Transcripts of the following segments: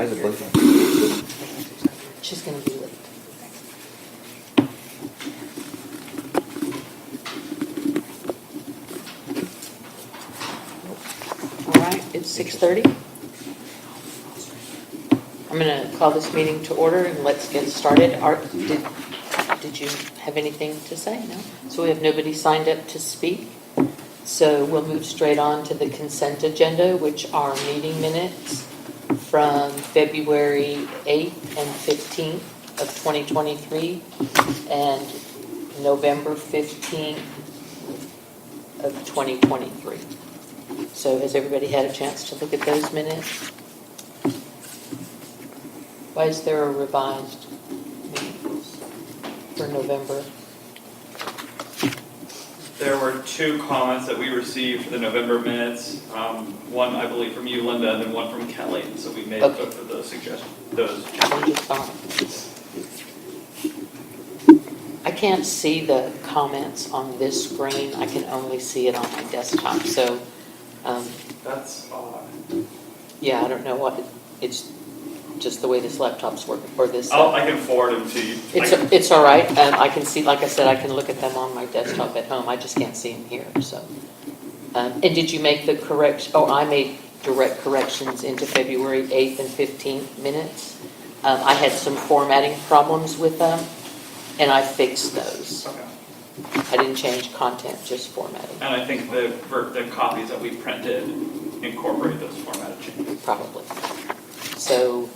Why is it blinking? She's going to be late. All right, it's 6:30. I'm going to call this meeting to order and let's get started. Did you have anything to say? No? So we have nobody signed up to speak. So we'll move straight on to the consent agenda, which are meeting minutes from February 8th and 15th of 2023 and November 15th of 2023. So has everybody had a chance to look at those minutes? Why is there a revised minutes for November? There were two comments that we received for the November minutes. One, I believe, from you, Linda, and then one from Kelly. So we made both of those suggestions. I can't see the comments on this screen. I can only see it on my desktop. So that's odd. Yeah, I don't know what it's just the way this laptop's working or this. I can forward them to you. It's all right. I can see, like I said, I can look at them on my desktop at home. I just can't see them here. So, and did you make the correct? Oh, I made direct corrections into February 8th and 15th minutes. I had some formatting problems with them, and I fixed those. Okay. I didn't change content, just formatting. And I think the copies that we printed incorporate those formatted changes. Probably. So,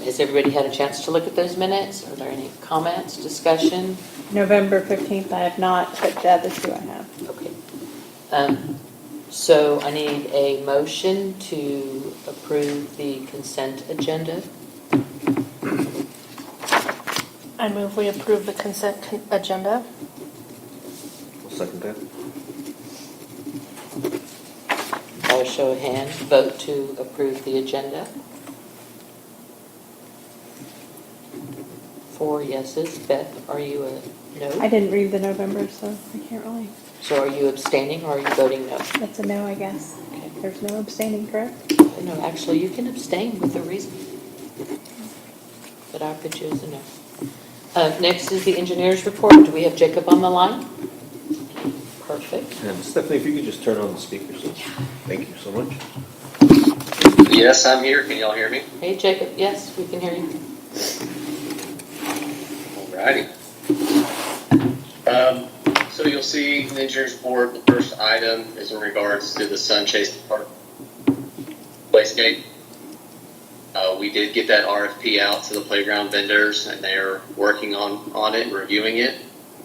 has everybody had a chance to look at those minutes? Are there any comments, discussion? November 15th I have not, but the other two I have. Okay. So I need a motion to approve the consent agenda. I move we approve the consent agenda. I'll second that. By a show of hands, vote to approve the agenda. 4 yeses. Beth, are you a no? I didn't read the November, so I can't really. So are you abstaining or are you voting no? That's a no, I guess. Okay. There's no abstaining, correct? No, actually, you can abstain with a reason. But I put you as a no. Next is the engineer's report. Do we have Jacob on the line? Perfect. And Stephanie, if you could just turn on the speakers. Thank you so much. Yes, I'm here. Can y'all hear me? Hey, Jacob. Yes, we can hear you. Alrighty. So you'll see in the engineer's report, the first item is in regards to the Sun Chase Park playscape. We did get that RFP out to the playground vendors, and they're working on it, reviewing it.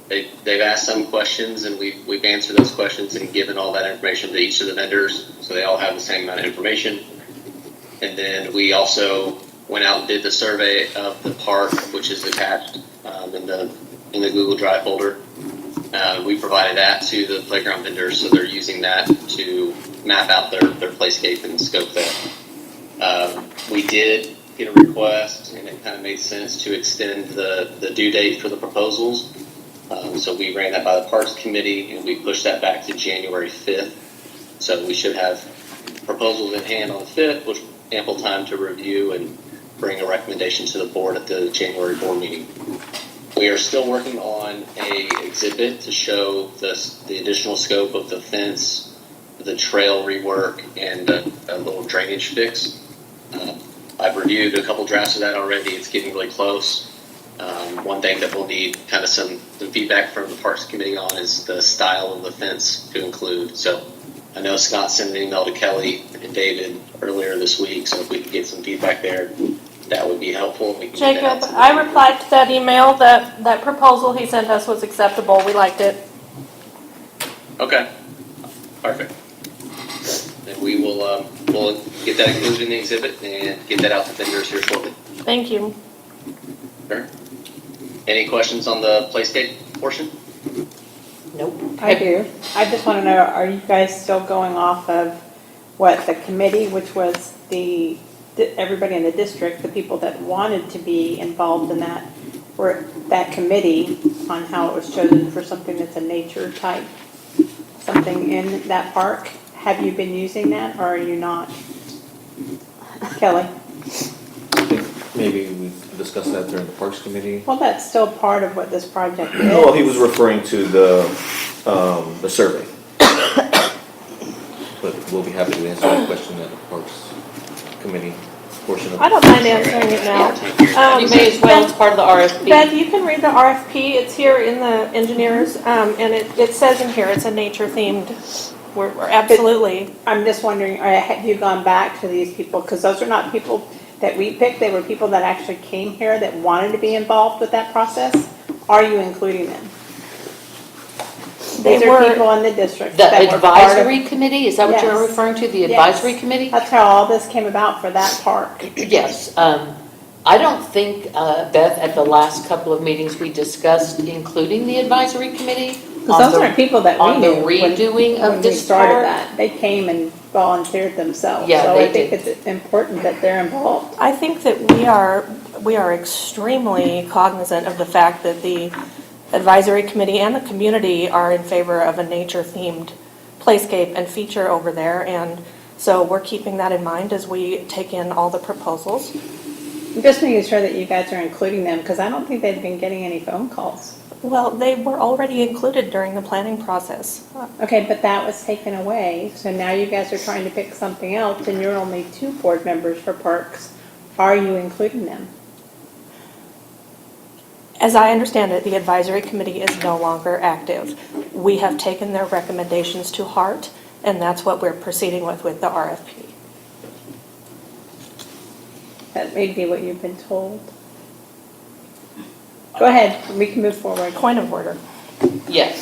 They've asked some questions, and we've answered those questions and given all that information to each of the vendors, so they all have the same amount of information. And then we also went out and did the survey of the park, which is attached in the Google Drive folder. We provided that to the playground vendors, so they're using that to map out their playscape and scope that. We did get a request, and it kind of made sense to extend the due date for the proposals. So we ran that by the Parks Committee, and we pushed that back to January 5th. So we should have proposals in hand on the 5th, which ample time to review and bring a recommendation to the board at the January board meeting. We are still working on a exhibit to show the additional scope of the fence, the trail rework, and a little drainage fix. I've reviewed a couple drafts of that already. It's getting really close. One thing that we'll need kind of some feedback from the Parks Committee on is the style of the fence to include. So I know Scott sent an email to Kelly and David earlier this week, so if we could get some feedback there, that would be helpful. We can Jacob, I replied to that email. That proposal he sent us was acceptable. We liked it. Okay, perfect. Then we will we'll get that included in the exhibit and get that out to vendors here shortly. Thank you. Sure. Any questions on the playscape portion? Nope. I do. I just want to know, are you guys still going off of what the committee, which was everybody in the district, the people that wanted to be involved in that, were that committee on how it was chosen for something that's a nature type, something in that park? Have you been using that, or are you not? Kelly? maybe we discuss that during the Parks Committee. Well, that's still part of what this project is. No, he was referring to the survey. But we'll be happy to answer that question at the Parks Committee portion of. I don't mind answering it now. You may as well, it's part of the RFP. Beth, you can read the RFP, it's here in the engineers, and it says in here, it's a nature themed, we're absolutely, I'm just wondering, have you gone back to these people? Because those are not people that we picked, they were people that actually came here that wanted to be involved with that process. Are you including them? They These are were- people in the district. The that were part of- advisory committee, is that what you're Yes. referring to, the Yes. advisory committee? That's how all this came about for that park. Yes, I don't think, Beth, at the last couple of meetings, we discussed including the advisory committee. Because those aren't people that we on the knew when redoing of we this started park. that. They came and volunteered themselves. Yeah, So they I think did. it's important that they're involved. I think that we are extremely cognizant of the fact that the advisory committee and the community are in favor of a nature themed playscape and feature over there, and so we're keeping that in mind as we take in all the proposals. I'm just making sure that you guys are including them, because I don't think they've been getting any phone calls. Well, they were already included during the planning process. Okay, but that was taken away, so now you guys are trying to pick something else, and you're only 2 board members for parks. Are you including them? As I understand it, the advisory committee is no longer active. We have taken their recommendations to heart, and that's what we're proceeding with the RFP. That may be what you've been told. Go ahead, we can move forward. Point of order. Yeah,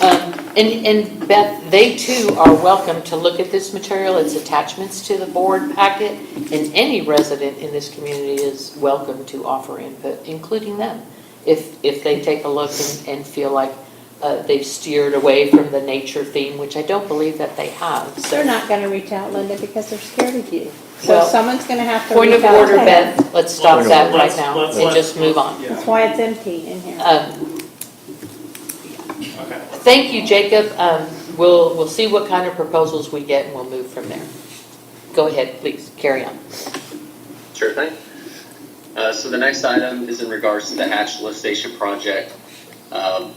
and Beth, they too are welcome to look at this material, it's attachments to the board packet, and any resident in this community is welcome to offer input, including them. If they take a look and feel like they've steered away from the nature theme, which I don't believe that they have. So They're not going to reach out, Linda, because they're scared of you. So Well, someone's going to have to point reach of out. order, to them. Beth, let's stop Point of that order. right now and just move on. That's why it's empty in here. Okay. Thank you, Jacob. We'll see what kind of proposals we get and we'll move from there. Go ahead, please, carry on. Sure thing. So the next item is in regards to the Hatch Lift Station project. I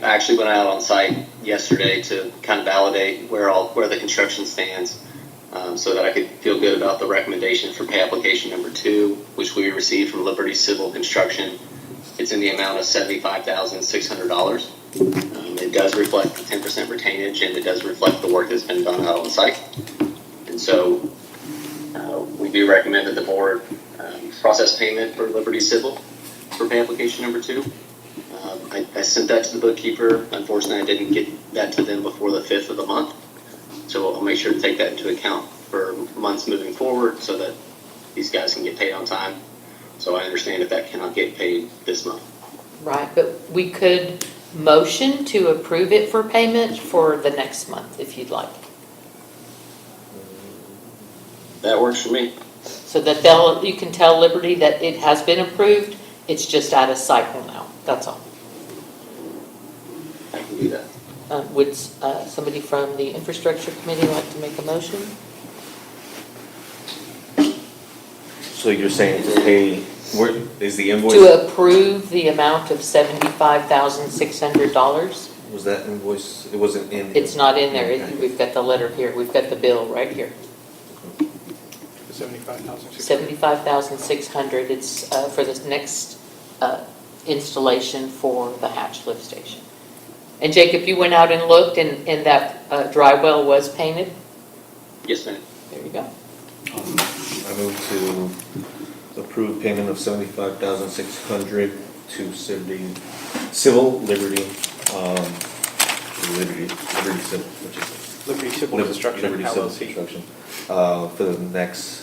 actually went out on site yesterday to kind of validate where the construction stands, so that I could feel good about the recommendation for pay application number 2, which we received from Liberty Civil Construction. It's in the amount of $75,600. It does reflect the 10% retainage, and it does reflect the work that's been done out on site. And so we do recommend that the board process payment for Liberty Civil for pay application number 2. I sent that to the bookkeeper. Unfortunately, I didn't get that to them before the 5th of the month. So I'll make sure to take that into account for months moving forward so that these guys can get paid on time. So I understand if that cannot get paid this month. Right, but we could motion to approve it for payment for the next month, if you'd like. That works for me. So that you can tell Liberty that it has been approved, it's just out of cycle now, that's all. I can do that. Would somebody from the infrastructure committee like to make a motion? So you're saying to pay, where is the invoice? To approve the amount of $75,600? Was that invoice, it wasn't in? It's not in there, Okay. we've got the letter here, we've got the bill right here. 75,600. It's for this next installation for the Hatch lift station. And Jacob, you went out and looked, and that dry well was painted? Yes, ma'am. There you go. I move to approve payment of $75,600 to Civil Liberty Civil, which is Liberty Civil Construction, Liberty Civil LLC. Construction, for the next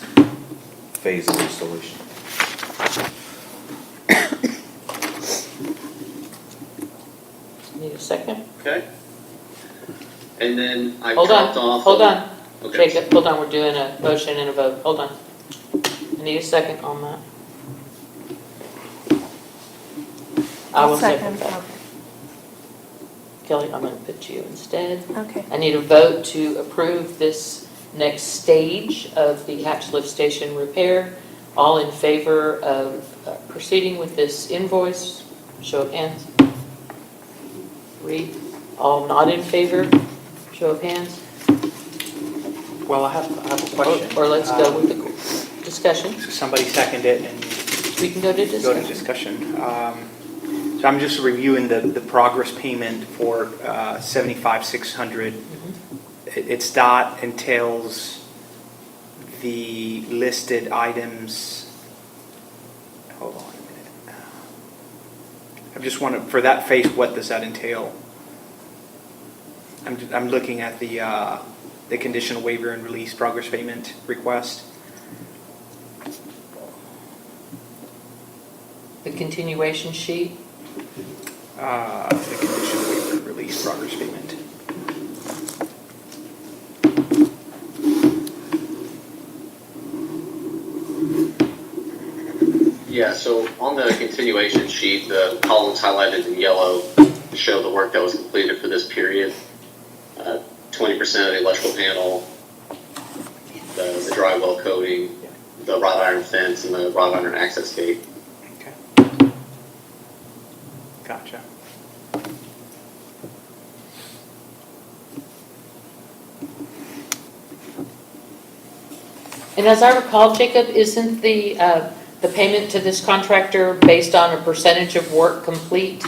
phase of installation. Need a second? Okay. And then I Hold dropped on, off. hold on. Okay. Jacob, hold on, we're doing a motion and a vote. Hold on. I need a second on that. I will second that. Kelly, I'm going to put you instead. Okay. I need a vote to approve this next stage of the Hatch lift station repair All in favor of proceeding with this invoice? Show of hands. 3. All not in favor? Show of hands. Well, I have a question. Or let's go with the discussion. So somebody seconded it and We can go to go to discussion. discussion. So I'm just reviewing the progress payment for 75,600. Its dot entails the listed items. Hold on a minute. I just want to, for that phase, what does that entail? I'm looking at the conditional waiver and release progress payment request. The continuation sheet. The conditional waiver and release progress payment. Yeah, so on the continuation sheet, the columns highlighted in yellow show the work that was completed for this period. 20% of the electrical panel, the dry well coating, the wrought iron fence, and the wrought iron access gate. Okay. Gotcha. And as I recall, Jacob, isn't the payment to this contractor based on a percentage of work complete?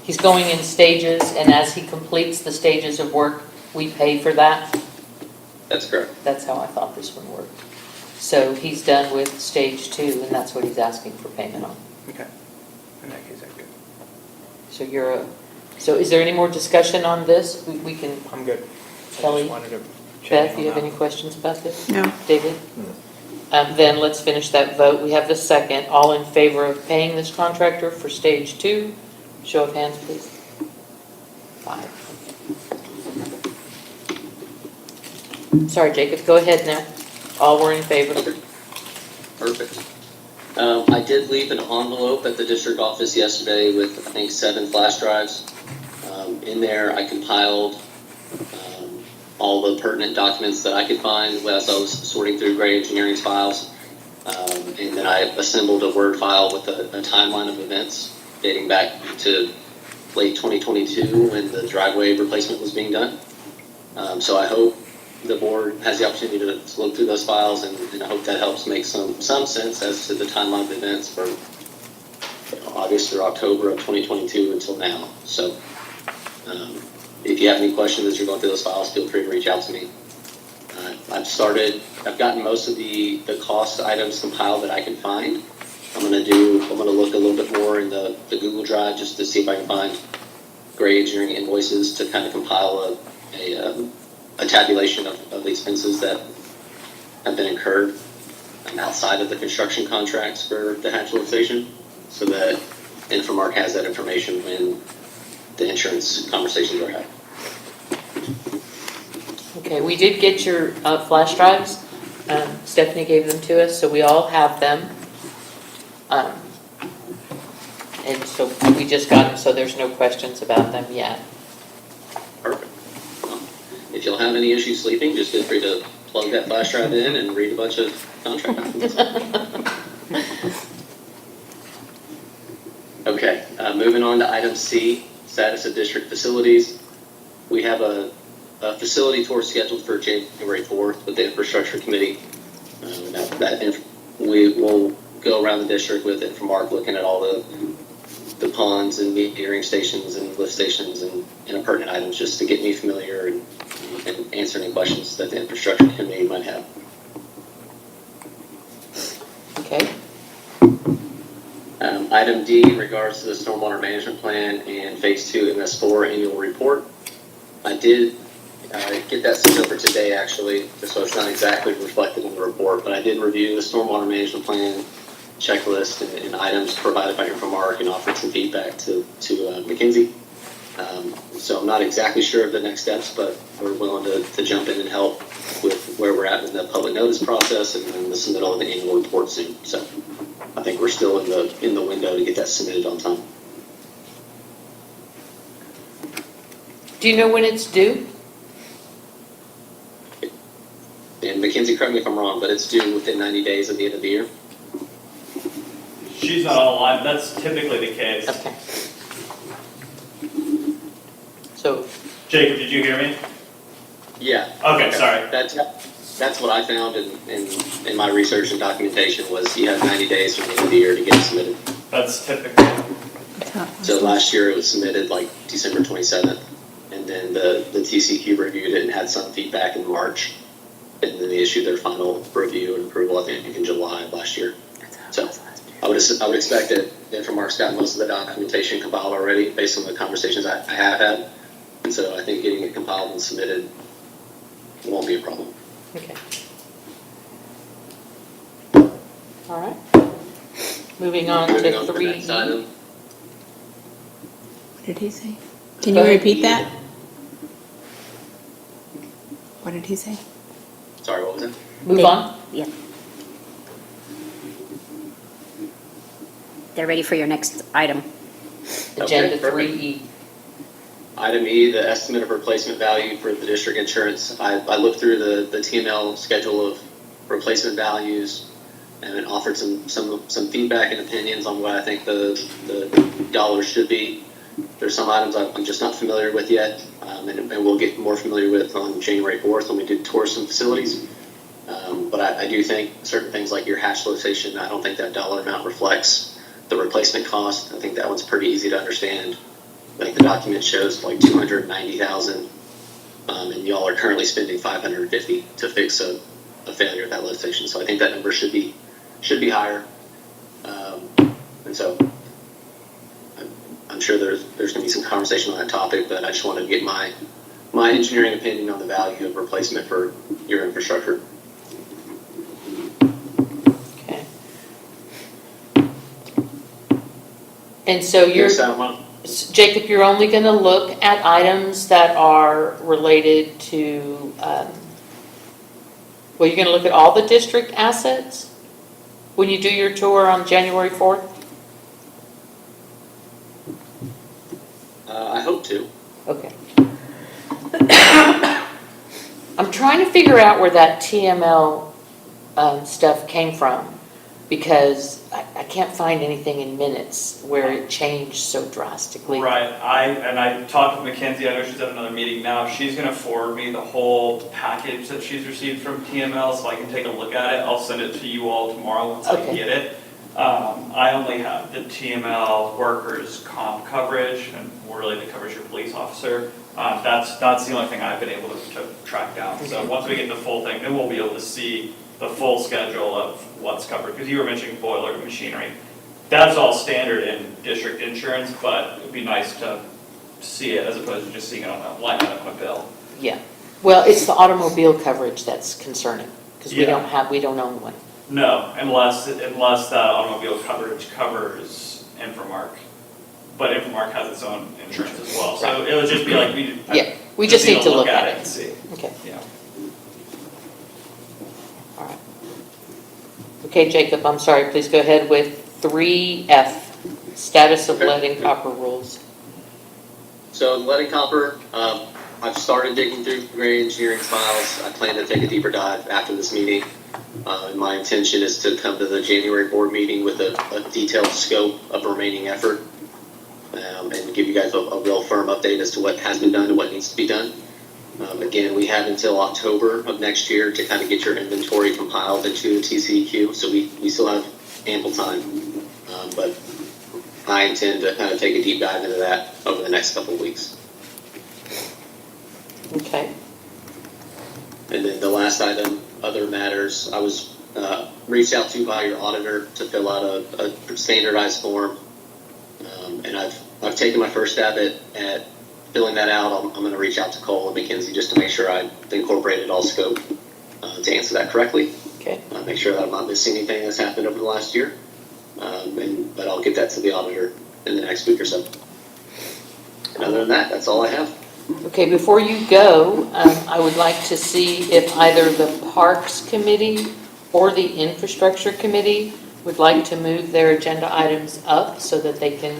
He's going in stages, and as he completes the stages of work, we pay for that? That's correct. That's how I thought this one worked. So he's done with stage 2, and that's what he's asking for payment on. Okay. In that case, that's good. So is there any more discussion on this? We can, I'm good. Kelly? I just wanted to check Beth, in you on have that. any questions about this? No. David? Then let's finish that vote. We have the second. All in favor of paying this contractor for stage 2? Show of hands, please. 5. Sorry, Jacob, go ahead now. All were in favor. Perfect. I did leave an envelope at the district office yesterday with, I think, 7 flash drives. In there, I compiled all the pertinent documents that I could find as I was sorting through Gray Engineering's files. And then I assembled a Word file with a timeline of events dating back to late 2022 when the driveway replacement was being done. So I hope the board has the opportunity to look through those files, and I hope that helps make some sense as to the timeline of events from August through October of 2022 until now. So if you have any questions as you're going through those files, feel free to reach out to me. I've gotten most of the cost items compiled that I can find. I'm gonna look a little bit more in the Google Drive just to see if I can find Gray Engineering invoices to kind of compile a tabulation of the expenses that have been incurred outside of the construction contracts for the Hatchville station, so that Infomark has that information when the insurance conversations are had. Okay, we did get your flash drives. Stephanie gave them to us, so we all have them. And so we just got them, so there's no questions about them yet. Perfect. If you'll have any issues sleeping, just feel free to plug that flash drive in and read a bunch of contract documents. Okay, moving on to item C, status of district facilities. We have a facility tour scheduled for January 4th with the infrastructure committee. We will go around the district with Infomark looking at all the ponds and metering stations and lift stations and pertinent items just to get me familiar and answer any questions that the infrastructure committee might have. Okay, Item D in regards to the stormwater management plan and phase 2 MS4 annual report. I did get that sent over today, actually, so it's not exactly reflected in the report, but I did review the stormwater management plan checklist and items provided by Infomark and offered some feedback to McKinsey. So I'm not exactly sure of the next steps, but we're willing to jump in and help with where we're at in the public notice process and then the submittal of the annual report soon. So I think we're still in the window to get that submitted on time. do you know when it's due? And McKinsey Mackenzie, correct me if I'm wrong, but it's due within 90 days of the end of the year. She's not on the line, that's typically the case. Okay. So, Jacob, did you hear me? Yeah. Okay, sorry. That's what I found in my research and documentation was you have 90 days from the end of the year to get it submitted. That's typically, So last year it was submitted like December 27th, and then the TCQ reviewed it and had some feedback in March, and then they issued their final review and approval, I think, in July of last year. So I would expect that Infomark's got most of the documentation compiled already based on the conversations I have had, and so I think getting it compiled and submitted won't be a problem. okay. All right. Moving on Moving to on to the next 3E. item. What did he say? Can Go you ahead. repeat that? What did he say? Sorry, what was it? Move on. Yeah. They're ready for your next item. Agenda Okay, perfect. 3E. Item E, the estimate of replacement value for the district insurance. I looked through the TML schedule of replacement values and offered some feedback and opinions on what I think the dollars should be. There's some items I'm just not familiar with yet, and we'll get more familiar with on January 4th when we do tour some facilities. But I do think certain things like your hatch flow station, I don't think that dollar amount reflects the replacement cost. I think that one's pretty easy to understand. Like the document shows like 290,000, and y'all are currently spending 550 to fix a failure at that lift station. So I think that number should be higher. And so I'm sure there's going to be some conversation on that topic, but I just wanted to get my engineering opinion on the value of replacement for your infrastructure. Okay. And so you're, Yes, Salman. Jacob, you're only going to look at items that are related to, well, you're going to look at all the district assets when you do your tour on January 4th? I hope to. Okay. I'm trying to figure out where that TML stuff came from, because I can't find anything in minutes where it changed so drastically. right, I talked with Mackenzie, I know she's at another meeting now, she's gonna forward me the whole package that she's received from TML, so I can take a look at it, I'll send it to you all tomorrow once I Okay. get it. I only have the TML workers' comp coverage, and more really that covers your police officer. That's the only thing I've been able to track down. So Okay. once we get the full thing, then we'll be able to see the full schedule of what's covered. Because you were mentioning boiler and machinery. That's all standard in district insurance, but it'd be nice to see it as opposed to just seeing it on a line item on a bill. Yeah. Well, it's the automobile coverage that's concerning, because we Yeah. don't own one. No, unless the automobile coverage covers Infomark. But Infomark has its own insurance as well. So it would just be like, Yeah, we just need to look at it. and see. Okay, Yeah. all right. Okay, Jacob, I'm sorry, please go ahead with 3F, status of Okay. lead and copper rules. So lead and copper, I've started digging through Gray Engineering files. I plan to take a deeper dive after this meeting. And my intention is to come to the January board meeting with a detailed scope of remaining effort, and give you guys a real firm update as to what has been done and what needs to be done. Again, we have until October of next year to kind of get your inventory compiled into the TCQ, so we still have ample time. But I intend to kind of take a deep dive into that over the next couple of weeks. Okay, And then the last item, other matters, I was reached out to by your auditor to fill out a standardized form. And I've taken my first stab at filling that out. I'm going to reach out to Cole and Mackenzie just to make sure I've incorporated all scope to answer that correctly. okay. Make sure that I'm not missing anything that's happened over the last year. But I'll get that to the auditor in the next week or so. And other than that, that's all I have. Okay, before you go, I would like to see if either the Parks Committee or the Infrastructure Committee would like to move their agenda items up so that they can,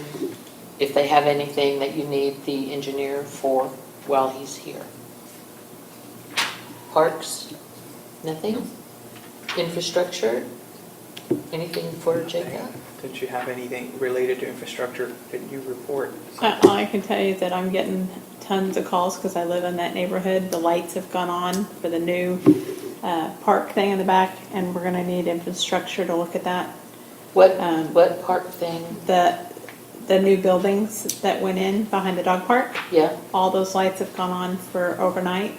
if they have anything that you need the engineer for while he's here. Parks? Nothing? Infrastructure? Anything for Jacob? Did you have anything related to infrastructure that you report? I can tell you that I'm getting tons of calls because I live in that neighborhood. The lights have gone on for the new park thing in the back, and we're gonna need infrastructure to look at that. What park thing? The new buildings that went in behind the dog park, Yeah, all those lights have gone on for overnight.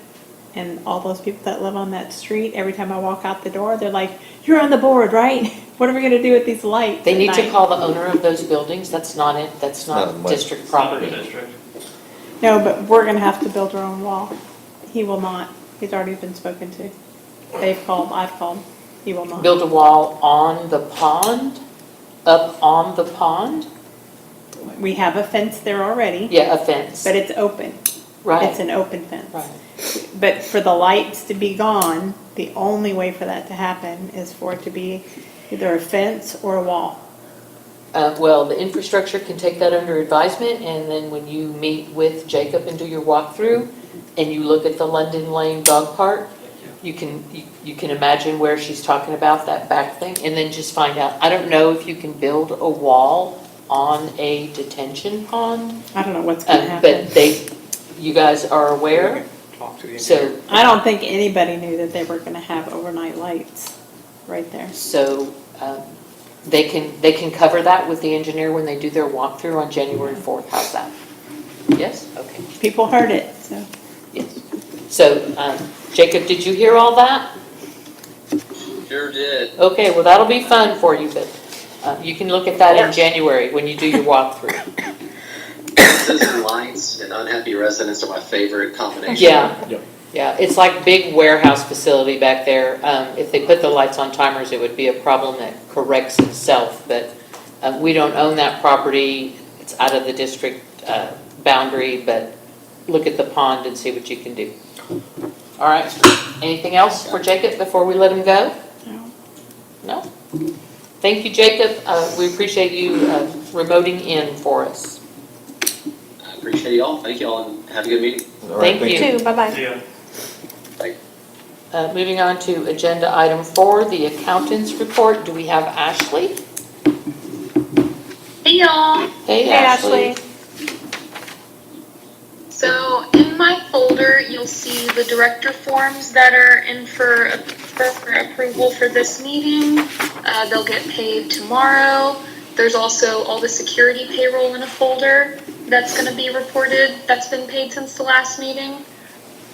And all those people that live on that street, every time I walk out the door, they're like, "You're on the board, right? What are we gonna do with these lights?" they at need to night?" call the owner of those buildings, that's not it, that's Not not much. district It's not in the property. district. No, but we're gonna have to build our own wall. He will not. He's already been spoken to. They've called, I've called. He will not. Build a wall on the pond, up on the pond? We have a fence there already, Yeah, a fence, but it's open. It's right, an open fence. right. But for the lights to be gone, the only way for that to happen is for it to be either a fence or a wall. Well, the infrastructure can take that under advisement, and then when you meet with Jacob and do your walkthrough, and you look at the London Lane Dog Park, you can imagine where she's talking about that back thing, and then just find out. I don't know if you can build a wall on a detention pond, I don't know what's gonna happen. but you guys are aware, Talk to the so, engineer. I don't think anybody knew that they were gonna have overnight lights right there. so, they can cover that with the engineer when they do their walkthrough on January 4th, how's that? Yes, okay. People heard it, so. Yes. So, Jacob, did you hear all that? Sure did. Okay, well, that'll be fun for you, but you can look at that in January when you do your walkthrough. Citizen lights and unhappy residents are my favorite combination. Yeah, Yep. yeah, it's like big warehouse facility back there. If they put the lights on timers, it would be a problem that corrects itself, but we don't own that property. It's out of the district boundary, but look at the pond and see what you can do. All right, anything else for Jacob before we let him go? No? Thank you, Jacob. We appreciate you remoting in for us. I appreciate y'all. Thank y'all and have a good meeting. All right, Thank you. Two, bye-bye. See ya. Bye. Moving on to agenda item 4, the accountant's report. Do we have Ashley? Hey y'all! Hey, Hey, Ashley. Ashley. So in my folder, you'll see the director forms that are in for approval for this meeting. They'll get paid tomorrow. There's also all the security payroll in a folder that's going to be reported that's been paid since the last meeting.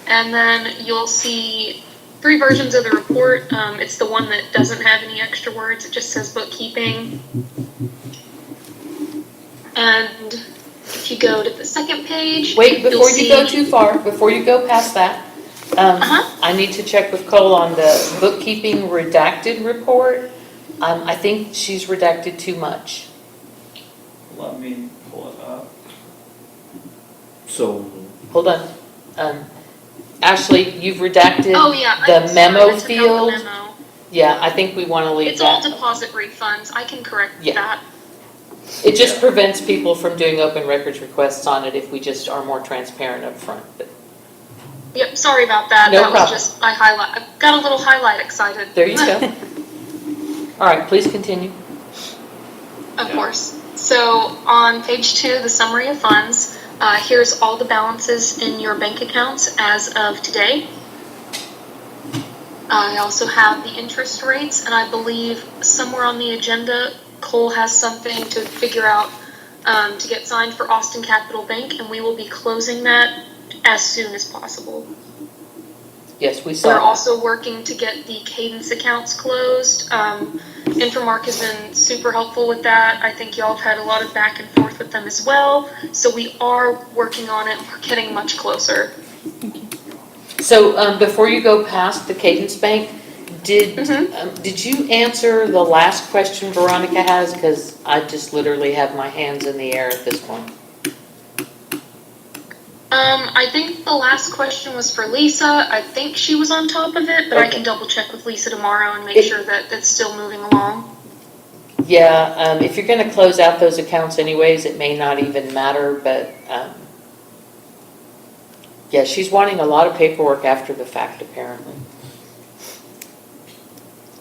And then you'll see 3 versions of the report. It's the one that doesn't have any extra words. It just says bookkeeping. And if you go to the second page, Wait, before you'll you go see- too far, before you go past that, I need to check with Cole on the bookkeeping redacted report. I think she's redacted too much. Let me pull it up. So, Hold on. Ashley, you've redacted Oh yeah, the I'm sorry, memo I took out the field. memo. Yeah, I think we want to leave It's all that. deposit refunds. I can correct Yeah. that. It just prevents people from doing open records requests on it if we just are more transparent up front. But Yep, sorry about that. No That problem. was just I got a little highlight excited. there you go. All right, please continue. Of course. So on page 2, the summary of funds, here's all the balances in your bank accounts as of today. I also have the interest rates, and I believe somewhere on the agenda, Cole has something to figure out to get signed for Austin Capital Bank, and we will be closing that as soon as possible. Yes, we saw We're that. also working to get the Cadence accounts closed. Infomark has been super helpful with that. I think y'all have had a lot of back and forth with them as well. So we are working on it. We're getting much closer. So before you go past the Cadence Bank, did you answer the last question Veronica has? Because I just literally have my hands in the air at this point. I think the last question was for Lisa. I think she was on top of it, but I Okay. can double check with Lisa tomorrow and make sure that that's still moving along. Yeah, if you're going to close out those accounts anyways, it may not even matter, but yeah, she's wanting a lot of paperwork after the fact, apparently.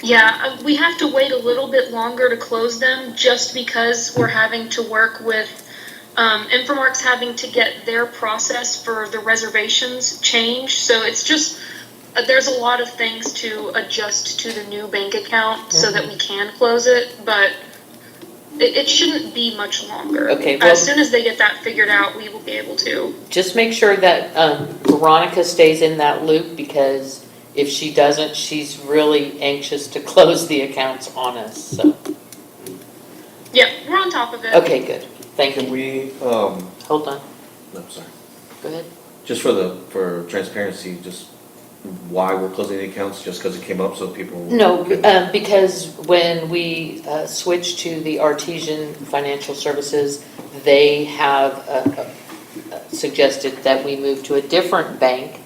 Yeah, we have to wait a little bit longer to close them just because we're having to work with, Infomark's having to get their process for the reservations changed. So it's just, there's a lot of things to adjust to the new bank account so that we can close it, but it shouldn't be much longer. Okay, well- As soon as they get that figured out, we will be able to. Just make sure that Veronica stays in that loop, because if she doesn't, she's really anxious to close the accounts on us, so. Yeah, we're on top of it. Okay, good. Thank Can you. we, Hold on. no, sorry. Go ahead. Just for transparency, just why we're closing the accounts, just because it came up, so people. No, because when we switched to the Artesian Financial Services, they have suggested that we move to a different bank,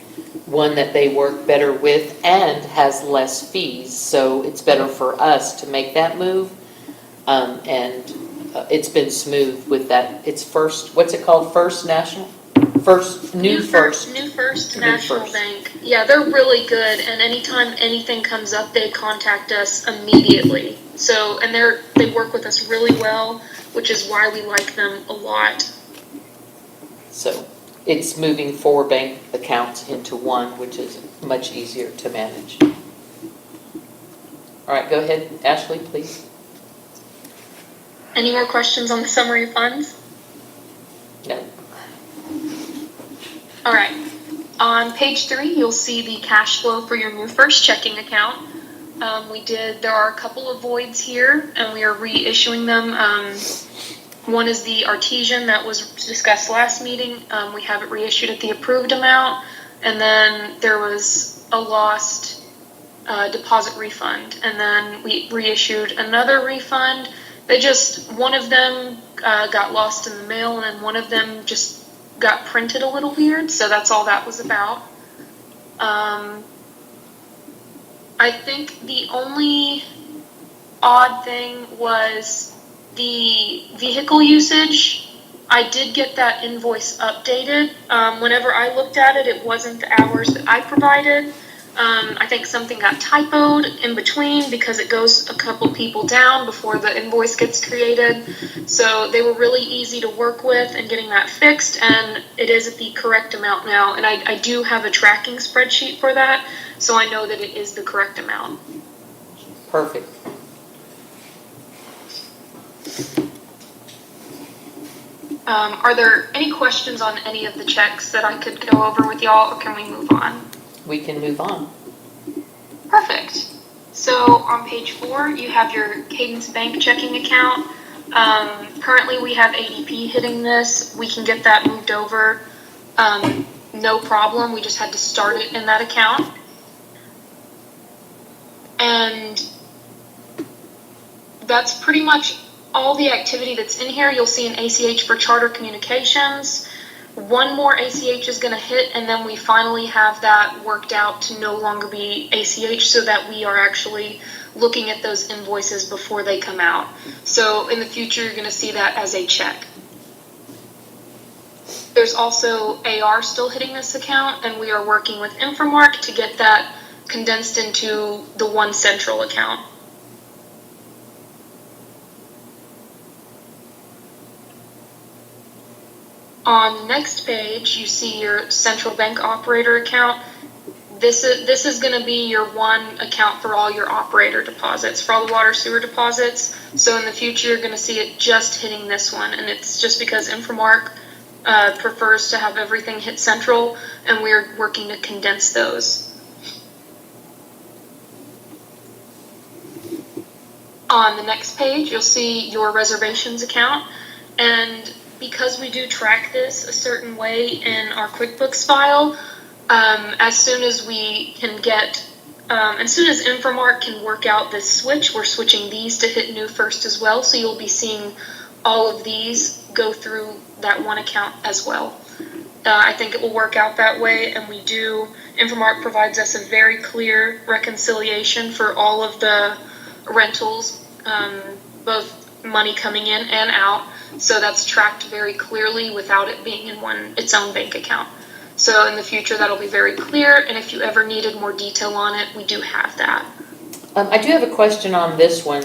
one that they work better with and has less fees. So it's better for us to make that move. And it's been smooth with that. It's First, what's it called? First National? New First National First. Bank. Yeah, they're really good, and anytime anything comes up, they contact us immediately. So, and they work with us really well, which is why we like them a lot. So it's moving 4 bank accounts into one, which is much easier to manage. All right, go ahead, Ashley, please. Any more questions on the summary funds? No. All right. On page 3, you'll see the cash flow for your new first checking account. There are a couple of voids here, and we are reissuing them. One is the Artesian that was discussed last meeting. We have it reissued at the approved amount. And then there was a lost deposit refund. And then we reissued another refund. One of them got lost in the mail, and then one of them just got printed a little weird, so that's all that was about. I think the only odd thing was the vehicle usage. I did get that invoice updated. Whenever I looked at it, it wasn't the hours that I provided. I think something got typoed in between because it goes a couple people down before the invoice gets created. So they were really easy to work with in getting that fixed, and it is at the correct amount now. And I do have a tracking spreadsheet for that, so I know that it is the correct amount. Perfect. Are there any questions on any of the checks that I could go over with y'all, or can we move on? We can move on. Perfect. So on page 4, you have your Cadence Bank checking account. Currently, we have ADP hitting this. We can get that moved over. No problem. We just had to start it in that account. And that's pretty much all the activity that's in here. You'll see an ACH for Charter Communications. One more ACH is going to hit, and then we finally have that worked out to no longer be ACH, so that we are actually looking at those invoices before they come out. So in the future, you're going to see that as a check. There's also AR still hitting this account, and we are working with Infomark to get that condensed into the one central account. On the next page, you see your central bank operator account. This is going to be your one account for all your operator deposits, for all the water sewer deposits. So in the future, you're going to see it just hitting this one, and it's just because Infomark prefers to have everything hit central, and we're working to condense those. On the next page, you'll see your reservations account, and because we do track this a certain way in our QuickBooks file, as soon as we can get, as soon as Infomark can work out this switch, we're switching these to hit new first as well, so you'll be seeing all of these go through that one account as well. I think it will work out that way, and we do. Infomark provides us a very clear reconciliation for all of the rentals, both money coming in and out. So that's tracked very clearly without it being in its own bank account. So in the future, that'll be very clear. And if you ever needed more detail on it, we do have that. I do have a question on this one.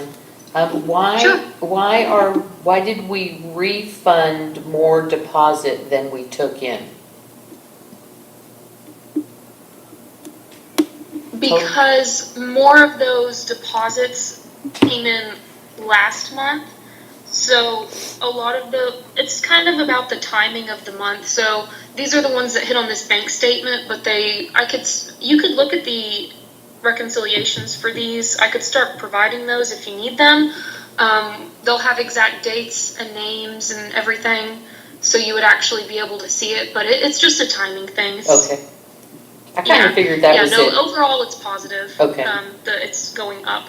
Sure. Why did we refund more deposit than we took in? Because more of those deposits came in last month. So a lot of it's kind of about the timing of the month. So these are the ones that hit on this bank statement, but you could look at the reconciliations for these. I could start providing those if you need them. They'll have exact dates and names and everything, so you would actually be able to see it, but it's just a timing thing. Okay. I kind of figured that was it. Overall it's positive. Okay. It's going up.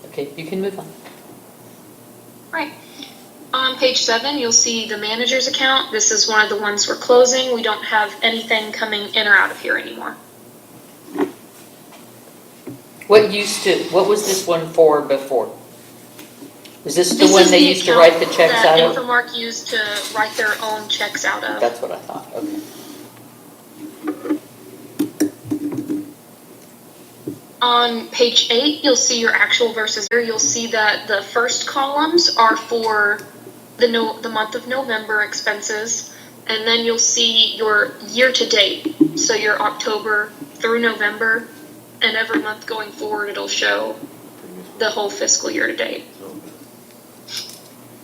Okay, you can move on. Right. On page 7, you'll see the manager's account. This is one of the ones we're closing. We don't have anything coming in or out of here anymore. What was this one for before? Was this the This one is they the used to write the account checks out that of? Infomark used to write their own checks out of. That's what I thought, okay. On page 8, you'll see your actual versus here. You'll see that the first columns are for the month of November expenses, and then you'll see your year-to-date, so your October through November, and every month going forward it'll show the whole fiscal year-to-date.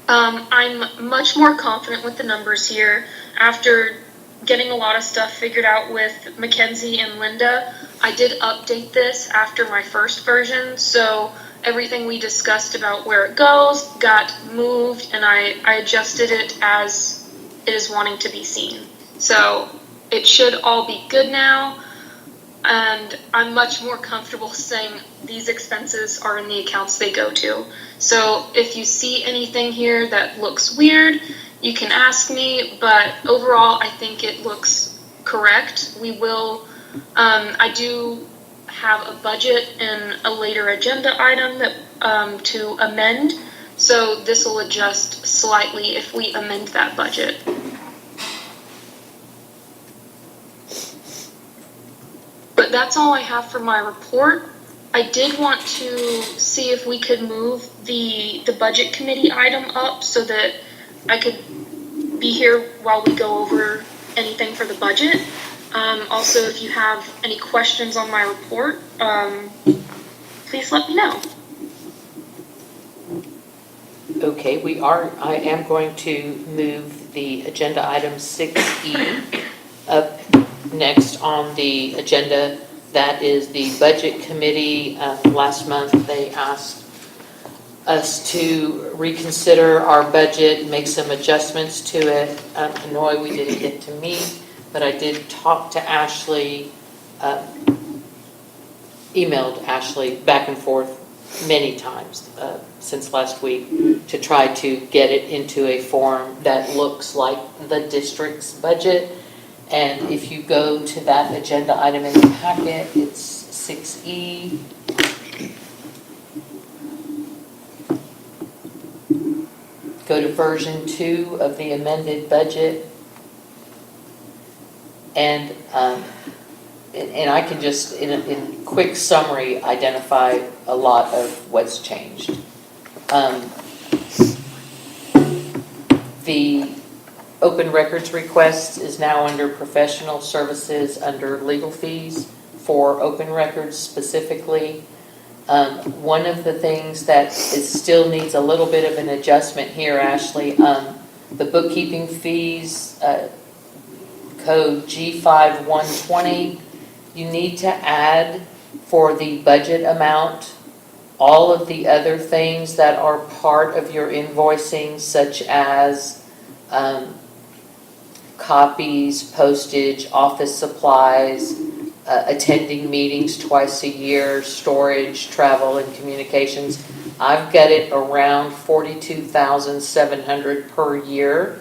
I'm much more confident with the numbers here. After getting a lot of stuff figured out with Mackenzie and Linda, I did update this after my first version, so everything we discussed about where it goes got moved, and I adjusted it as it is wanting to be seen. So it should all be good now, and I'm much more comfortable saying these expenses are in the accounts they go to. So if you see anything here that looks weird, you can ask me, but overall I think it looks correct. We will, I do have a budget and a later agenda item that to amend, so this will adjust slightly if we amend that budget. But that's all I have for my report. I did want to see if we could move the budget committee item up so that I could be here while we go over anything for the budget. Also, if you have any questions on my report, please let me know. Okay, I am going to move the agenda item 6E up next on the agenda. That is the budget committee. Last month they asked us to reconsider our budget, make some adjustments to it. Hanoi, we didn't get to meet, but I did talk to Ashley, emailed Ashley back and forth many times since last week to try to get it into a form that looks like the district's budget. And if you go to that agenda item in the packet, it's 6E. Go to version 2 of the amended budget. And I can just, in quick summary, identify a lot of what's changed. The open records request is now under professional services under legal fees for open records specifically. One of the things that still needs a little bit of an adjustment here, Ashley, the bookkeeping fees, code G5120, you need to add for the budget amount all of the other things that are part of your invoicing, such as copies, postage, office supplies, attending meetings twice a year, storage, travel, and communications. I've got it around $42,700 per year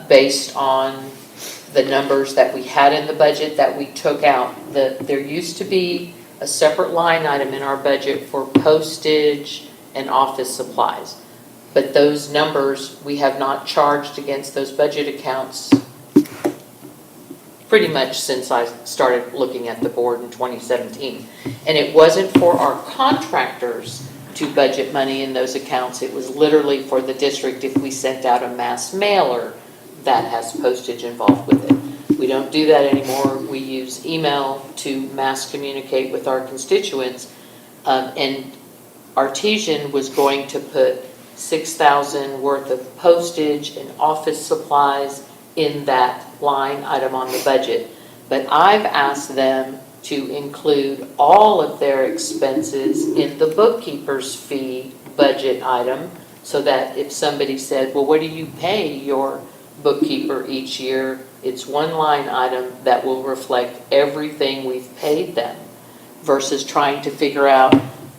based on the numbers that we had in the budget that we took out. There used to be a separate line item in our budget for postage and office supplies. But those numbers, we have not charged against those budget accounts pretty much since I started looking at the board in 2017. And it wasn't for our contractors to budget money in those accounts. It was literally for the district if we sent out a mass mailer that has postage involved with it. We don't do that anymore. We use email to mass communicate with our constituents. And Artesian was going to put $6,000 worth of postage and office supplies in that line item on the budget. But I've asked them to include all of their expenses in the bookkeeper's fee budget item, so that if somebody said, well, what do you pay your bookkeeper each year? It's one line item that will reflect everything we've paid them, versus trying to figure out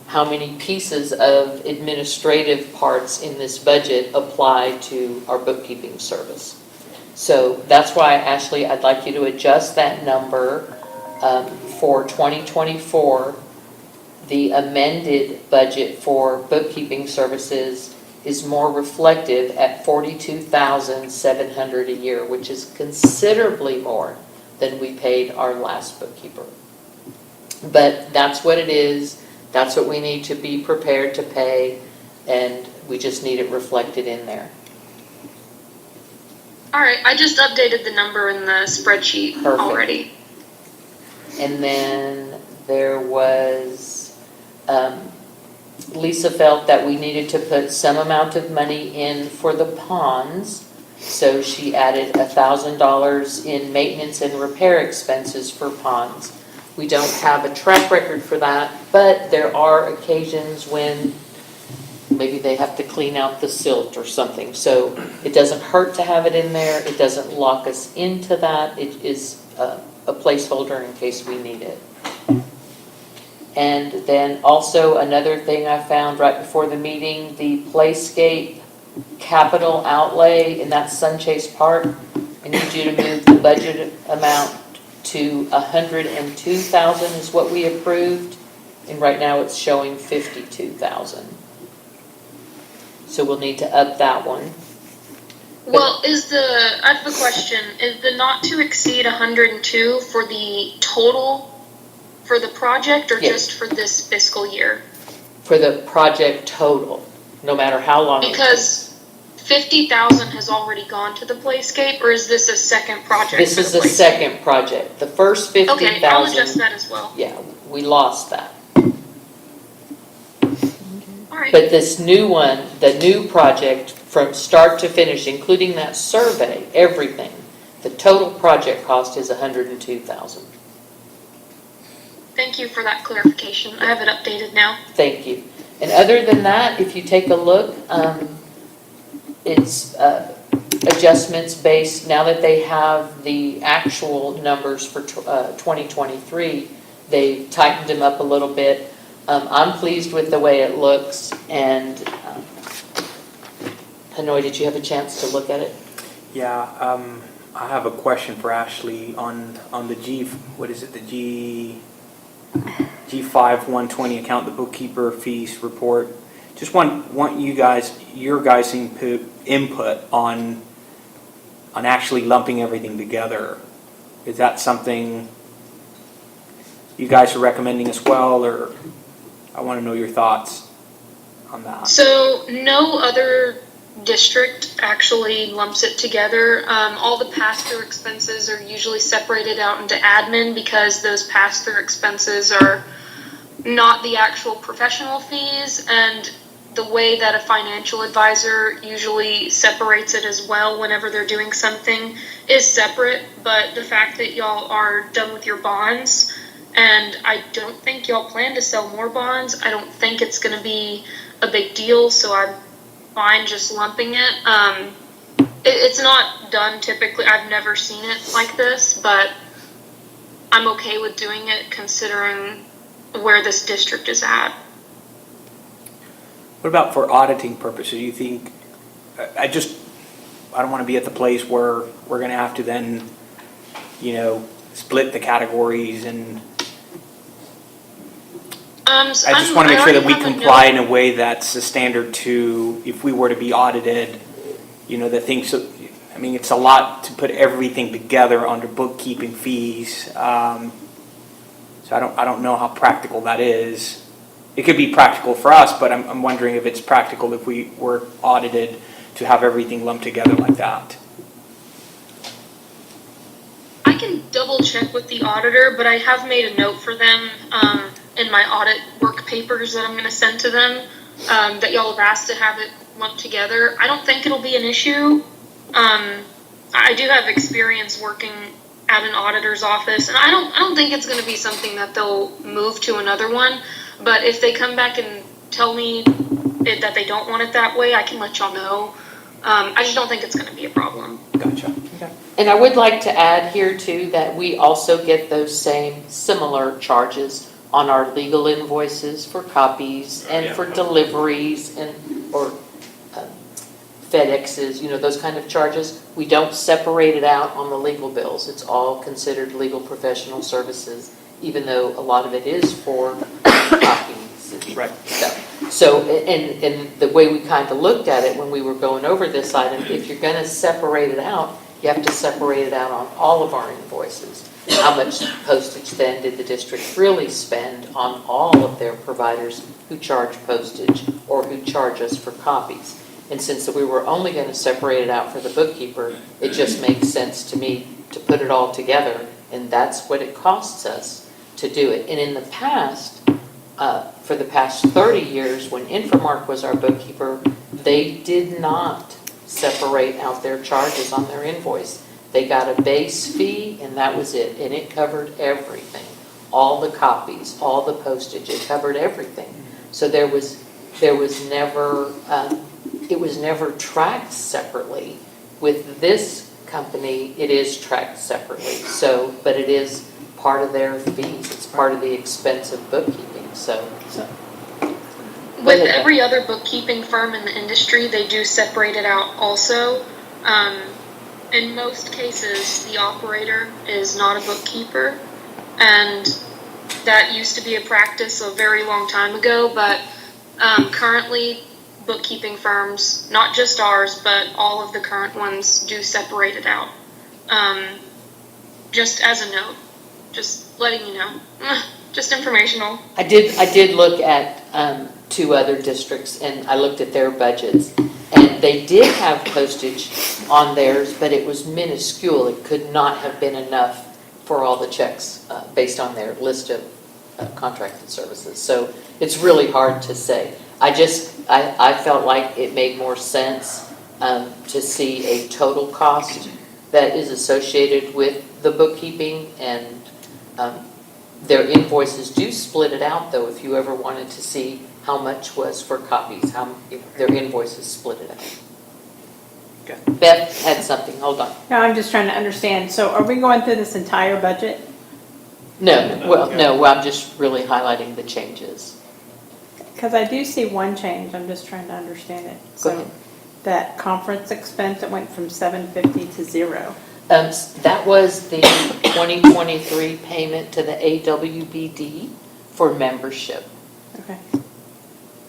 how many pieces of administrative parts in this budget apply to our bookkeeping service. So that's why, Ashley, I'd like you to adjust that number for 2024. The amended budget for bookkeeping services is more reflective at $42,700 a year, which is considerably more than we paid our last bookkeeper. But that's what it is. That's what we need to be prepared to pay, and we just need it reflected in there. All right, I just updated the number in the spreadsheet Perfect. already. And then there was, Lisa felt that we needed to put some amount of money in for the ponds. So she added $1,000 in maintenance and repair expenses for ponds. We don't have a track record for that, but there are occasions when maybe they have to clean out the silt or something. So it doesn't hurt to have it in there. It doesn't lock us into that. It is a placeholder in case we need it. And then also another thing I found right before the meeting, the Playscape capital outlay, and that's Sunchase Park. I need you to move the budget amount to $102,000 is what we approved, and right now it's showing $52,000. So we'll need to up that one. Well, I have a question. Is the not to exceed 102 for the total for the project, or Yes. just for this fiscal year? For the project total, no matter how long. Because 50,000 has already gone to the Playscape, or is this a second project? This for is the the Playscape? second project. The first 50,000. Okay, I'll adjust that as well. Yeah, we lost that. All right. But this new one, the new project from start to finish, including that survey, everything, the total project cost is $102,000. Thank you for that clarification. I have it updated now. Thank you. And other than that, if you take a look, it's adjustments based, now that they have the actual numbers for 2023, they've tightened them up a little bit. I'm pleased with the way it looks, and Hanoi, did you have a chance to look at it? Yeah, I have a question for Ashley on the G5 120 account, the bookkeeper fees report. Just want your guys' input on actually lumping everything together. Is that something you guys are recommending as well, or I want to know your thoughts on that. So no other district actually lumps it together. All the pass-through expenses are usually separated out into admin, because those pass-through expenses are not the actual professional fees, and the way that a financial advisor usually separates it as well whenever they're doing something is separate. But the fact that y'all are done with your bonds, and I don't think y'all plan to sell more bonds, I don't think it's going to be a big deal, so I'm fine just lumping it. It's not done typically. I've never seen it like this, but I'm okay with doing it considering where this district is at. What about for auditing purposes? Do you think, I don't want to be at the place where we're going to have to then, split the categories, and I just want to make sure that we comply in a way that's a standard to, if we were to be audited, that things, mean, it's a lot to put everything together under bookkeeping fees. So I don't know how practical that is. It could be practical for us, but I'm wondering if it's practical if we were audited to have everything lumped together like that. I can double check with the auditor, but I have made a note for them in my audit work papers that I'm going to send to them that y'all have asked to have it lumped together. I don't think it'll be an issue. I do have experience working at an auditor's office, and I don't think it's going to be something that they'll move to another one. But if they come back and tell me that they don't want it that way, I can let y'all know. I just don't think it's going to be a problem. Gotcha. Okay. And I would like to add here too that we also get those same similar charges on our legal invoices for copies and for deliveries and or FedExes, those kind of charges. We don't separate it out on the legal bills. It's all considered legal professional services, even though a lot of it is for copies and Right. stuff. So, and the way we kind of looked at it when we were going over this item, if you're going to separate it out, you have to separate it out on all of our invoices. How much postage then did the district really spend on all of their providers who charge postage or who charge us for copies? And since we were only going to separate it out for the bookkeeper, it just makes sense to me to put it all together, and that's what it costs us to do it. And in the past, for the past 30 years, when Infomark was our bookkeeper, they did not separate out their charges on their invoice. They got a base fee, and that was it, and it covered everything. All the copies, all the postage, it covered everything. So there was never, it was never tracked separately. With this company, it is tracked separately. So, but it is part of their fees. It's part of the expense of bookkeeping. So. With every other bookkeeping firm in the industry, they do separate it out also. In most cases, the operator is not a bookkeeper, and that used to be a practice a very long time ago, but currently bookkeeping firms, not just ours, but all of the current ones do separate it out. Just as a note, just letting you know, just informational. I did look at 2 other districts, and I looked at their budgets, and they did have postage on theirs, but it was minuscule. It could not have been enough for all the checks based on their list of contracted services. So it's really hard to say. I felt like it made more sense to see a total cost that is associated with the bookkeeping, and their invoices do split it out, though, if you ever wanted to see how much was for copies, their invoices split it out. Okay. Beth had something, hold on. No, I'm just trying to understand. So are we going through this entire budget? No, I'm just really highlighting the changes. Because I do see one change. I'm just trying to understand it. Go So ahead. that conference expense, it went from 750 to 0. That was the 2023 payment to the AWBD for membership. Okay.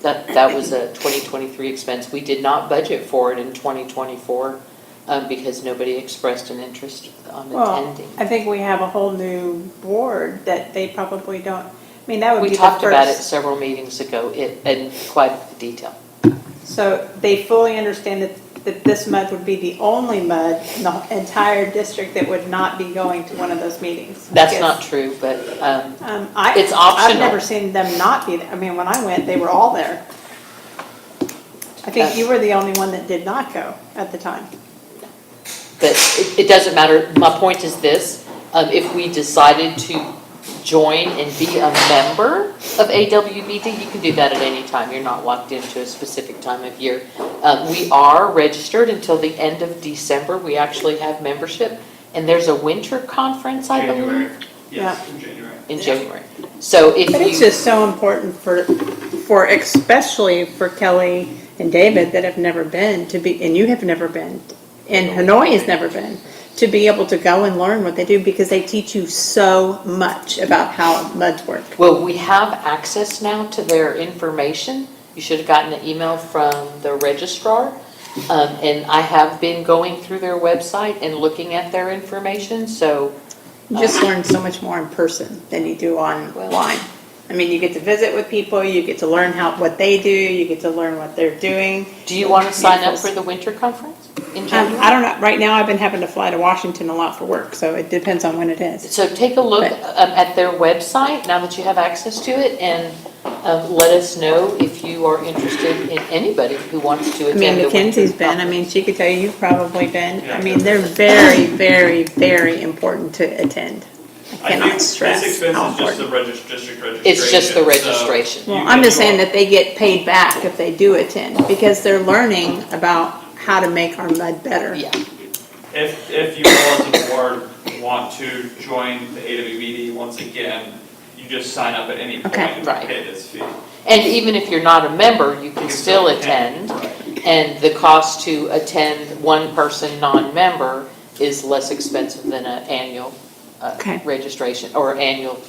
That was a 2023 expense. We did not budget for it in 2024 because nobody expressed an interest on attending. I think we have a whole new board that they probably don't. I mean, that would be We the talked about it first. several meetings ago in quite detail. So they fully understand that this MUD would be the only MUD in the entire district that would not be going to one of those meetings. I That's guess. not true, but It's optional. I've never seen them not be there. I mean, when I went, they were all there. I think you were the only one that did not go at the time. but it doesn't matter. My point is this, if we decided to join and be a member of AWBD, you can do that at any time. You're not locked into a specific time of year. We are registered until the end of December. We actually have membership, and there's a winter conference, I believe, Yes, in January. in January. So if But it's you, just so important for especially for Kelly and David that have never been to be, and you have never been, and Hanoi has never been, to be able to go and learn what they do, because they teach you so much about how MUDs work. well, we have access now to their information. You should have gotten an email from the registrar. And I have been going through their website and looking at their information, so. You just learn so much more in person than you do online. I mean, you get to visit with people, you get to learn what they do, you get to learn what they're doing. Do you want to sign up for the winter conference in January? I don't know, right now I've been having to fly to Washington a lot for work, so it depends on when it is. So take a look But- at their website now that you have access to it, and let us know if you are interested in anybody who wants to I attend mean, the winter Mackenzie's been, I conference. mean, she could tell you, you've probably been. I mean, they're very, very, very important to attend. I cannot stress This expense how is just the important. district registration. It's just the so registration. you Well, I'm just can- saying that they get paid back if they do attend, because they're learning about how to make our mud better. Yeah, If you all as a board want to join the AWBD, once again, you just sign up at any point Okay. and Right. pay this fee. and even if you're not a member, you can still attend, Right. and the cost to attend one person non-member is less expensive than an annual Okay. registration or annual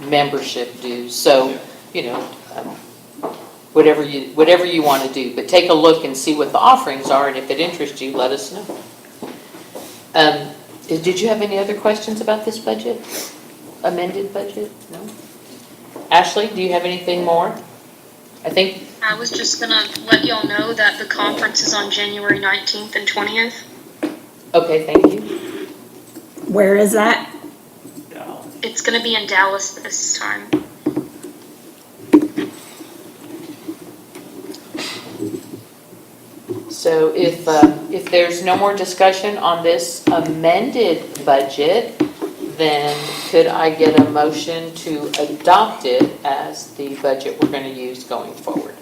membership dues. So, whatever you want to do, but take a look and see what the offerings are, and if it interests you, let us know. Did you have any other questions about this budget? Amended budget? No? Ashley, do you have anything more? I think, I was just gonna let y'all know that the conference is on January 19th and 20th. okay, thank you. Where is that? Yeah. It's gonna be in Dallas this time. So if there's no more discussion on this amended budget, then could I get a motion to adopt it as the budget we're going to use going forward?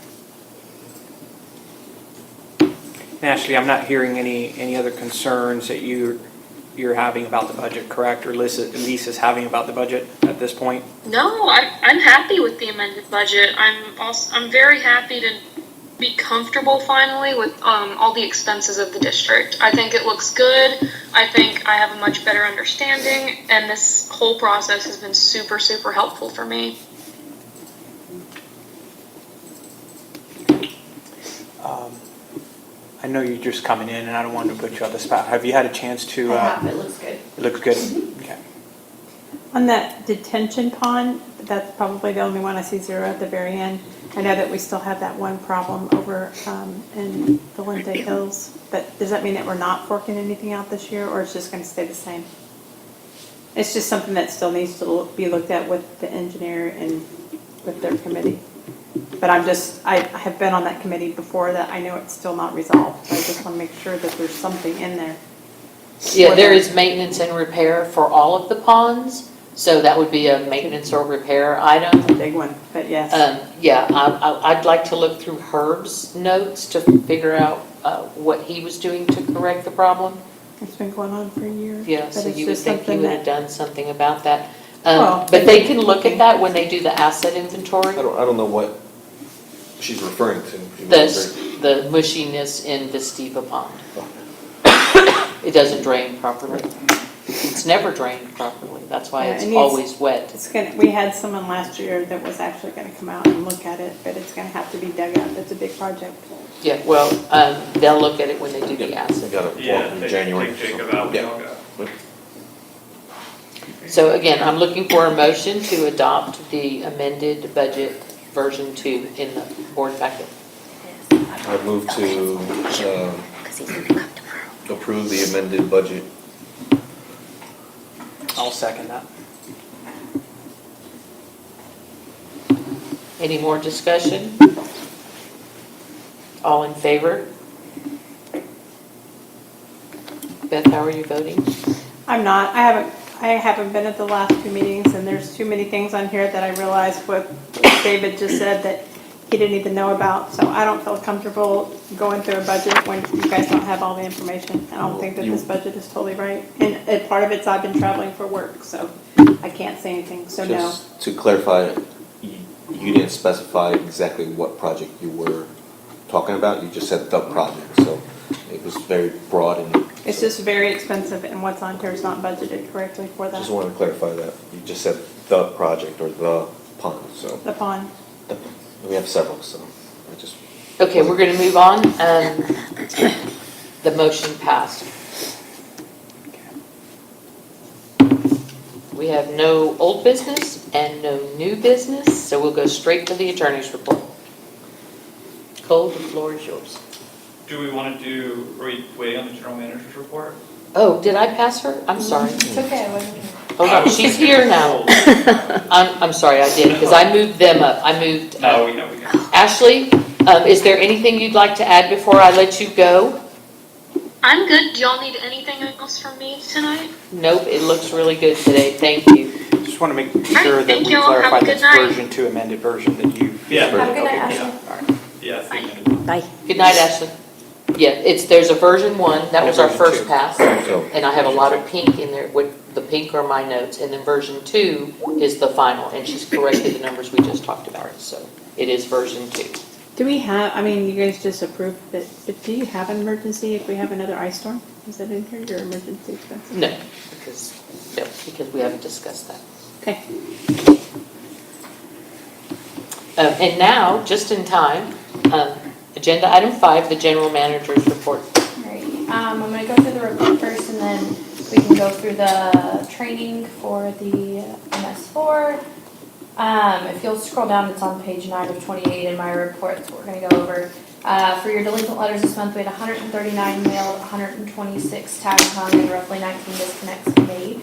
Ashley, I'm not hearing any other concerns that you're having about the budget, correct? Or Lisa's having about the budget at this point? No, I'm happy with the amended budget. I'm very happy to be comfortable finally with all the expenses of the district. I think it looks good. I think I have a much better understanding, and this whole process has been super, super helpful for me. I know you're just coming in, and I don't want to put you on the spot. Have you had a chance to? It looks good. It looks good. Okay. On that detention pond, that's probably the only one I see zero at the very end. I know that we still have that one problem over in the Linda Hills, but does that mean that we're not forking anything out this year, or it's just going to stay the same? It's just something that still needs to be looked at with the engineer and with their committee. But I have been on that committee before, that I know it's still not resolved, so I just want to make sure that there's something in there. Yeah, there is maintenance and repair for all of the ponds, so that would be a maintenance or repair item. A big one, but yes. Yeah, I'd like to look through Herb's notes to figure out what he was doing to correct the problem. It's been going on for a year. Yeah, but so it's you would just think he something would have that- done something about that. Well, But they can look at that when they do the asset inventory. I don't know what she's referring to. The mushiness in Vestiva Pond. It doesn't drain properly. It's never drained properly. That's why Yeah, it's it needs- always wet. We had someone last year that was actually gonna come out and look at it, but it's gonna have to be dug up. It's a big project. Yeah, well, they'll look at it when they do the We acid. got it Yeah, in January. take Jacob out, we Yeah. all go. So again, I'm looking for a motion to adopt the amended budget version 2 in the board packet. I move to Because he's gonna come tomorrow. approve the amended budget. I'll second that. Any more discussion? All in favor? Beth, how are you voting? I'm not, I haven't been at the last two meetings, and there's too many things on here that I realized what David just said that he didn't even know about, so I don't feel comfortable going through a budget when you guys don't have all the information. I don't think that this budget is totally right, and part of it's I've been traveling for work, so I can't say anything, so no. Just to clarify, you didn't specify exactly what project you were talking about, you just said the project, so it was very broad and It's just very expensive, and what's on here is not budgeted correctly for that. just wanted to clarify that. You just said the project or the pond, so The pond. we have several, so I just Okay, we're gonna move on. The motion passed. We have no old business and no new business, so we'll go straight to the attorney's report. Cole, the floor is yours. Do we want to do, are we waiting on the general manager's report? Oh, did I pass her? I'm sorry. It's okay, I wasn't. Hold on, she's here now. I'm sorry, I did, because I moved them up. I moved. No, we know we can. Ashley, is there anything you'd like to add before I let you go? I'm good. Do y'all need anything else from me tonight? Nope, it looks really good today. Thank you. Just want to make right, sure that thank we y'all. Have a clarify good this night. version 2 amended version that you. Yeah. Have a good night, Okay, Ashley. all right. Yeah, I think Bye. Good night, Ashley. Yeah, there's a version 1, that was our Version first 2. pass. So, And I have a lot of pink in there, with the pink are my notes, and then version 2 is the final, and she's corrected the numbers we just talked about, so it is version 2. Do we have, I mean, you guys just approved it, but do you have an emergency if we have another ice storm? Is that in here, your emergency expenses? No, because we haven't discussed that. Okay. And now, just in time, agenda item 5, the general manager's report. Alright, I'm gonna go through the report first and then we can go through the training for the MS4. If you'll scroll down, it's on page 9 of 28 in my report, that's what we're gonna go over. For your delinquent letters this month, we had 139 mailed, 126 tags hung, and roughly 19 disconnects made.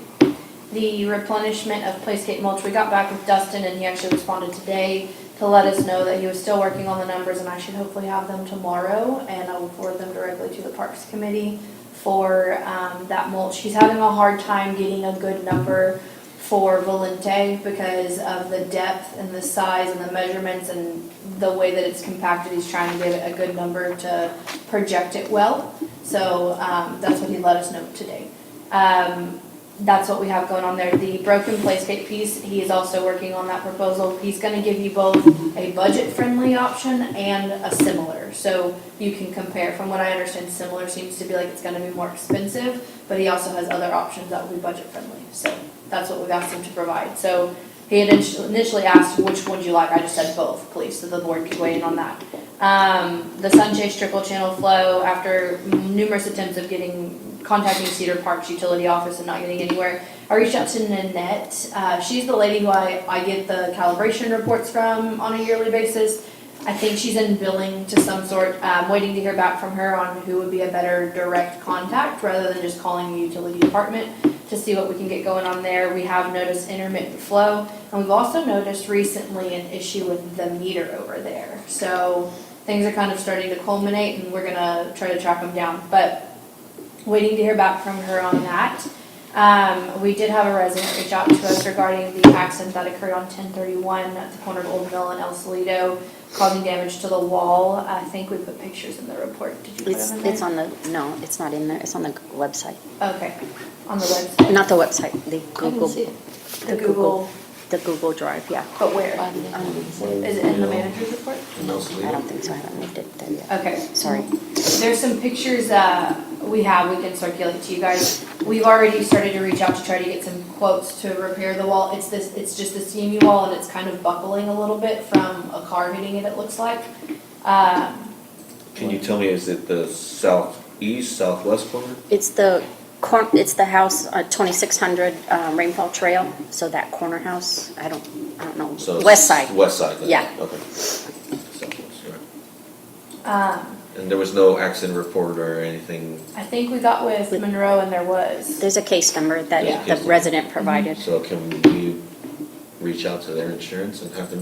The replenishment of Playscape mulch, we got back with Dustin and he actually responded today to let us know that he was still working on the numbers and I should hopefully have them tomorrow, and I will forward them directly to the Parks Committee for that mulch. He's having a hard time getting a good number for Volente because of the depth and the size and the measurements and the way that it's compacted. He's trying to give it a good number to project it well. So that's what he let us know today. That's what we have going on there. The broken playscape piece, he is also working on that proposal. He's going to give you both a budget-friendly option and a similar. So you can compare. From what I understand, similar seems to be like it's going to be more expensive, but he also has other options that will be budget-friendly. So that's what we've asked him to provide. So he had initially asked, which would you like? I just said both, please, so the board could weigh in on that. The Sunchase trickle channel flow, after numerous attempts of contacting Cedar Park's utility office and not getting anywhere, I reached out to Nanette. She's the lady who I get the calibration reports from on a yearly basis. I think she's in billing to some sort. Waiting to hear back from her on who would be a better direct contact rather than just calling the utility department to see what we can get going on there. We have noticed intermittent flow, and we've also noticed recently an issue with the meter over there. So things are kind of starting to culminate, and we're gonna try to track them down. But waiting to hear back from her on that. We did have a resident reach out to us regarding the accident that occurred on 1031 at the corner of Old Mill and El Solido, causing damage to the wall. I think we put pictures in the report. Did you put them in there? It's on the, no, it's not in there, it's on the website. Okay, on the website. Not the website, the I didn't Google, see it. The Google, the Google Drive, yeah. but where? Is Is it in the manager's report? I don't think so, I haven't moved it there yet. Okay. Sorry. There's some pictures we can circulate to you guys. We've already started to reach out to try to get some quotes to repair the wall. It's just the CMU wall, and it's kind of buckling a little bit from a car hitting it looks like. can you tell me, is it the southeast, southwest corner? It's the house, 2600 Rainfall Trail, so that corner house, I don't know, So it's west side. West side, then. Yeah. Okay. Southwest, right. And there was no accident report or anything, I think we got with Monroe and there was. There's a case number Yeah. that the resident provided. so can we reach out to their insurance and have their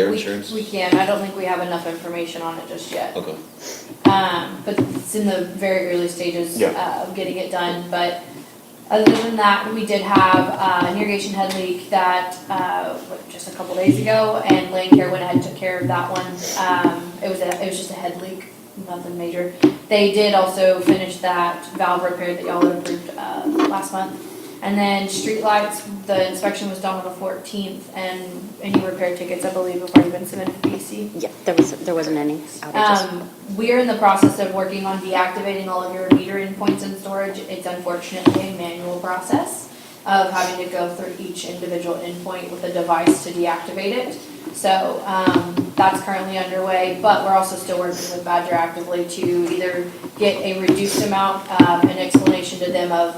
insurance? We can. I don't think we have enough information on it just yet. Okay. But it's in the very early stages Yeah. of getting it done. But other than that, we did have an irrigation head leak that just a couple days ago, and Land Care went ahead and took care of that one. It was just a head leak, nothing major. They did also finish that valve repair that y'all had approved last month. And then streetlights, the inspection was done on the 14th, and any repair tickets, I believe, have already been submitted to BC. Yeah, there wasn't any outages. We're in the process of working on deactivating all of your meter endpoints in storage. It's unfortunately a manual process of having to go through each individual endpoint with a device to deactivate it. So that's currently underway, but we're also still working with Badger actively to either get a reduced amount, an explanation to them of,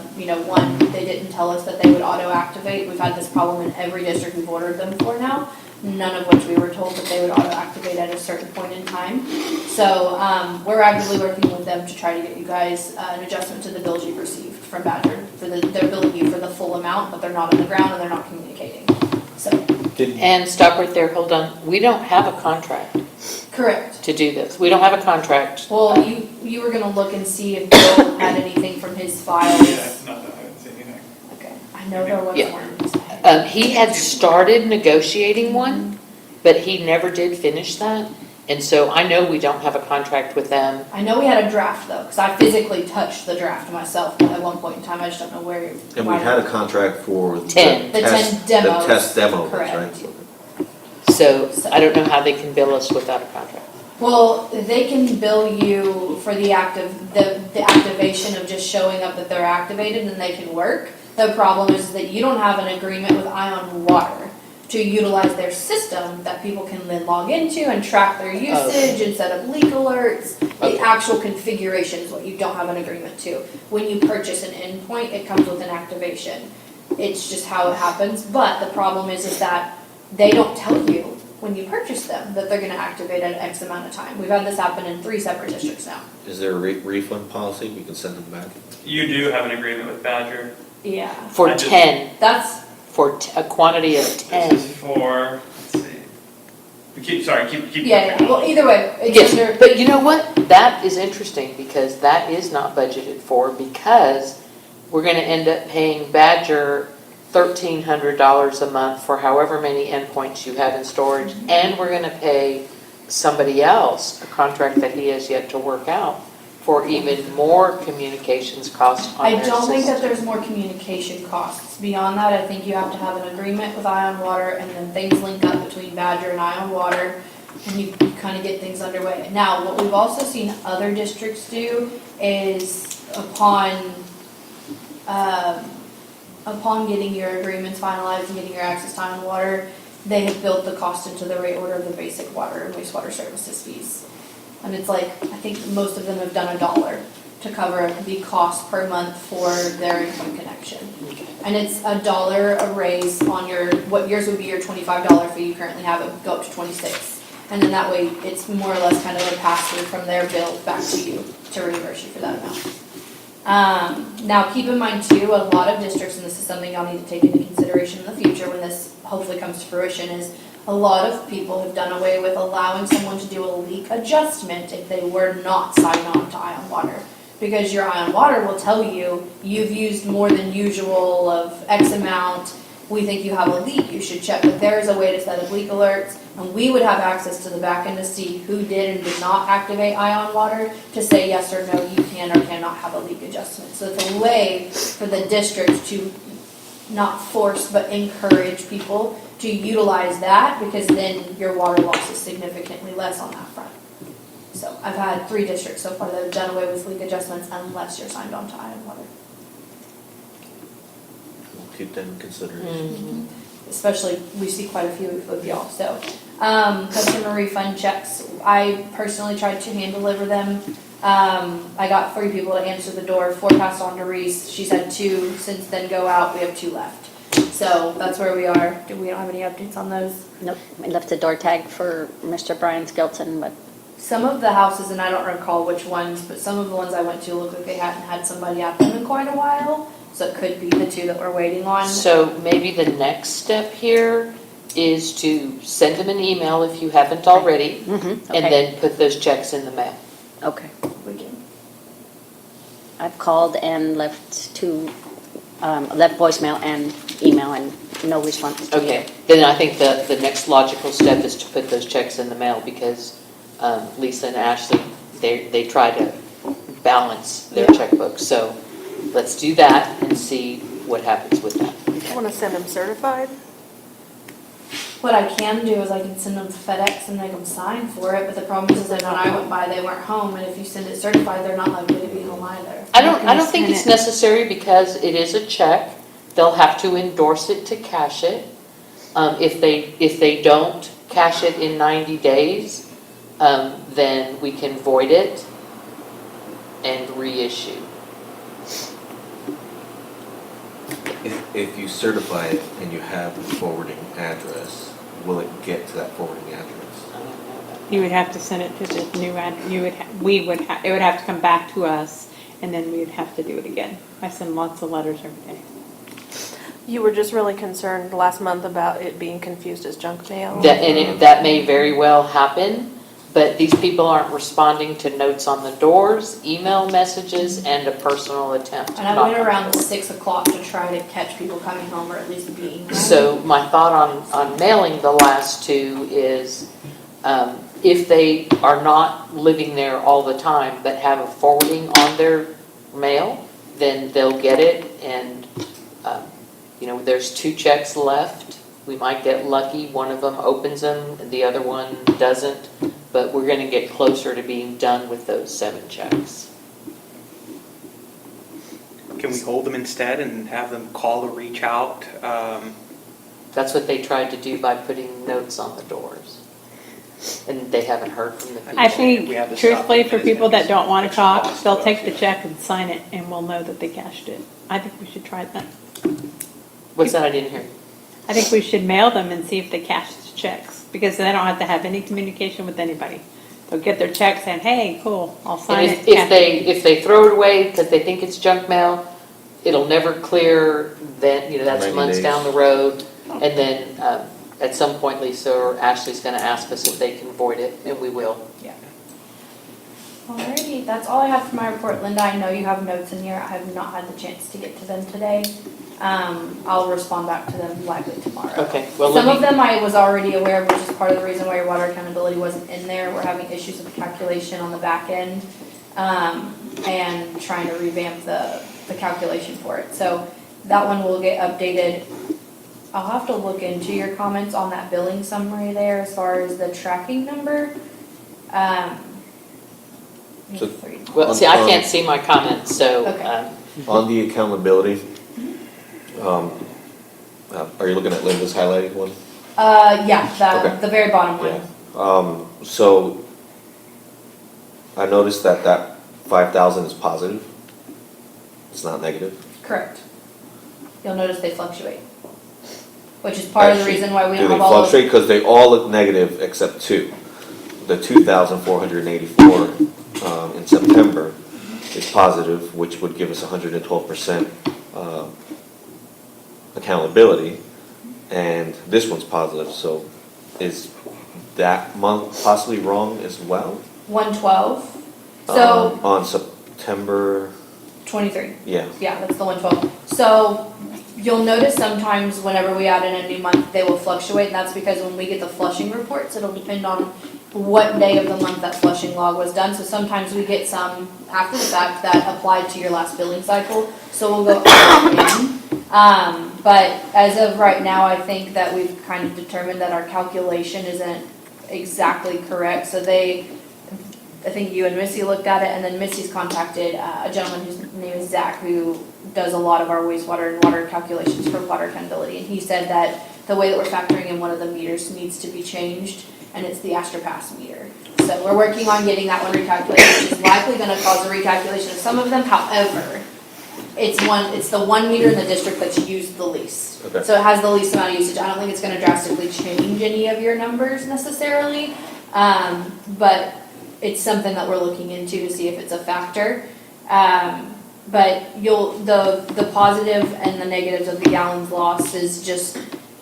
one, they didn't tell us that they would auto-activate. We've had this problem in every district we've ordered them for now, none of which we were told that they would auto-activate at a certain point in time. So we're actively working with them to try to get you guys an adjustment to the bills you've received from Badger. They're billing you for the full amount, but they're not on the ground and they're not communicating. So, And stop right there, hold on. We don't have a contract correct. to do this. We don't have a contract. Well, you were gonna look and see if Bill had anything from his files. Yeah, not that I didn't see anything. Okay, I know there was Yeah. one. He had started negotiating one, but he never did finish that. And so I know we don't have a contract with them. I know we had a draft though, because I physically touched the draft myself at one point in time. I just don't know where. And we had a contract for the 10. The 10 test, the demos. test demos, Correct. right? So I don't know how they can bill us without a contract. Well, they can bill you for the activation of just showing up that they're activated and they can work. The problem is that you don't have an agreement with Ion Water to utilize their system that people can then log into and track their usage and set up leak alerts. The actual configuration is what you don't have an agreement to. When you purchase an endpoint, it comes with an activation. It's just how it happens. But the problem is that they don't tell you when you purchase them that they're going to activate at X amount of time. We've had this happen in 3 separate districts now. Is there a refund policy? We can send them back? You do have an agreement with Badger. Yeah. For I just- 10, That's, for a quantity of 10. This is for, let's see. Keep yeah, going. well, either way, it's Yes, under, but you know what? That is interesting because that is not budgeted for because we're gonna end up paying Badger $1,300 a month for however many endpoints you have in storage, and we're gonna pay somebody else, a contract that he has yet to work out, for even more communications costs on I their don't think that system. there's more communication costs. Beyond that, I think you have to have an agreement with Ion Water and then things link up between Badger and Ion Water and you kind of get things underway. Now, what we've also seen other districts do is upon getting your agreements finalized and getting your access to Ion Water, they have built the cost into the rate order of the basic water and wastewater services fees. And it's like, I think most of them have done $1 to cover the cost per month for their income connection. And it's $1 a raise on what yours would be your $25 fee you currently have, it would go up to $26. And then that way, it's more or less kind of a pass-through from their bill back to you to reimburse you for that amount. Now, keep in mind too, a lot of districts, and this is something y'all need to take into consideration in the future when this hopefully comes to fruition, is a lot of people have done away with allowing someone to do a leak adjustment if they were not signed on to Ion Water. Because your Ion Water will tell you, you've used more than usual of X amount, we think you have a leak, you should check. But there is a way to set up leak alerts, and we would have access to the back end to see who did and did not activate Ion Water to say yes or no, you can or cannot have a leak adjustment. So it's a way for the district to not force but encourage people to utilize that, because then your water loss is significantly less on that front. So I've had 3 districts so far that have done away with leak adjustments unless you're signed on to Ion Water. We'll keep that in consideration. Especially, we see quite a few of y'all, so. Customer refund checks, I personally tried to hand deliver them. I got 3 people to answer the door, 4 passed on to Reese, she's had 2 since then go out, we have 2 left. So that's where we are. Do we don't have any updates on those? Nope, I left the door tag for Mr. Brian Skelton, but Some of the houses, and I don't recall which ones, but some of the ones I went to looked like they hadn't had somebody at them in quite a while. So it could be the 2 that we're waiting on. So maybe the next step here is to send them an email if you haven't already, and okay, then put those checks in the mail. okay. We can. I've called and left voicemail and email and no response. Okay, then I think the next logical step is to put those checks in the mail because Lisa and Ashley, they try to balance their checkbooks. So let's do that and see what happens with that. Want to send them certified? What I can do is I can send them to FedEx and make them sign for it, but the problem is that when I went by, they weren't home, and if you send it certified, they're not likely to be home either. I don't think it's necessary because it is a check. They'll have to endorse it to cash it. If they don't cash it in 90 days, then we can void it and reissue. If you certify it and you have the forwarding address, will it get to that forwarding address? You would have to send it to the new it would have to come back to us, and then we would have to do it again. I send lots of letters every day. You were just really concerned last month about it being confused as junk mail. That may very well happen, but these people aren't responding to notes on the doors, email messages, and a personal attempt. And I went around 6 o'clock to try to catch people coming home, or at least being. So my thought on mailing the last two is, if they are not living there all the time, but have a forwarding on their mail, then they'll get it, and, there's 2 checks left. We might get lucky, one of them opens them, and the other one doesn't, but we're gonna get closer to being done with those 7 checks. Can we hold them instead and have them call or reach out? That's what they tried to do by putting notes on the doors. And they haven't heard from the people. I think, We have to stop truthfully, it. for people that don't want to Extra talk, cost they'll to take us, the yeah. check and sign it, and we'll know that they cashed it. I think we should try that. What's that? I didn't hear. I think we should mail them and see if they cashed the checks, because they don't have to have any communication with anybody. They'll get their check saying, hey, cool, I'll sign And it. if they throw it away because they think it's junk mail, it'll never clear, then, that's 90 months days. down the road. And then, at some point, Lisa or Ashley's gonna ask us if they can void it, and we will. Alrighty, that's all I have for my report. Linda, I know you have notes in here. I have not had the chance to get to them today. I'll respond back to them likely tomorrow. Okay, well, Some of them I was already aware of, which is part of the reason why your water accountability wasn't in there. We're having issues with calculation on the back end, and trying to revamp the calculation for it. So that one will get updated. I'll have to look into your comments on that billing summary there as far as the tracking number. So- Well, see, I can't see my comments, so, Okay. On the accountability, are you looking at Linda's highlighted one? Yeah, Okay. the very bottom one. Yeah. So I noticed that 5,000 is positive. It's not negative. Correct. You'll notice they fluctuate, which is part of the Actually, reason why we Do don't they have all of. fluctuate? Because they all look negative except 2. The 2,484 in September is positive, which would give us 112% accountability, and this one's positive. So is that month possibly wrong as well? 112. So On September, 23. yeah. Yeah, that's the 112. So you'll notice sometimes whenever we add in a new month, they will fluctuate, and that's because when we get the flushing reports, it'll depend on what day of the month that flushing log was done. So sometimes we get some after the fact that applied to your last billing cycle, so we'll go in. But as of right now, I think that we've kind of determined that our calculation isn't exactly correct. So I think you and Missy looked at it, and then Missy's contacted a gentleman whose name is Zach, who does a lot of our wastewater and water calculations for water accountability. And he said that the way that we're factoring in one of the meters needs to be changed, and it's the Astropass meter. So we're working on getting that one recalculated, which is likely going to cause a recalculation of some of them. However, it's the one meter in the district that's used the least. Okay. So it has the least amount of usage. I don't think it's going to drastically change any of your numbers necessarily, but it's something that we're looking into to see if it's a factor. But the positive and the negatives of the gallons lost is just,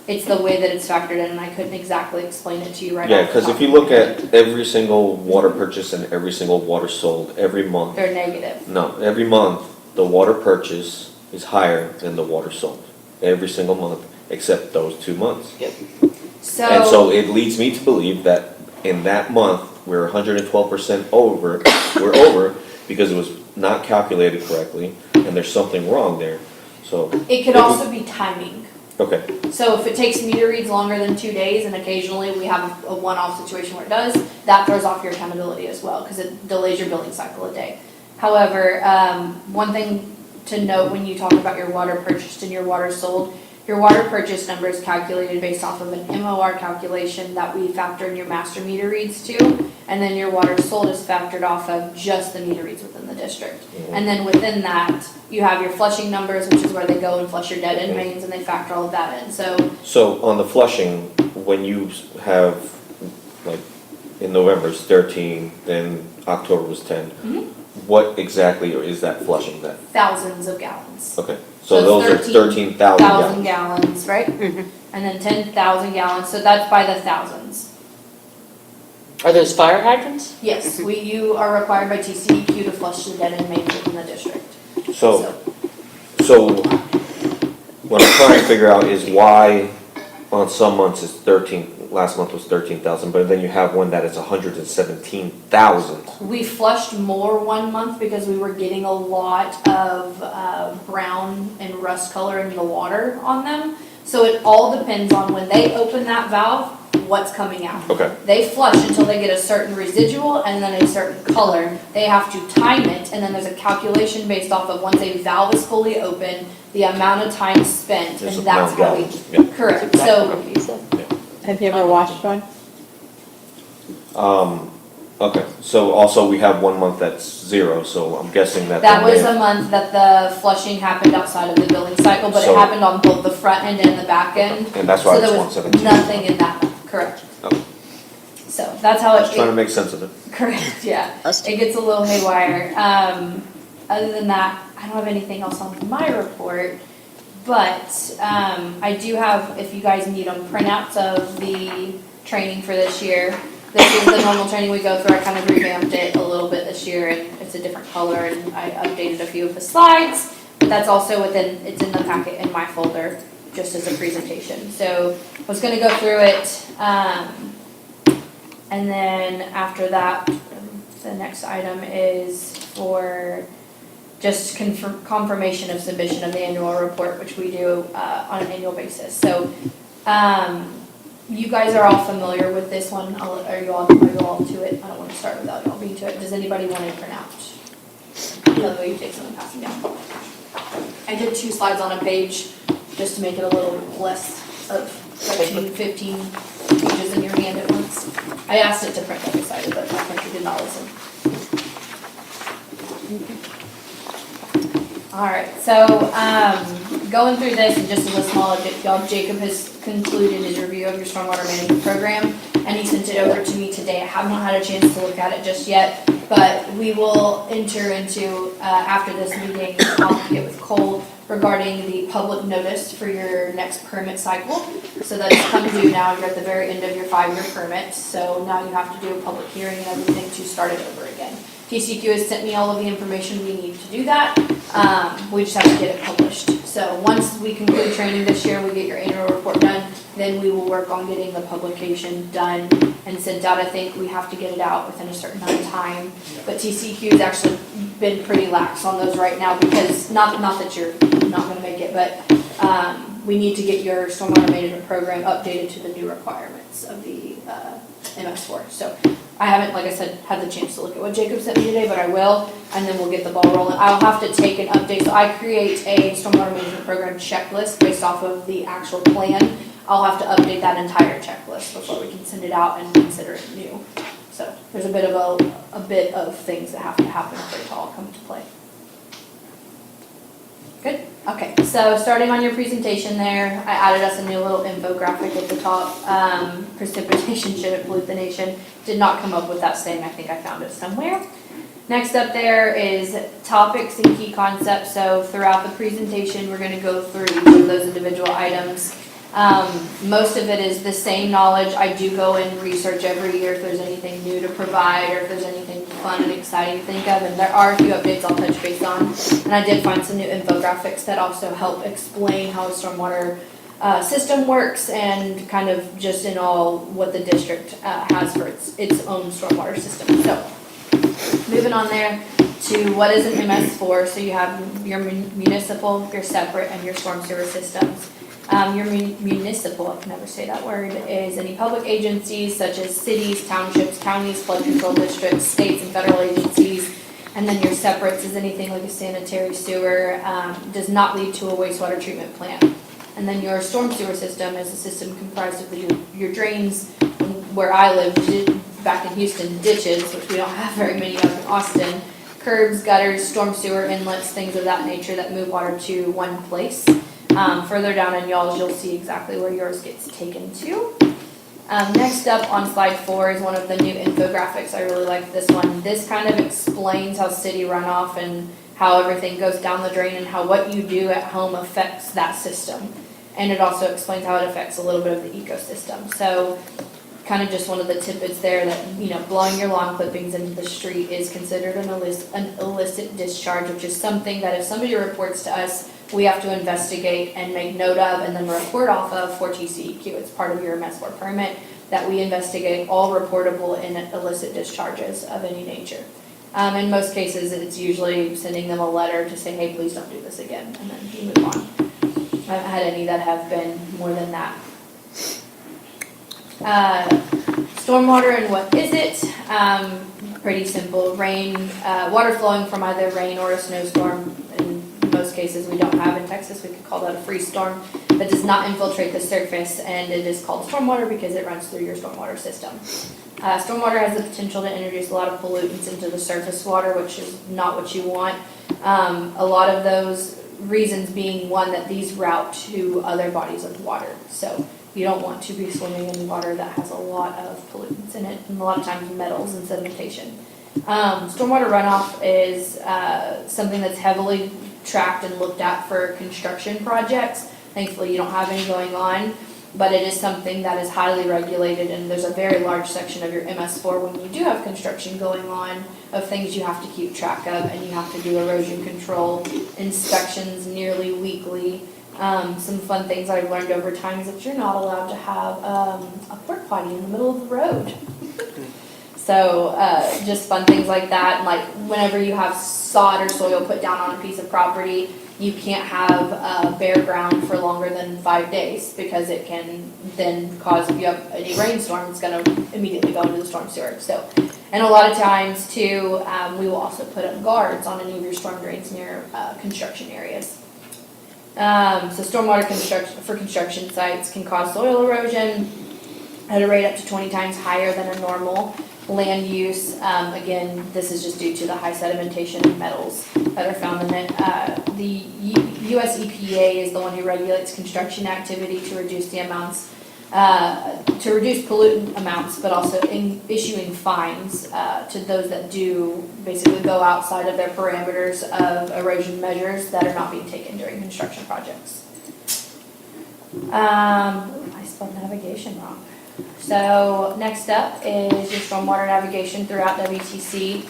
it's the way that it's factored in, and I couldn't exactly explain it to you right now. Yeah, because if you look at every single water purchase and every single water sold every month, They're negative. no, every month, the water purchase is higher than the water sold. Every single month, except those 2 months. And so it leads me to believe that in that month, we're 112% over, we're over because it was not calculated correctly, and there's something wrong there, so. It could also be timing. Okay, So if it takes meter reads longer than 2 days, and occasionally we have a one-off situation where it does, that throws off your accountability as well, because it delays your billing cycle a day. However, one thing to note when you talk about your water purchased and your water sold, Your water purchase number is calculated based off of an MOR calculation that we factor in your master meter reads to. And then your water sold is factored off of just the meter reads within the district. And then within that, you have your flushing numbers, which is where they go and flush your dead end mains, and they factor all of that in. So on the flushing, when you have, like, in November it's 13, then October was 10, what exactly is that flushing then? Thousands of gallons. Okay, so those are 13,000 gallons. Gallons, right? And then 10,000 gallons, so that's by the thousands. Are those fire hydrants? Yes, you are required by TCEQ to flush the dead end mains within the district. So what I'm trying to figure out is why on some months it's 13, last month was 13,000, but then you have one that is 117,000. We flushed more one month because we were getting a lot of brown and rust color in the water on them. So it all depends on when they open that valve, what's coming out. Okay. They flush until they get a certain residual and then a certain color. They have to time it, and then there's a calculation based off of once a valve is fully open, the amount of time spent, There's and a that's amount how of we, gallons. correct. Exactly So what you said. Have you ever watched one? Okay, so also we have 1 month that's 0, so I'm guessing that. that they was may the month that the flushing happened outside of the billing cycle, but it So- happened on both the front end and the back end. And that's why So it's there was 117. nothing in that month, correct. Okay. So that's how Just trying to it, make sense of it. correct, yeah. Us too. It gets a little haywire. Other than that, I don't have anything else on my report. But I do have, if you guys need them, printouts of the training for this year. This is the normal training we go through. I kind of revamped it a little bit this year, and it's a different color, and I updated a few of the slides. But that's also it's in the packet in my folder, just as a presentation. So I was gonna go through it, and then after that, the next item is for just confirmation of submission of the annual report, which we do on an annual basis. So you guys are all familiar with this one. Are you all to it? I don't want to start without y'all being to it. Does anybody want to print out? Another way you take some and pass them down. I did 2 slides on a page just to make it a little less of 15 pages in your hand at once. I asked it to print double-sided, but my printer did not listen. All right, so going through this, and just as a small update, y'all, Jacob has concluded his review of your stormwater management program, and he sent it over to me today. I have not had a chance to look at it just yet, but we will enter into, after this meeting, I'll get with Cole regarding the public notice for your next permit cycle. So that's come due now. You're at the very end of your 5-year permit, so now you have to do a public hearing and everything to start it over again. TCQ has sent me all of the information we need to do that. We just have to get it published. So once we conclude training this year, we get your annual report done, then we will work on getting the publication done and sent out. I think we have to get it out within a certain amount of time. But TCQ has actually been pretty lax on those right now because, not that you're not gonna make it, but we need to get your stormwater management program updated to the new requirements of the MS4. So I haven't, like I said, had the chance to look at what Jacob sent me today, but I will, and then we'll get the ball rolling. I'll have to take an update. So I create a stormwater management program checklist based off of the actual plan. I'll have to update that entire checklist before we can send it out and consider it new. So there's a bit of things that have to happen for it to all come into play. Good. Okay, so starting on your presentation there, I added us a new little infographic at the top. Precipitation shouldn't pollute the nation. Did not come up with that saying. I think I found it somewhere. Next up there is topics and key concepts. So throughout the presentation, we're going to go through each of those individual items. Most of it is the same knowledge. I do go and research every year if there's anything new to provide or if there's anything fun and exciting to think of, and there are a few updates I'll touch base on. And I did find some new infographics that also help explain how the stormwater system works and kind of just in all what the district has for its own stormwater system. So moving on there to what is an MS4. So you have your municipal, your separate, and your storm sewer systems. Your municipal, I can never say that word, is any public agencies such as cities, townships, counties, flood control districts, states and federal agencies. And then your separates is anything like a sanitary sewer, does not lead to a wastewater treatment plant. And then your storm sewer system is a system comprised of your drains, where I lived back in Houston, ditches, which we don't have very many of in Austin, curbs, gutters, storm sewer inlets, things of that nature that move water to one place. Further down in y'all's, you'll see exactly where yours gets taken to. Next up on slide 4 is one of the new infographics. I really like this one. This kind of explains how city runoff and how everything goes down the drain and how what you do at home affects that system. And it also explains how it affects a little bit of the ecosystem. So kind of just one of the tidbits there that, you know, blowing your lawn clippings into the street is considered an illicit discharge, which is something that if somebody reports to us, we have to investigate and make note of and then report off of for TCEQ. It's part of your MS4 permit that we investigate all reportable and illicit discharges of any nature. In most cases, it's usually sending them a letter to say, hey, please don't do this again, and then you move on. I haven't had any that have been more than that. Stormwater and what is it? Pretty simple. Rain, water flowing from either rain or a snowstorm. In most cases, we don't have in Texas. We could call that a freeze storm that does not infiltrate the surface, and it is called stormwater because it runs through your stormwater system. Stormwater has the potential to introduce a lot of pollutants into the surface water, which is not what you want. A lot of those reasons being one that these route to other bodies of water. So you don't want to be swimming in water that has a lot of pollutants in it, and a lot of times metals and sedimentation. Stormwater runoff is something that's heavily tracked and looked at for construction projects. Thankfully, you don't have any going on, but it is something that is highly regulated, and there's a very large section of your MS4 when you do have construction going on of things you have to keep track of, and you have to do erosion control inspections nearly weekly. Some fun things I've learned over time is that you're not allowed to have a porta potty in the middle of the road. So just fun things like that. And like whenever you have sod or soil put down on a piece of property, you can't have bare ground for longer than 5 days because it can then cause, if you have any rainstorm, it's going to immediately go into the storm sewer. So, and a lot of times too, we will also put up guards on any of your storm drains near construction areas. So stormwater construction sites can cause soil erosion at a rate up to 20 times higher than a normal land use. Again, this is just due to the high sedimentation and metals that are found in it. The US EPA is the one who regulates construction activity to reduce the amounts, to reduce pollutant amounts, but also in issuing fines to those that do basically go outside of their parameters of erosion measures that are not being taken during construction projects. I spelled navigation wrong. So next up is your stormwater navigation throughout WTC.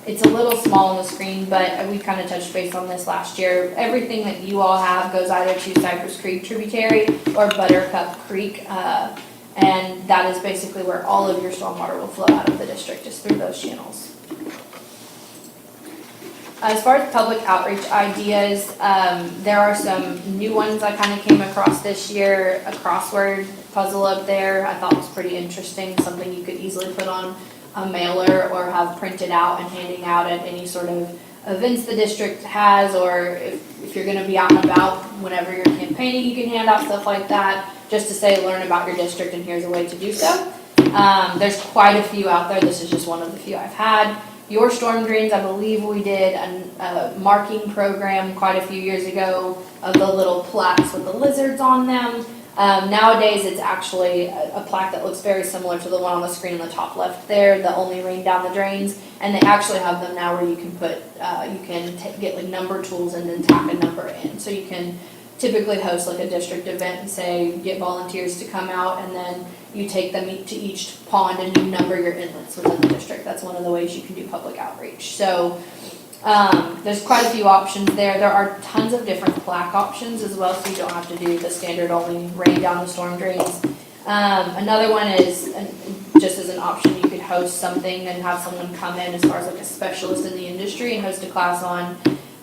It's a little small on the screen, but we kind of touched base on this last year. Everything that you all have goes either to Cypress Creek tributary or Buttercup Creek, and that is basically where all of your stormwater will flow out of the district, just through those channels. As far as public outreach ideas, there are some new ones I kind of came across this year. A crossword puzzle up there I thought was pretty interesting, something you could easily put on a mailer or have printed out and handing out at any sort of events the district has, or if you're going to be out and about whenever you're campaigning, you can hand out stuff like that just to say learn about your district and here's a way to do so. There's quite a few out there. This is just one of the few I've had. Your storm drains, I believe we did a marking program quite a few years ago of the little plaques with the lizards on them. Nowadays, it's actually a plaque that looks very similar to the one on the screen on the top left there, the only rain down the drains, and they actually have them now where you can put, get like number tools and then tack a number in. So you can typically host like a district event and say, get volunteers to come out, and then you take them to each pond and you number your inlets within the district. That's one of the ways you can do public outreach. So there's quite a few options there. There are tons of different plaque options as well, so you don't have to do the standard only rain down the storm drains. Another one is, just as an option, you could host something and have someone come in as far as like a specialist in the industry and host a class on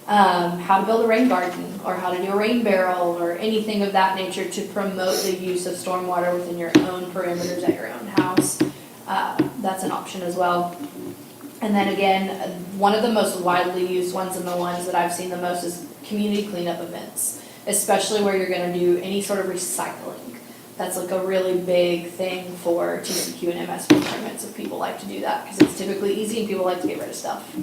how to build a rain garden or how to do a rain barrel or anything of that nature to promote the use of stormwater within your own perimeters at your own house. That's an option as well. And then again, one of the most widely used ones and the ones that I've seen the most is community cleanup events. especially where you're gonna do any sort of recycling. That's like a really big thing for TCQ and MS4 permits, if people like to do that, because it's typically easy and people like to get rid of stuff.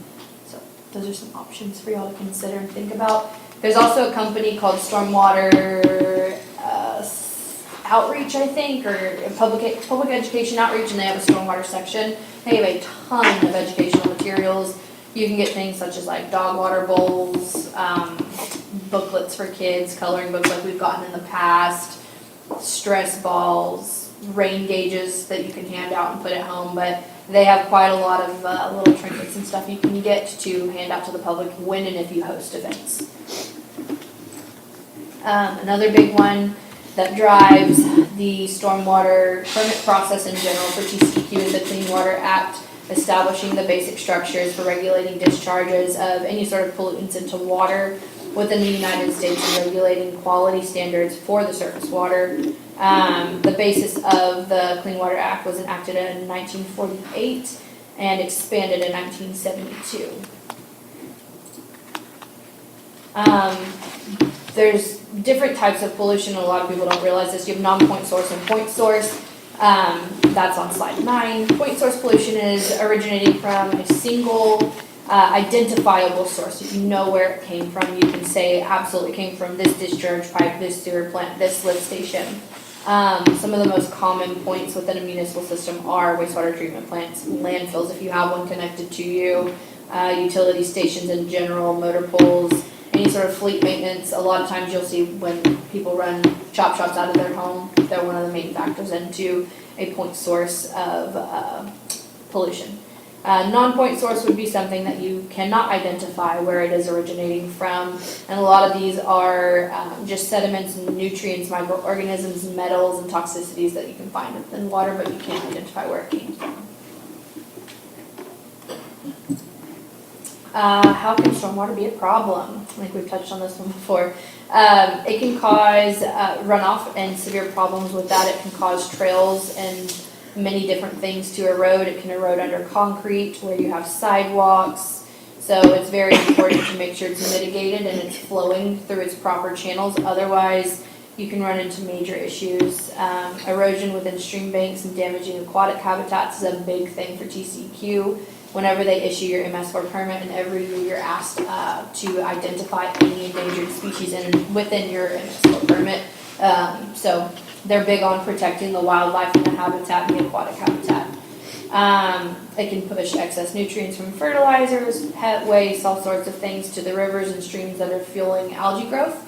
So those are some options for y'all to consider and think about. There's also a company called Stormwater Outreach, I think, or public education outreach, and they have a stormwater section. They have a ton of educational materials. You can get things such as like dog water bowls, booklets for kids, coloring books like we've gotten in the past, stress balls, rain gauges that you can hand out and put at home, but they have quite a lot of little trinkets and stuff you can get to hand out to the public when and if you host events. Another big one that drives the stormwater permit process in general for TCEQ is the Clean Water Act, establishing the basic structures for regulating discharges of any sort of pollutants into water within the United States and regulating quality standards for the surface water. The basis of the Clean Water Act was enacted in 1948 and expanded in 1972. There's different types of pollution, and a lot of people don't realize this. You have non-point source and point source. That's on slide 9. Point source pollution is originating from a single identifiable source. If you know where it came from, you can say absolutely came from this discharge pipe, this sewer plant, this lift station. Some of the most common points within a municipal system are wastewater treatment plants, landfills if you have one connected to you, utility stations in general, motor pools, any sort of fleet maintenance. A lot of times you'll see when people run chop shops out of their home, they're one of the main factors into a point source of pollution. Non-point source would be something that you cannot identify where it is originating from, and a lot of these are just sediments and nutrients, microorganisms, metals, and toxicities that you can find within water, but you can't identify where it came from. How can stormwater be a problem? I think we've touched on this one before. It can cause runoff and severe problems with that. It can cause trails and many different things to erode. It can erode under concrete where you have sidewalks. So it's very important to make sure it's mitigated and it's flowing through its proper channels. Otherwise, you can run into major issues. Erosion within stream banks and damaging aquatic habitats is a big thing for TCEQ. Whenever they issue your MS4 permit, and every year you're asked to identify any endangered species within your MS4 permit. So they're big on protecting the wildlife and the habitat and the aquatic habitat. It can push excess nutrients from fertilizers, pet waste, all sorts of things to the rivers and streams that are fueling algae growth,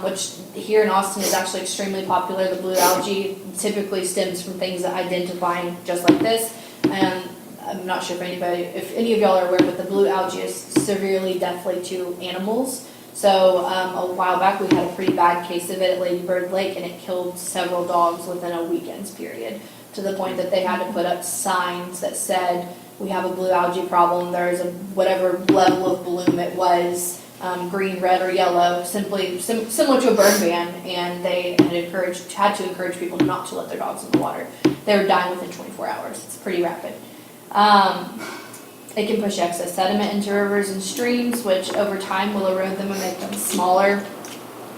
which here in Austin is actually extremely popular. The blue algae typically stems from things that identifying just like this. And I'm not sure if any of y'all are aware, but the blue algae is severely deathly to animals. So a while back we had a pretty bad case of it at Lady Bird Lake, and it killed several dogs within a weekend's period, to the point that they had to put up signs that said, we have a blue algae problem, there's a whatever level of bloom it was, green, red, or yellow, simply similar to a burn ban, and they had to encourage people not to let their dogs in the water. They were dying within 24 hours. It's pretty rapid. It can push excess sediment into rivers and streams, which over time will erode them and make them smaller.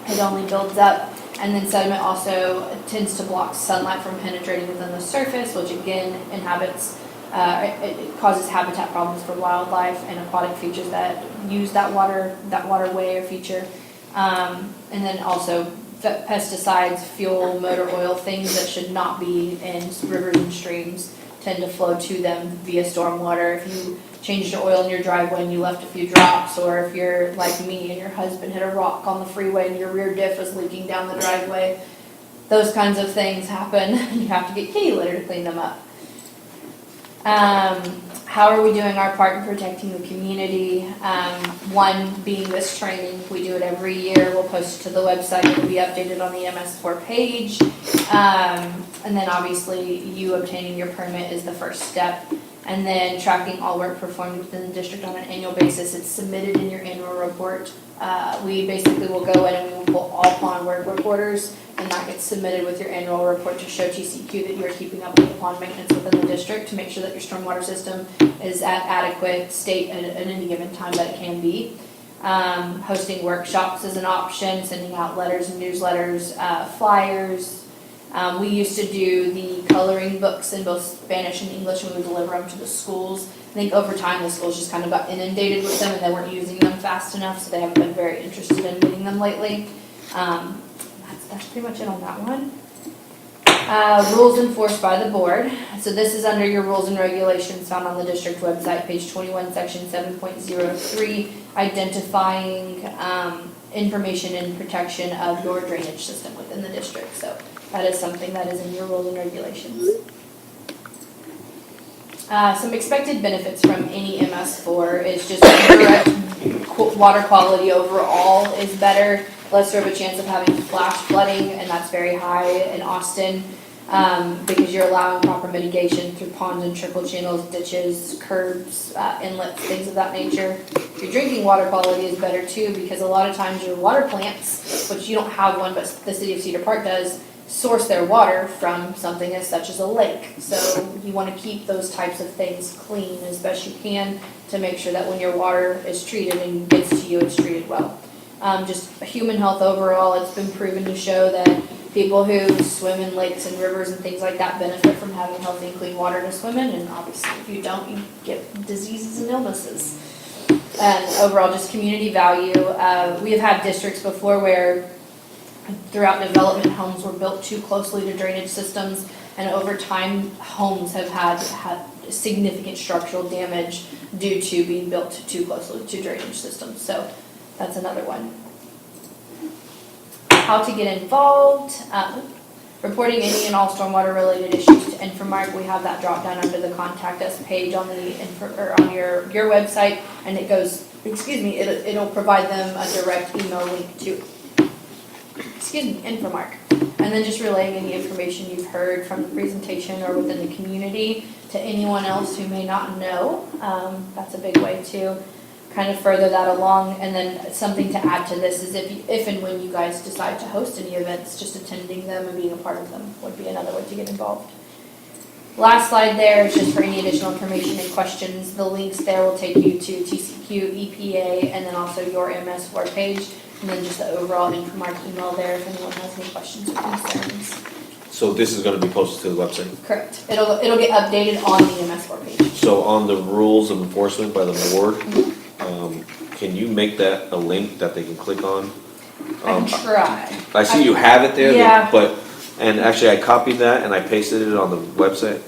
It only builds up. And then sediment also tends to block sunlight from penetrating within the surface, which again it causes habitat problems for wildlife and aquatic features that use that waterway or feature. And then also pesticides, fuel, motor oil, things that should not be in rivers and streams tend to flow to them via stormwater. If you changed your oil in your driveway and you left a few drops, or if you're like me and your husband hit a rock on the freeway and your rear diff is leaking down the driveway, those kinds of things happen. You have to get kitty litter to clean them up. How are we doing our part in protecting the community? One being this training. We do it every year. We'll post it to the website. It'll be updated on the MS4 page. And then obviously you obtaining your permit is the first step. And then tracking all work performed within the district on an annual basis. It's submitted in your annual report. We basically will go in and we will pull all pond work orders, and that gets submitted with your annual report to show TCEQ that you are keeping up with the pond maintenance within the district to make sure that your stormwater system is at adequate state at any given time that it can be. Hosting workshops is an option, sending out letters and newsletters, flyers. We used to do the coloring books in both Spanish and English, and we would deliver them to the schools. I think over time the schools just kind of got inundated with them and they weren't using them fast enough, so they haven't been very interested in getting them lately. That's pretty much it on that one. Rules enforced by the board. So this is under your rules and regulations found on the district website, page 21, section 7.03, identifying information and protection of your drainage system within the district. So that is something that is in your rules and regulations. Some expected benefits from any MS4 is just direct water quality overall is better, lesser of a chance of having flash flooding, and that's very high in Austin because you're allowing proper mitigation through ponds and trickle channels, ditches, curbs, inlets, things of that nature. Your drinking water quality is better too because a lot of times your water plants, which you don't have one but the city of Cedar Park does, source their water from something as such as a lake. So you want to keep those types of things clean as best you can to make sure that when your water is treated and gets to you, it's treated well. Just human health overall, it's been proven to show that people who swim in lakes and rivers and things like that benefit from having healthy and clean water to swim in, and obviously if you don't, you get diseases and illnesses. And overall, just community value. We have had districts before where throughout development, homes were built too closely to drainage systems, and over time, homes have had significant structural damage due to being built too closely to drainage systems. So that's another one. How to get involved. Reporting any and all stormwater related issues to Infomark. We have that drop down under the contact us page on the on your website, and it goes. It'll provide them a direct email link to. Infomark. And then just relaying any information you've heard from the presentation or within the community to anyone else who may not know. That's a big way to kind of further that along. And then something to add to this is if and when you guys decide to host any events, just attending them and being a part of them would be another way to get involved. Last slide there is just for any additional information and questions. The links there will take you to TCQ, EPA, and then also your MS4 page. And then just the overall Infomark email there if anyone has any questions or concerns. So this is going to be posted to the website? Correct. It'll get updated on the MS4 page. So on the rules of enforcement by the board, can you make that a link that they can click on? I can try. I see you have it there, Yeah. and actually I copied that and I pasted it on the website.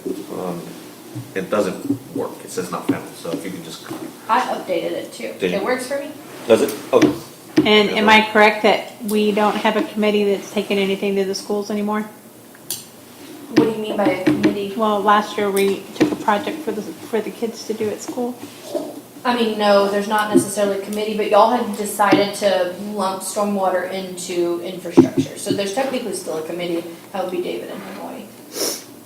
It doesn't work. It says not found. So if you can just. I updated it too. Did you? It works for me. Does it? Okay. And am I correct that we don't have a committee that's taking anything to the schools anymore? What do you mean by a committee? Well, last year we took a project for the kids to do at school. I mean, no, there's not necessarily a committee, but y'all had decided to lump stormwater into infrastructure. So there's technically still a committee. That would be David and Hanoi.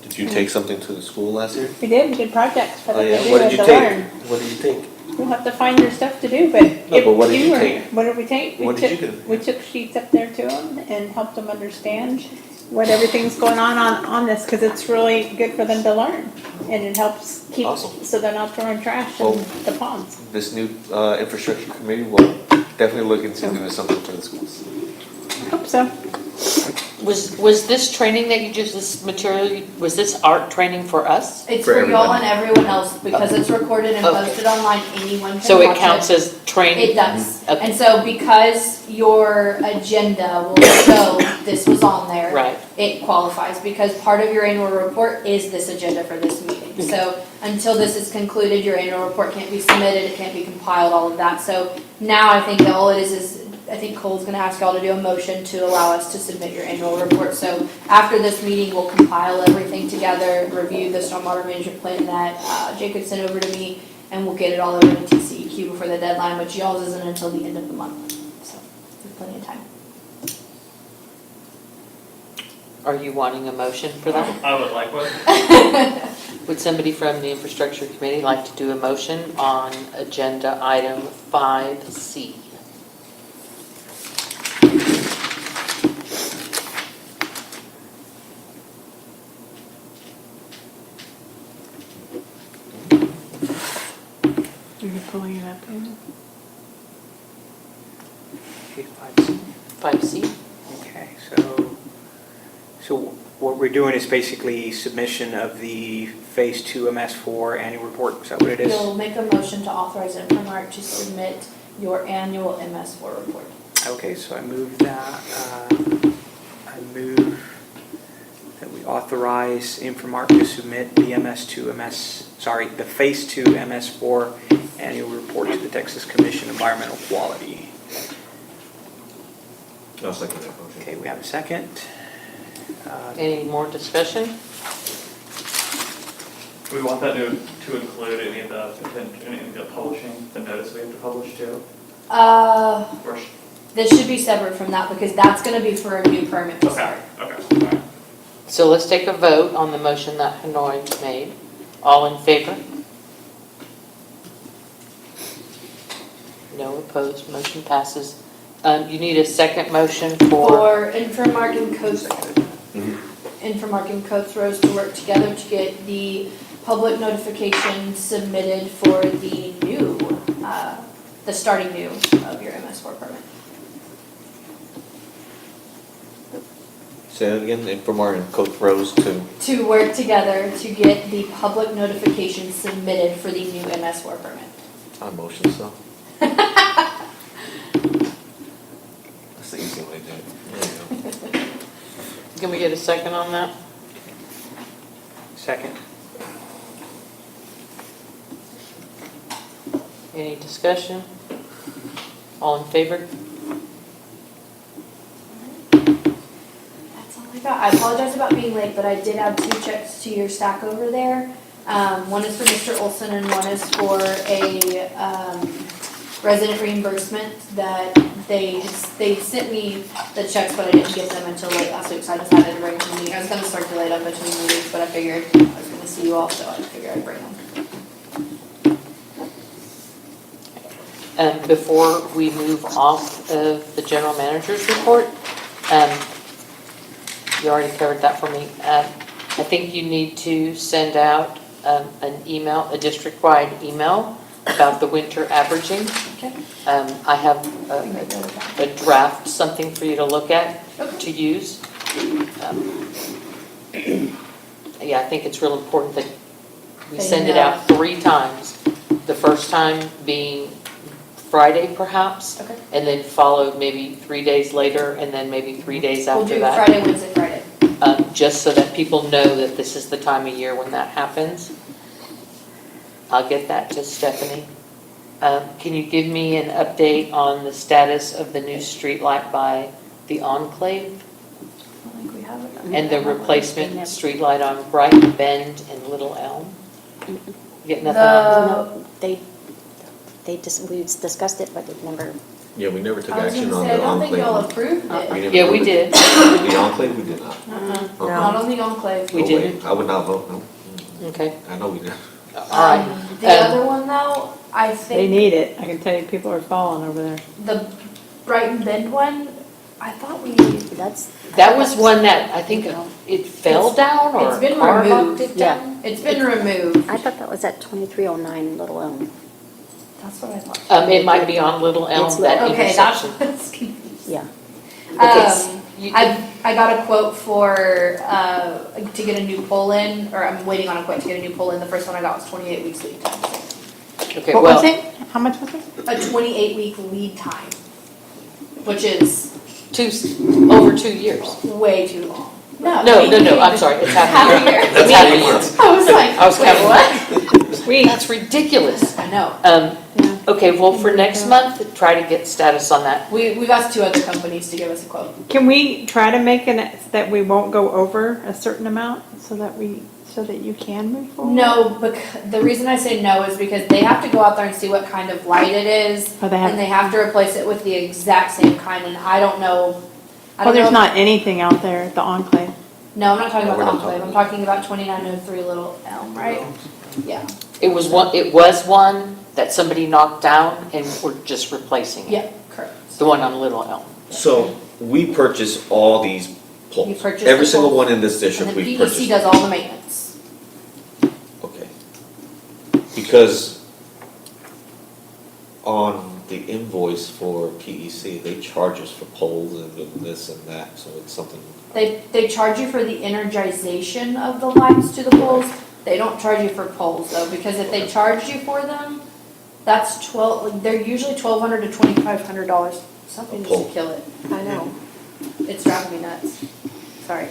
Did you take something to the school last year? We did projects for them to do What and did you to take? learn. What did you take? We'll have to find your stuff to do, but No, but what did you take? What did we take? What did you do? We took sheets up there to them and helped them understand what everything's going on this, because it's really good for them to learn. And it helps keep, Awesome. so they're not throwing trash Well, in the ponds. This new infrastructure committee will definitely look into doing something for the schools. Hope so. Was this training that you just, this material, was this art training for us? It's For for y'all everybody. and everyone else because it's recorded and Okay. posted online. Anyone can So watch it counts as training? It does. Okay. And so because your agenda will show this was on there, Right. it qualifies because part of your annual report is this agenda for this meeting. So until this is concluded, your annual report can't be submitted, it can't be compiled, all of that. So now I think that all it is I think Cole's gonna ask y'all to do a motion to allow us to submit your annual report. So after this meeting, we'll compile everything together, review the stormwater management plan that Jacob sent over to me, and we'll get it all over to TCEQ before the deadline, which y'all's isn't until the end of the month. So there's plenty of time. Are you wanting a motion for that? I would like one. Would somebody from the infrastructure committee like to do a motion on agenda item 5C? Are you pulling it up, Anna? Okay, 5C. 5C? Okay, so what we're doing is basically submission of the Phase 2 MS4 annual report. Is that what it is? You'll make a motion to authorize Infomark to submit your annual MS4 report. Okay, so I move that, I move that we authorize Infomark to submit the the Phase 2 MS4 annual report to the Texas Commission on Environmental Quality. I'll second that motion. Okay, we have a second. Any more discussion? We want that to include any of the publishing, the notice we have to publish too? Or This should be separate from that because that's gonna be for a new permit to start. Okay, all right. So let's take a vote on the motion that Hanoi made. All in favor? No opposed, motion passes. You need a second motion for, For Infomark and Coast, Infomark and Coast Rose to work together to get the public notification submitted for the new, the starting new of your MS4 permit. Say that again, Infomart and Coach Rose to, To work together to get the public notification submitted for the new MS4 permit. I motion so. That's the easy way to do it. There you go. can we get a second on that? Second. Any discussion? All in favor? That's all I got. I apologize about being late, but I did add 2 checks to your stack over there. One is for Mr. Olson and one is for a resident reimbursement that they sent me the checks, but I didn't get them until late last week, so I decided to bring them to the meeting. I was gonna circulate them between meetings, but I figured I was gonna see you all, so I figured I'd bring them. Before we move off of the general manager's report, you already covered that for me. I think you need to send out an email, a district-wide email about the winter averaging. Okay. I have a draft, something for you to look at, to use. Yeah, I think it's real important that we They send it know. out 3 times. The first time being Friday perhaps, Okay. and then followed maybe 3 days later, and then maybe 3 days We'll after do that. Friday, Wednesday, Friday. Just so that people know that this is the time of year when that happens. I'll get that to Stephanie. Can you give me an update on the status of the new street light by the Enclave? I don't think we have it. And the replacement street light on Brighton Bend and Little Elm? Get nothing on? No, we discussed it, but it never, Yeah, we never took I was action gonna on say, I the don't think y'all enclave. approved it. Yeah, we did. The enclave, we did not. Not on the enclave. We Oh, wait, didn't? I would not vote, no. Okay, I know we did. all right. The other one though, I They think need it. I can tell you, people are falling over there. the Brighton Bend one, I thought we, that's. That was one that, I think it fell down or it's been a car knocked removed. it Yeah. down? It's been removed. I thought that was at 2309 Little Elm. That's what I thought. It might be on Little It's Elm, that Okay, that's intersection. what's confusing. Yeah. You- I got a quote for, to get a new pole in, or I'm waiting on a quote to get a new pole in. The first one I got was 28 weeks lead time. Okay, What was well, it? How much was it? A 28-week lead time, which is over 2 years. way too long. No, No, I'm sorry, it's half a Half a year. year. It's half a year. I was like, I was wait, counting. what? Sweet. That's ridiculous. I know. Okay, well, for next month, try to get status on that. We've asked 2 other companies to give us a quote. Can we try to make that we won't go over a certain amount so that you can move forward? No, the reason I say no is because they have to go out there and see what kind of light it is, Or they have- and they have to replace it with the exact same kind, and I don't know. Well, there's not anything out there at the Enclave. No, I'm not talking No, about we're the not Enclave, I'm talking about 2903 Little Elm, right? Yeah, It was one that somebody knocked down and we're just replacing it. yeah, correct. The one on Little Elm. So, we purchase all these poles. You purchase Every the single poles. one in this And district, then we PEC purchase. does all the maintenance. Okay. Because on the invoice for PEC, they charge us for poles and this and that, so it's something. They charge you for the energization of the lights to the poles. They don't charge you for poles though, because if they charged you for them, that's they're usually $1,200 to $2,500. Something needs to kill it. I know. It's driving me nuts. Sorry.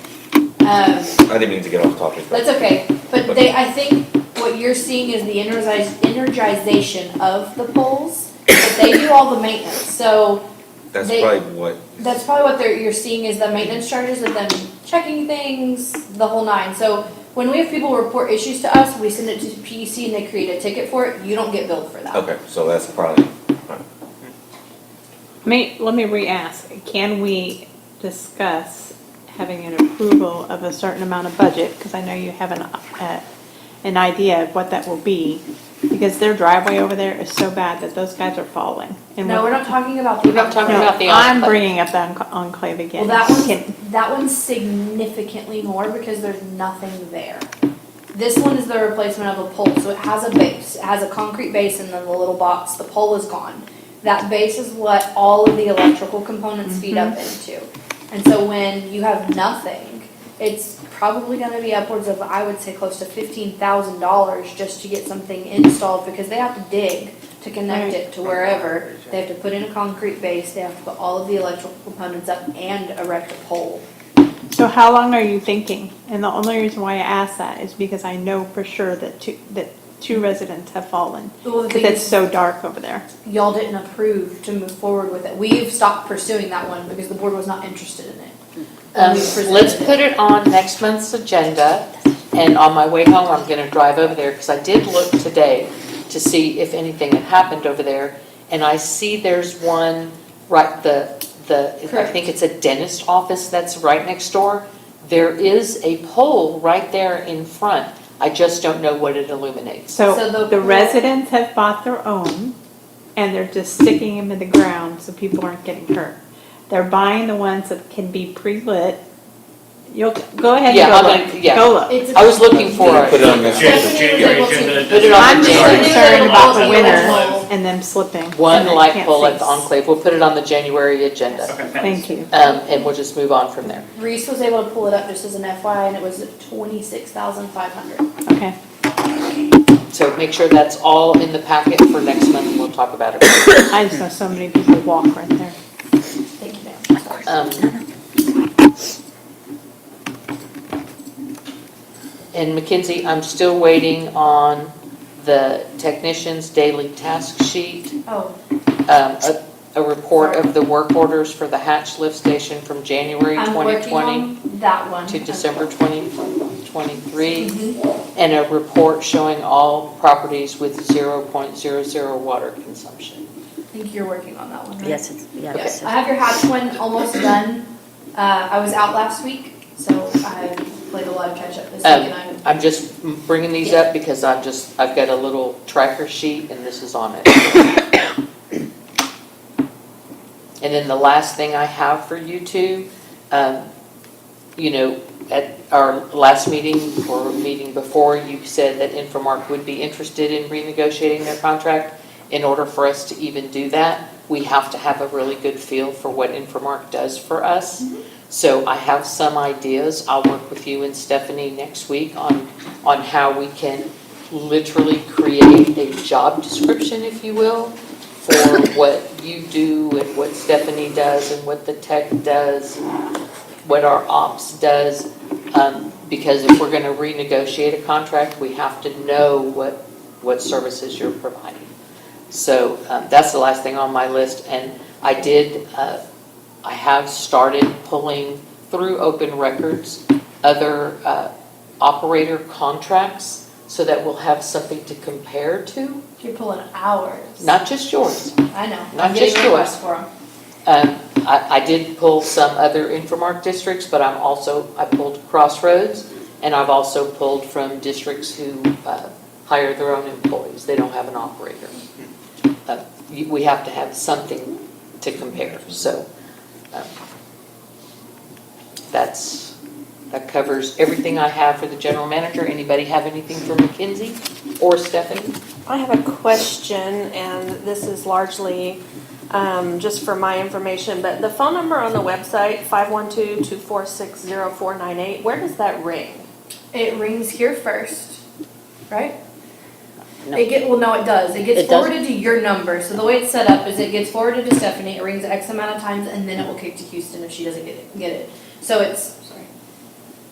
I didn't mean to get off topic. That's okay, but I think what you're seeing is the energization of the poles, but they do all the maintenance, so. That's probably what You're seeing is the maintenance charges of them checking things, the whole nine. So when we have people report issues to us, we send it to PEC and they create a ticket for it, you don't get billed for that. Okay, so that's probably, Let me re-ask, can we discuss having an approval of a certain amount of budget? Because I know you have an idea of what that will be, because their driveway over there is so bad that those guys are falling. And No, we're not talking about the. We're not talking No, about the I'm enclave. bringing up the enclave again. Well, Can- that one's significantly more because there's nothing there. This one is the replacement of a pole, so it has a base. It has a concrete base and then the little box, the pole is gone. That base is what all of the electrical components feed up into. And so when you have nothing, it's probably gonna be upwards of, I would say, close to $15,000 just to get something installed, because they have to dig to connect it to wherever. They have to put in a concrete base, they have to put all of the electrical components up and erect a pole. So how long are you thinking? And the only reason why I ask that is because I know for sure that two residents have fallen. Well, the Because thing it's is, so dark over there. y'all didn't approve to move forward with it. We've stopped pursuing that one because the board was not interested in it. We presented Let's put it on next month's agenda, and on my way home, I'm gonna drive over there, because I did look today to see if anything had happened over there, and I see there's one, right, I Correct. think it's a dentist office that's right next door. There is a pole right there in front, I just don't know what it illuminates. So So the- the residents have bought their own, and they're just sticking them in the ground so people aren't getting hurt. They're buying the ones that can be pre-lit. You'll, go ahead Yeah, and I'm go gonna- look. yeah. Go look. It's I was looking for Put it on next Jan- month. January agenda. Put it on I'm the just January. concerned about the Little winter pole. and them slipping. One and they light can't pole see. at the enclave, we'll put it on the January agenda, Okay, thanks. Thank you. and we'll just move on from there. Reese was able to pull it up just as an FYI, and it was $26,500. Okay. So make sure that's all in the packet for next month, and we'll talk about it. I just know so many people walk right there. Thank you, ma'am. And Mackenzie, I'm still waiting on the technician's daily task sheet, Oh, a report of the work orders for the hatch lift station from January I'm working 2020 on that one. to December 2023, Mhm. and a report showing all properties with 0.00 water consumption. I think you're working on that one, right? Yes, yes. I have your hatch one almost done. I was out last week, so I played a lot of catch up this week, and I'm just bringing these up because I've got a little tracker sheet and this is on it. And then the last thing I have for you two, at our last meeting or meeting before, you said that Infomark would be interested in renegotiating their contract. In order for us to even do that, we have to have a really good feel for what Infomark does for us. So I have some ideas. I'll work with you and Stephanie next week on how we can literally create a job description, if you will, for what you do and what Stephanie does and what the tech does, what our ops does. Because if we're gonna renegotiate a contract, we have to know what services you're providing. So that's the last thing on my list. And I have started pulling through open records other operator contracts so that we'll have something to compare to. you're pulling hours. Not just yours. I know. not I'm getting just yours. requests for them. I did pull some other Infomark districts, but I pulled Crossroads, and I've also pulled from districts who hire their own employees. They don't have an operator. We have to have something to compare. So that covers everything I have for the general manager. Anybody have anything for Mackenzie or Stephanie? I have a question, and this is largely just for my information, but the phone number on the website, 512-246-0498, where does that ring? It rings here first, right? No. No, it does. It gets It does? forwarded to your number. So the way it's set up is it gets forwarded to Stephanie. It rings X amount of times, and then it will kick to Houston if she doesn't get it. So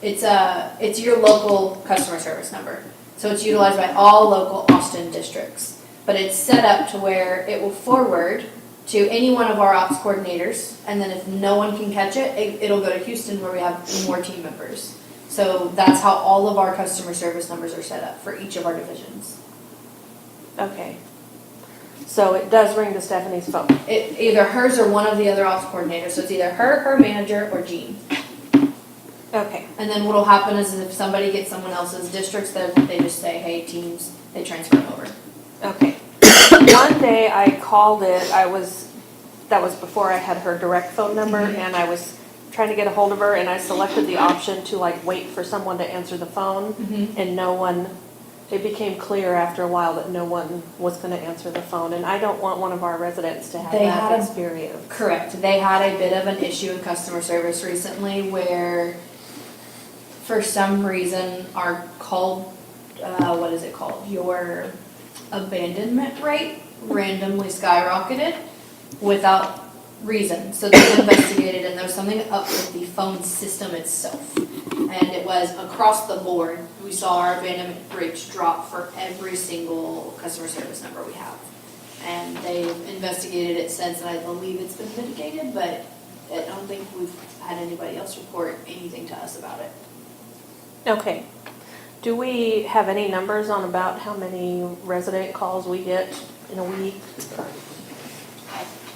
it's your local customer service number. So it's utilized by all local Austin districts. But it's set up to where it will forward to any one of our ops coordinators, and then if no one can catch it, it'll go to Houston where we have more team members. So that's how all of our customer service numbers are set up for each of our divisions. Okay. So it does ring to Stephanie's phone. Either hers or one of the other ops coordinators. So it's either her manager, or Jean. Okay. And then what'll happen is if somebody gets someone else's districts, then they just say, hey, teams, they transfer them over. Okay. One day I called it, that was before I had her direct phone number, and I was trying to get a hold of her, and I selected the option to wait for someone to answer the phone, and no one, it became clear after a while that no one was gonna answer the phone, and I don't want one of our residents to have that experience. Correct. They had a bit of an issue in customer service recently where for some reason our call, what is it called? Your abandonment rate randomly skyrocketed without reason. So they investigated, and there was something up with the phone system itself. And it was across the board. We saw our abandonment rates drop for every single customer service number we have. And they've investigated it since, and I believe it's been mitigated, but I don't think we've had anybody else report anything to us about it. Okay. Do we have any numbers on about how many resident calls we get in a week?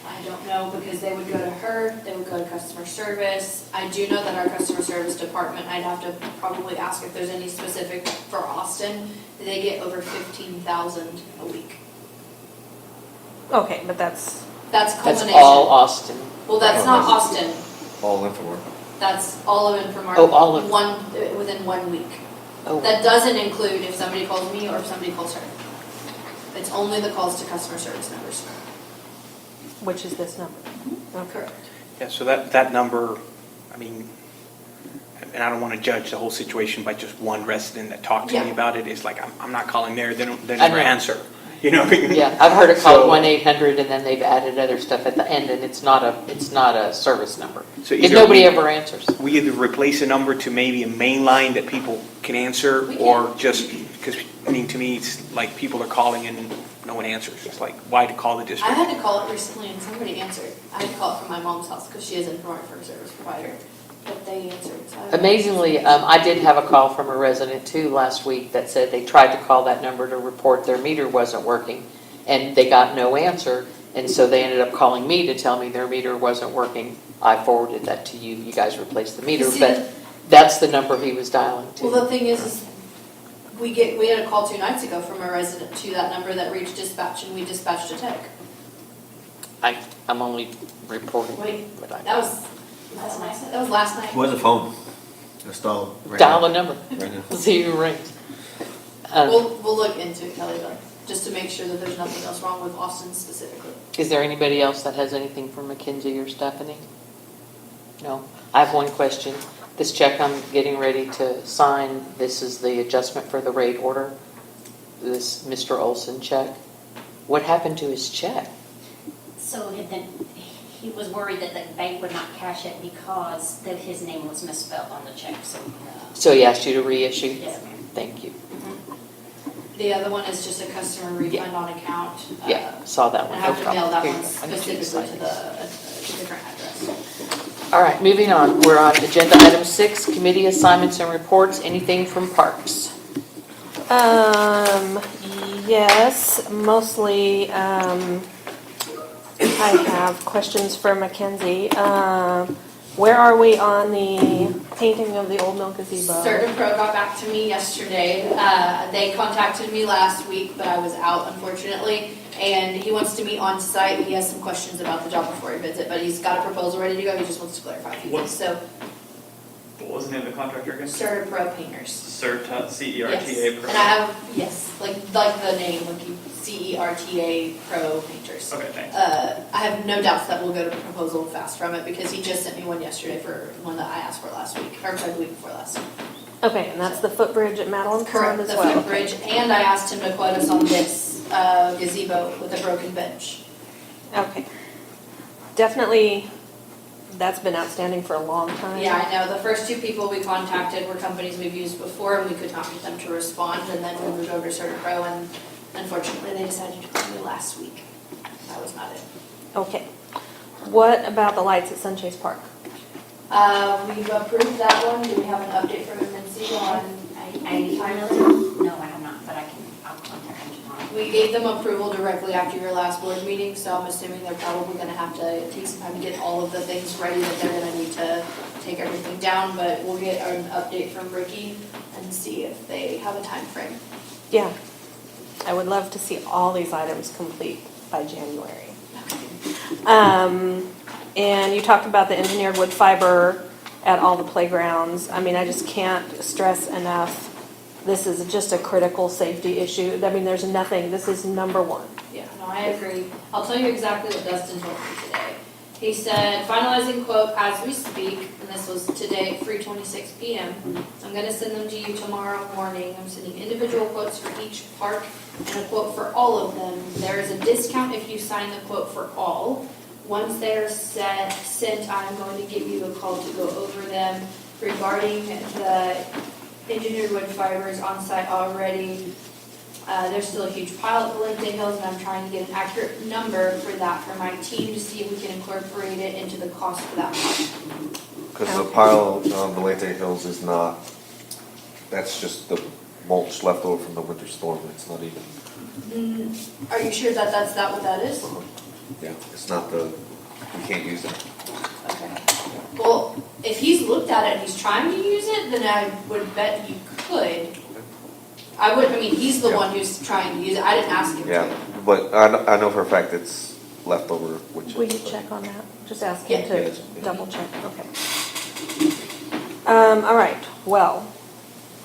I don't know, because they would go to her, they would go to customer service. I do know that our customer service department, I'd have to probably ask if there's any specific for Austin. They get over 15,000 a week. Okay, but that's culmination. all Austin. Well, that's not Austin. All Infomart. That's all of Infomart. Oh, all of- within 1 week. Oh. That doesn't include if somebody calls me or if somebody calls her. It's only the calls to customer service numbers. which is this number. Okay. Correct. Yeah, so that number, I mean, and I don't want to judge the whole situation by just one resident that talked to me Yeah. about it, is like, I'm not calling there, they I never know. answer. You know what I mean? Yeah, I've heard it called So- 1-800, and then they've added other stuff at the end, and it's not a service number. So Because either nobody we- ever answers. We either replace a number to maybe a main line that people can answer, We can. or just, because, I mean, to me, it's like people are calling and no one answers. It's like, why to call the I district? had to call it recently and somebody answered. I had to call it from my mom's house because she is in Infomart for a service provider. But they answered. So I- Amazingly, I did have a call from a resident too last week that said they tried to call that number to report their meter wasn't working, and they got no answer, and so they ended up calling me to tell me their meter wasn't working. I forwarded that to you, you guys replaced the meter, See, but that's the number he was dialing Well, to. the thing is we had a call 2 nights ago from a resident to that number that reached dispatch, and we dispatched a tech. I'm only reporting Wait, what I that was last night. That was last night. Where's the phone? Install right dial now. a number, Right now. see who rings. We'll look into it, Kelly, though, just to make sure that there's nothing else wrong with Austin specifically. Is there anybody else that has anything for Mackenzie or Stephanie? No? I have one question. This check I'm getting ready to sign, this is the adjustment for the rate order, this Mr. Olson check. What happened to his check? So he was worried that the bank would not cash it because that his name was misspelled on the check, so. So he asked you to reissue? Yes, ma'am. Thank you. The other one is just a customer refund on account. Yeah, saw that I one, no have to problem. mail that Here you one go. I need you to specifically sign to this. a different address. All right, moving on. We're on agenda item 6, committee assignments and reports. Anything from parks? Yes, mostly, I have questions for Mackenzie. Where are we on the painting of the old mill gazebo? Certapro got back to me yesterday. They contacted me last week, but I was out unfortunately. And he wants to meet on site. He has some questions about the job before he bids it, but he's got a proposal ready to go. He just wants to clarify a few things. So What was the name of the contractor again? Certapro Painters. CERTA, Yes. C-E-R-T-A. And I have, yes, like the name, like you CERTA Pro painters. Okay, thanks. I have no doubts that we'll go to proposal fast from it because he just sent me one yesterday for one that I asked for last week, or the week before last. Okay, and that's the footbridge at Madeline Correct, Pond as the well. footbridge, and I asked him to quote us on this gazebo with a broken bench. Okay. Definitely, that's been outstanding for a long time. Yeah, I know, the first two people we contacted were companies we've used before, and we could not get them to respond, and then we moved over to Certa Pro, and unfortunately, they decided to call me last week. That was not it. Okay. What about the lights at Sunchase Park? We've approved that one, do we have an update from MNC on I finally, no, I have not, but I'll contact them tomorrow. We gave them approval directly after your last board meeting, so I'm assuming they're probably gonna have to take some time to get all of the things ready that they're gonna need to take everything down, but we'll get an update from Ricky and see if they have a time frame. Yeah. I would love to see all these items complete by January. And you talked about the engineered wood fiber at all the playgrounds. I mean, I just can't stress enough, this is just a critical safety issue. I mean, there's nothing, this is number one. Yeah, no, I agree. I'll tell you exactly what Dustin told me today. He said, finalizing quote as we speak, and this was today at 3:26 p.m. I'm gonna send them to you tomorrow morning. I'm sending individual quotes for each park and a quote for all of them. There is a discount if you sign the quote for all. Once they're sent, I'm going to give you a call to go over them regarding the engineered wood fibers on site already. There's still a huge pile at Valente Hills, and I'm trying to get an accurate number for that for my team to see if we can incorporate it into the cost for that part. Because the pile of Valente Hills is not, that's just the mulch left over from the winter storm. It's not even. Are you sure that that's what that is? Yeah, it's not the, you can't use it. Okay. Well, if he's looked at it and he's trying to use it, then I would bet you could. I mean, he's the one who's trying to use it. I didn't ask him Yeah, to. but I know for a fact it's leftover, which. Will you check on that? Just ask him Yeah. to double check, okay. All right, well,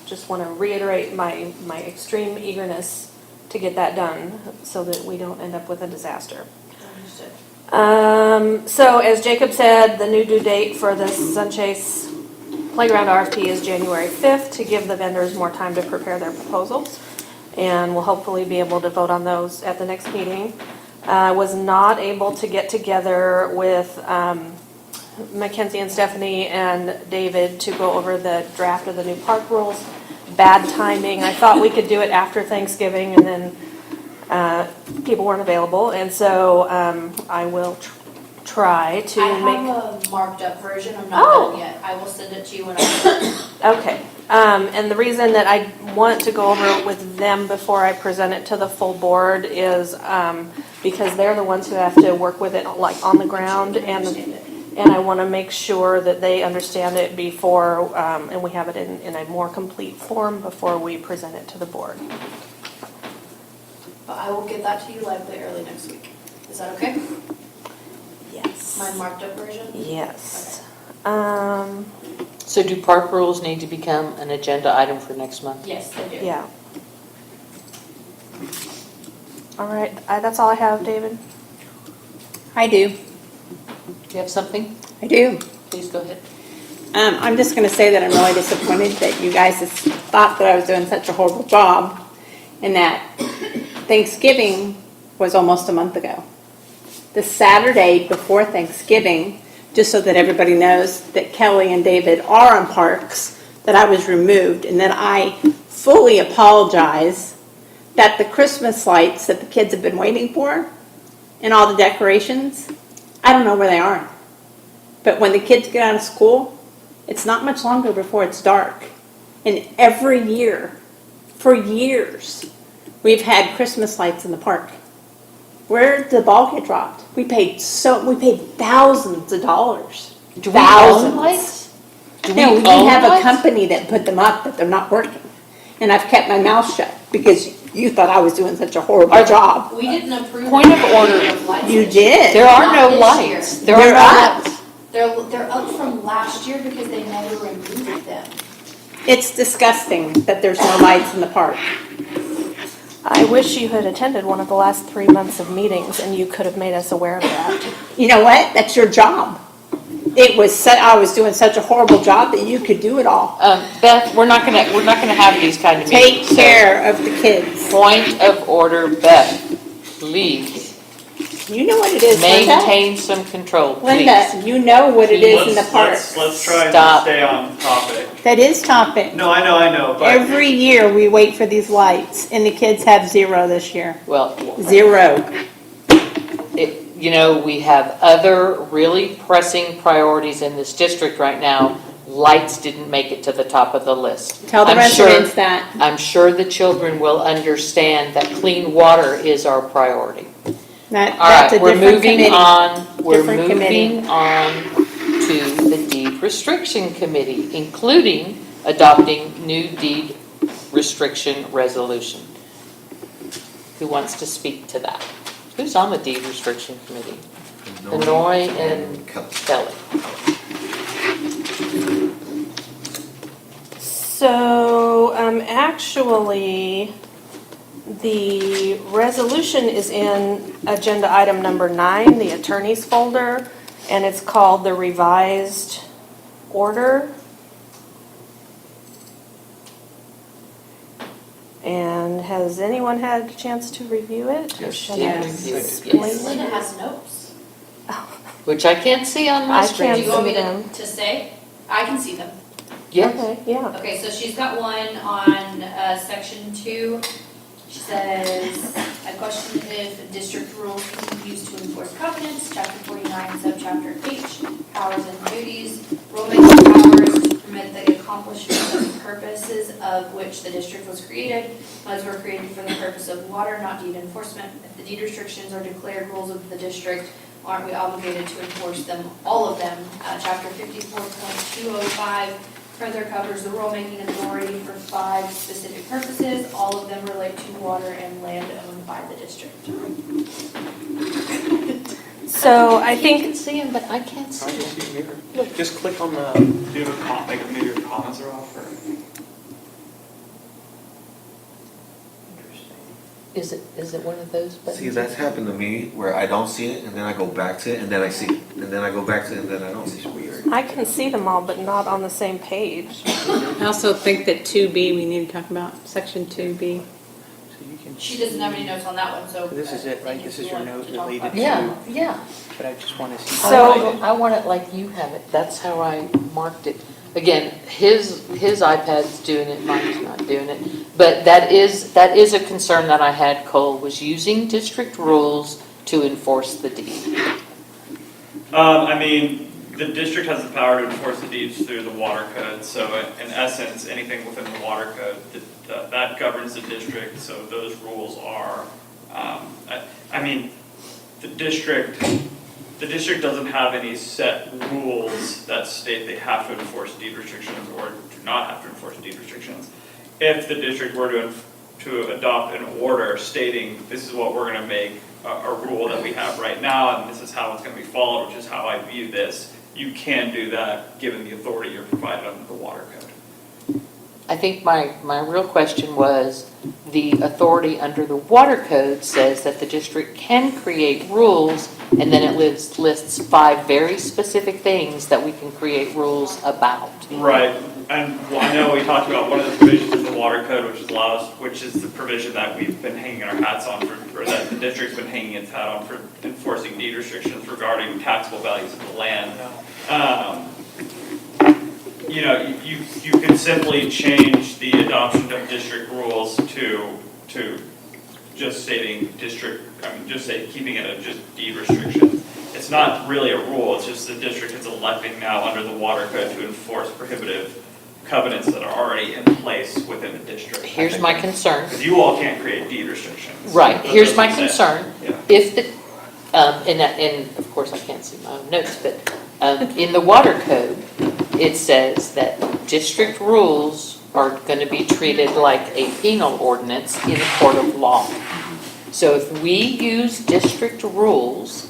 just want to reiterate my extreme eagerness to get that done so that we don't end up with a disaster. Understood. So as Jacob said, the new due date for the Sunchase Playground RFP is January 5th to give the vendors more time to prepare their proposals. And we'll hopefully be able to vote on those at the next meeting. I was not able to get together with Mackenzie and Stephanie and David to go over the draft of the new park rules. Bad timing. I thought we could do it after Thanksgiving, and then people weren't available. And so I will try to I make. have a marked up version. I'm not done yet. I will send it to you when I'm Okay. And the reason that I want to go over it with them before I present it to the full board is because they're the ones who have to work with it like on the ground, and I want to make sure that they understand it before, and we have it in a more complete form before we present it to the board. But I will get that to you likely early next week. Is that okay? Yes. My marked up version? Yes. So do park rules need to become an agenda item for next month? Yes, they do. Yeah. All right, that's all I have, David. I do. Do you have something? I do. Please go ahead. I'm just going to say that I'm really disappointed that you guys just thought that I was doing such a horrible job, and that Thanksgiving was almost a month ago. The Saturday before Thanksgiving, just so that everybody knows that Kelly and David are on parks, that I was removed, and that I fully apologize that the Christmas lights that the kids have been waiting for and all the decorations, I don't know where they are. But when the kids get out of school, it's not much longer before it's dark. And every year, for years, we've had Christmas lights in the park. Where did the ball get dropped? We paid thousands of dollars. Do we Thousands. own lights? No, we own have a lights? company that put them up, but they're not working. And I've kept my mouth shut because you thought I was doing such a horrible job. We didn't approve. Point of order. Lights You this year. did. There are Not no this lights. year. There are They're no up. lights. They're up from last year because they never removed them. It's disgusting that there's no lights in the park. I wish you had attended one of the last 3 months of meetings and you could have made us aware of that. You know what? That's your job. I was doing such a horrible job that you could do it all. Beth, we're not gonna have these kind of Take meetings. So, care of the kids. point of order, Beth, please, You know what it is, Linda. maintain some control, please. Linda, you know what it is in the park. Let's try and Stop. stay on topic. That is topic. No, I know, but. Every year we wait for these lights, and the kids have 0 this year. Well, 0. you know, we have other really pressing priorities in this district right now. Lights didn't make it to the top of the list. Tell the I'm residents sure, that. I'm sure the children will understand that clean water is our priority. That's All a right, we're different moving committee. on, we're Different committee. moving on to the deed restriction committee, including adopting new deed restriction resolution. Who wants to speak to that? Who's on the deed restriction committee? Benoit and Kelly. So, actually, the resolution is in agenda item number 9, the attorney's folder, and it's called the revised order. And has anyone had a chance to review it? Or should I Yes. explain Yes. it? Linda has notes. Which I can't see on my I screen. Do you want me see them. to say? I can see them. Yes. Okay, yeah. Okay, so she's got one on section 2. She says, I question if district rules can be used to enforce covenants, chapter 49, subchapter H, powers and duties, rulemaking powers to permit the accomplishment of the purposes of which the district was created. Funds were created for the purpose of water, not deed enforcement. If the deed restrictions are declared rules of the district, aren't we obligated to enforce them, all of them? Chapter 54.205 further covers the rulemaking authority for 5 specific purposes. All of them relate to water and land owned by the district. So I You think, can see him, but I can't see him. Just click on the, Do you have a comment, like maybe your comments are off or? Is it one of those buttons? See, that's happened to me where I don't see it and then I go back to it and then I see it. And then I go back to it and then I don't see it. It's weird. I can see them all, but not on the same page. I also think that 2B, we need to talk about section 2B. so you can. She doesn't have any notes on that one, so. This is it, right? This is your note related to. Yeah, yeah. But I just want to see. So- I want it like you have it. That's how I marked it. Again, his iPad's doing it, mine's not doing it. But that is a concern that I had, Cole, was using district rules to enforce the deed. I mean, the district has the power to enforce the deeds through the water code, so in essence, anything within the water code, that governs the district, so those rules are, I mean, the district doesn't have any set rules that state they have to enforce deed restrictions or do not have to enforce deed restrictions. If the district were to adopt an order stating this is what we're going to make a rule that we have right now and this is how it's going to be followed, which is how I view this, you can do that given the authority you're provided under the water code. I think my real question was, the authority under the water code says that the district can create rules, and then it lists 5 very specific things that we can create rules about. Right, and I know we talked about one of the provisions of the water code, which is the provision that we've been hanging our hats on or that the district's been hanging its hat on for enforcing deed restrictions regarding taxable values of the land. You know, you could simply change the adoption of district rules to just stating keeping it at just deed restrictions. It's not really a rule, it's just the district is electing now under the water code to enforce prohibitive covenants that are already in place within the district. Here's my concern. Because you all can't create deed restrictions. Right, That here's my doesn't say. concern. Yeah. If the, and of course I can't see my own notes, but in the water code, it says that district rules are going to be treated like a penal ordinance in a court of law. So if we use district rules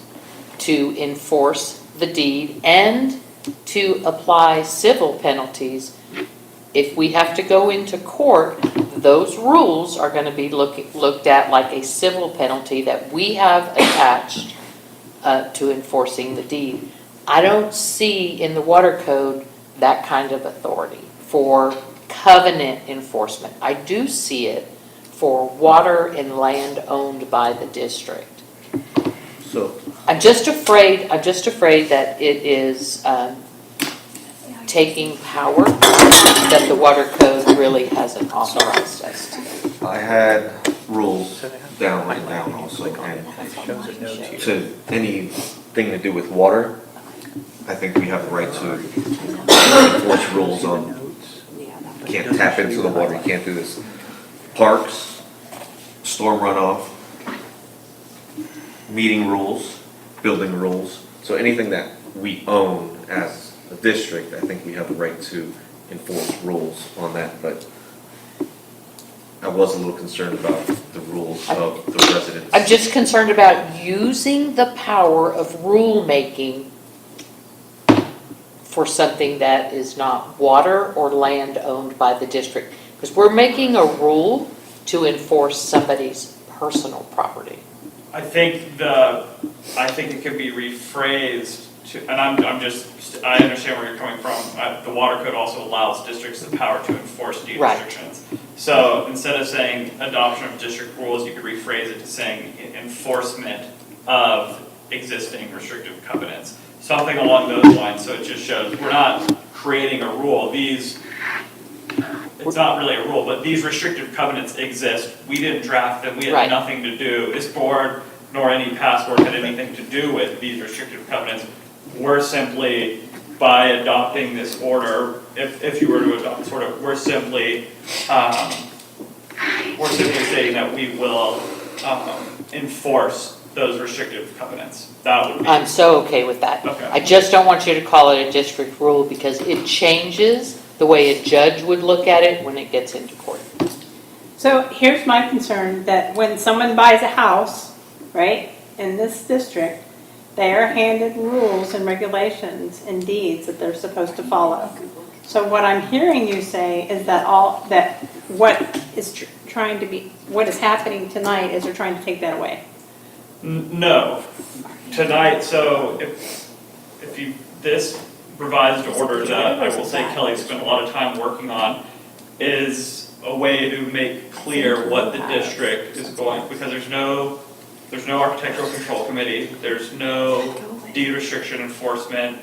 to enforce the deed and to apply civil penalties, if we have to go into court, those rules are gonna be looked at like a civil penalty that we have attached to enforcing the deed. I don't see in the water code that kind of authority for covenant enforcement. I do see it for water and land owned by the district. So, I'm just afraid that it is taking power that the water code really hasn't authorized us to. I had rules written down also, and to anything to do with water, I think we have the right to enforce rules on, you can't tap into the water, you can't do this. Parks, storm runoff, meeting rules, building rules, so anything that we own as a district, I think we have the right to enforce rules on that, but I was a little concerned about the rules of the residents. I'm just concerned about using the power of rulemaking for something that is not water or land owned by the district. Because we're making a rule to enforce somebody's personal property. I think it could be rephrased to, and I understand where you're coming from. The water code also allows districts the power to enforce deed Right. restrictions. So instead of saying adoption of district rules, you could rephrase it to saying enforcement of existing restrictive covenants. Something along those lines, so it just shows we're not creating a rule. It's not really a rule, but these restrictive covenants exist. We didn't draft them, we had Right. nothing to do. This board nor any past board had anything to do with these restrictive covenants. We're simply, by adopting this order, if you were to adopt this order, we're simply stating that we will enforce those restrictive covenants. That would be. I'm so okay with that. Okay. I just don't want you to call it a district rule because it changes the way a judge would look at it when it gets into court. So here's my concern, that when someone buys a house, right, in this district, they are handed rules and regulations and deeds that they're supposed to follow. So what I'm hearing you say is that what is happening tonight is they're trying to take that away. No, tonight, so this revised order that I will say Kelly spent a lot of time working on is a way to make clear what the district is going, because there's no architectural control committee, there's no deed restriction enforcement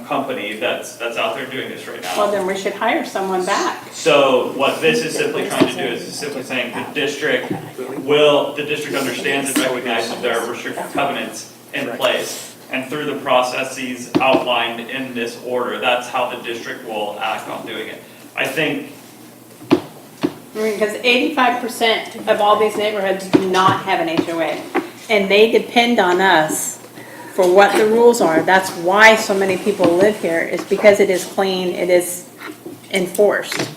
company that's out there doing this right now. Well, then we should hire someone back. So what this is simply trying to do is simply saying the district understands and recognizes there are restrictive covenants in place. And through the processes outlined in this order, that's how the district will act on doing it. I think. Because 85% of all these neighborhoods do not have an HOA. And they depend on us for what the rules are. That's why so many people live here, is because it is clean, it is enforced.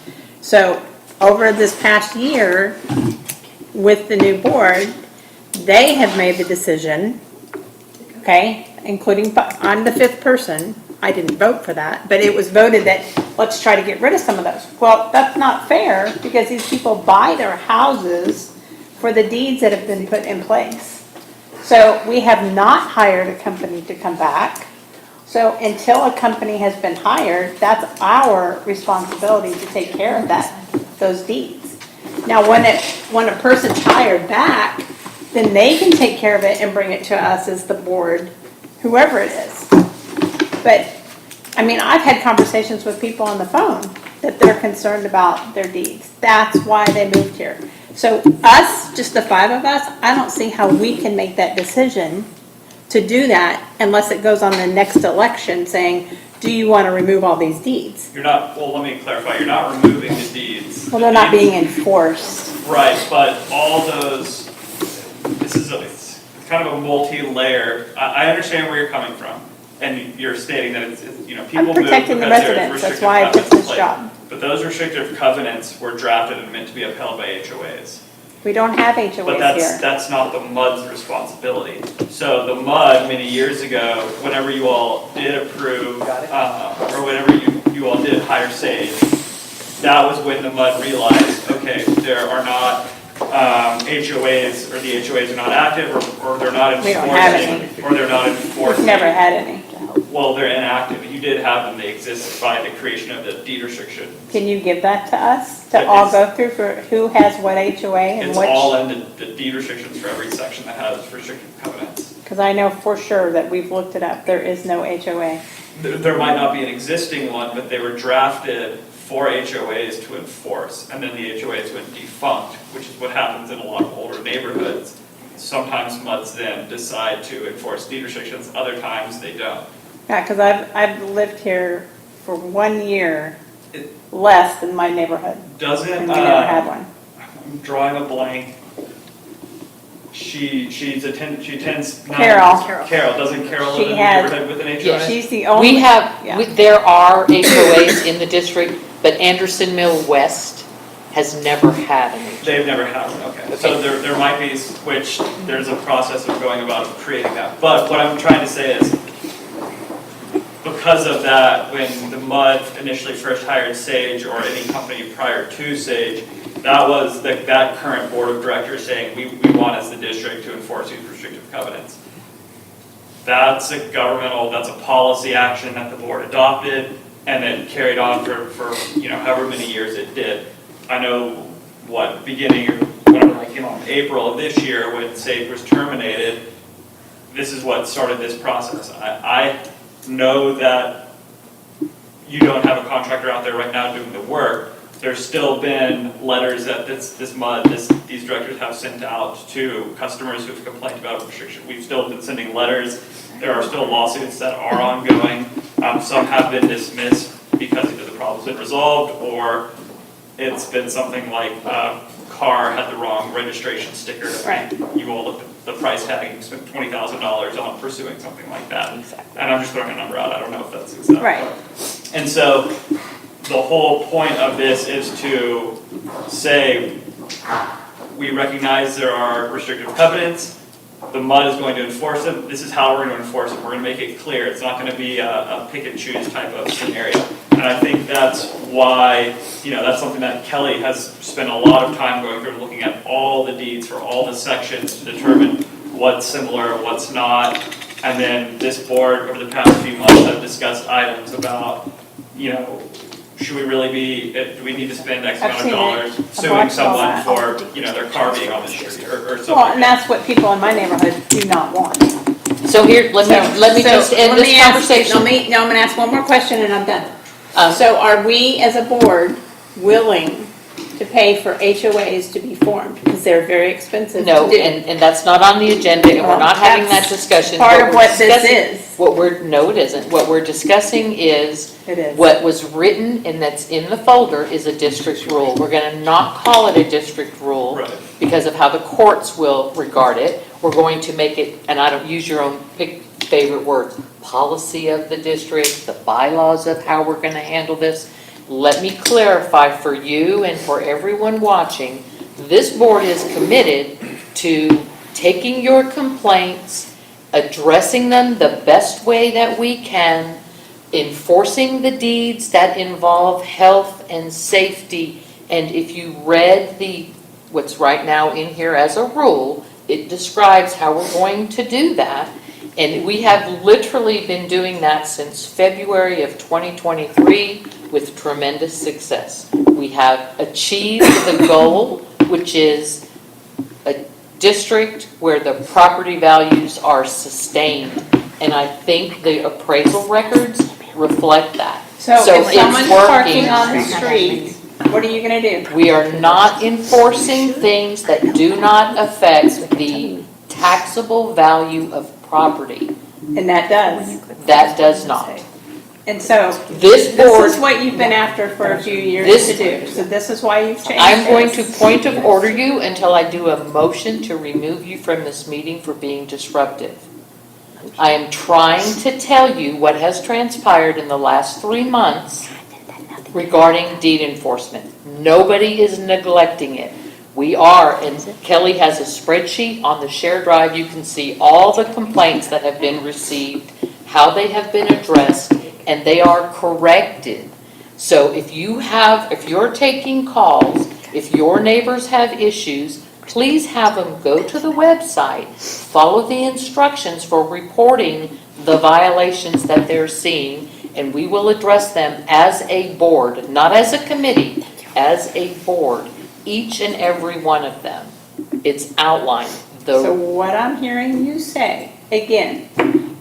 So over this past year, with the new board, they have made the decision, okay, including, I'm the fifth person, I didn't vote for that, but it was voted that let's try to get rid of some of those. Well, that's not fair, because these people buy their houses for the deeds that have been put in place. So we have not hired a company to come back. So until a company has been hired, that's our responsibility to take care of those deeds. Now, when a person's hired back, then they can take care of it and bring it to us as the board, whoever it is. But, I mean, I've had conversations with people on the phone that they're concerned about their deeds. That's why they moved here. So us, just the five of us, I don't see how we can make that decision to do that unless it goes on the next election saying, do you want to remove all these deeds? Let me clarify, you're not removing the deeds. Well, they're not being enforced. Right, but all those, it's kind of a multi-layer, I understand where you're coming from, and you're stating that it's people move I'm protecting the because there's residents, that's restrictive why I took covenants in this place. job. But those restrictive covenants were drafted and meant to be upheld by HOAs. We don't have But HOAs here. that's not the MUD's responsibility. So the MUD, many years ago, whenever you all did approve, or whenever you all did hire Sage, that was when the MUD realized, okay, there are not HOAs, or the HOAs are not active, or they're not We don't have enforcing, or they're not enforcing. We've never had any. Well, they're inactive. You did have them, they exist by the creation of the deed restriction. Can you give that to us to all go through for who has what HOA and It's which? all in the deed restrictions for every section that has restrictive covenants. Because I know for sure that we've looked it up, there is no HOA. There might not be an existing one, but they were drafted for HOAs to enforce, and then the HOAs went defunct, which is what happens in a lot of older neighborhoods. Sometimes MUDs then decide to enforce deed restrictions, other times they don't. Yeah, because I've lived here for 1 year less than my neighborhood. Doesn't, And we never had one. I'm drawing a blank. She attends. Carol. Doesn't Carol She live in a has- neighborhood with an HOA? Yes. She's the only. Yeah. There are HOAs in the district, but Anderson Mill West has never had an HOA. They've never had one, okay. So there might be, which there's a process of going about creating that. But what I'm trying to say is, because of that, when the MUD initially first hired Sage, or any company prior to Sage, that was that current board of directors saying, we want as the district to enforce these restrictive covenants. That's a policy action that the board adopted and then carried on for however many years it did. I know beginning or whenever I came on, April of this year, when Sage was terminated, this is what started this process. I know that you don't have a contractor out there right now doing the work. There's still been letters that these directors have sent out to customers who've complained about restriction. We've still been sending letters. There are still lawsuits that are ongoing. Some have been dismissed because either the problem's been resolved, or it's been something like car had the wrong registration sticker. Right. You all looked at the price tag and you spent $20,000 on pursuing something like that. Exactly. And I'm just throwing a number out. I don't know if that's exactly Right. And so the whole point of this is to say, we recognize there are restrictive covenants. The MUD is going to enforce them. This is how we're going to enforce it. We're going to make it clear. It's not going to be a pick and choose type of scenario. And I think that's why, that's something that Kelly has spent a lot of time going through, looking at all the deeds for all the sections to determine what's similar, what's not. And then this board, over the past few months, have discussed items about, should we really do we need to spend X amount of dollars suing someone for, their car being on the street or something? Well, and that's what people in my neighborhood do not want. So here, let me just end this conversation. I'm gonna ask one more question and I'm done. So are we as a board willing to pay for HOAs to be formed? Because they're very expensive to do. No, and that's not on the agenda, and we're not having that discussion. Part of what this is. No, it isn't. What we're discussing is It is. what was written and that's in the folder is a district rule. We're gonna not call it a district rule Right. because of how the courts will regard it. We're going to make it, and I don't use your own favorite words, policy of the district, the bylaws of how we're gonna handle this. Let me clarify for you and for everyone watching, this board is committed to taking your complaints, addressing them the best way that we can, enforcing the deeds that involve health and safety. And if you read what's right now in here as a rule, it describes how we're going to do that. And we have literally been doing that since February of 2023 with tremendous success. We have achieved the goal, which is a district where the property values are sustained. And I think the appraisal records reflect that. So if it's someone's parking working. on the street, what are you gonna do? We are not enforcing things that do not affect the taxable value of property. And that does. That does not. And so, This this board, is what you've been after for a few years This- to do. So this is why you've changed I'm going to this. point of order you until I do a motion to remove you from this meeting for being disruptive. I am trying to tell you what has transpired in the last 3 months regarding deed enforcement. Nobody is neglecting it. We are, and Kelly has a spreadsheet on the shared drive. You can see all the complaints that have been received, how they have been addressed, and they are corrected. So if you're taking calls, if your neighbors have issues, please have them go to the website, follow the instructions for reporting the violations that they're seeing, and we will address them as a board, not as a committee, as a board, each and every one of them. It's outlined. So what I'm hearing you say, again,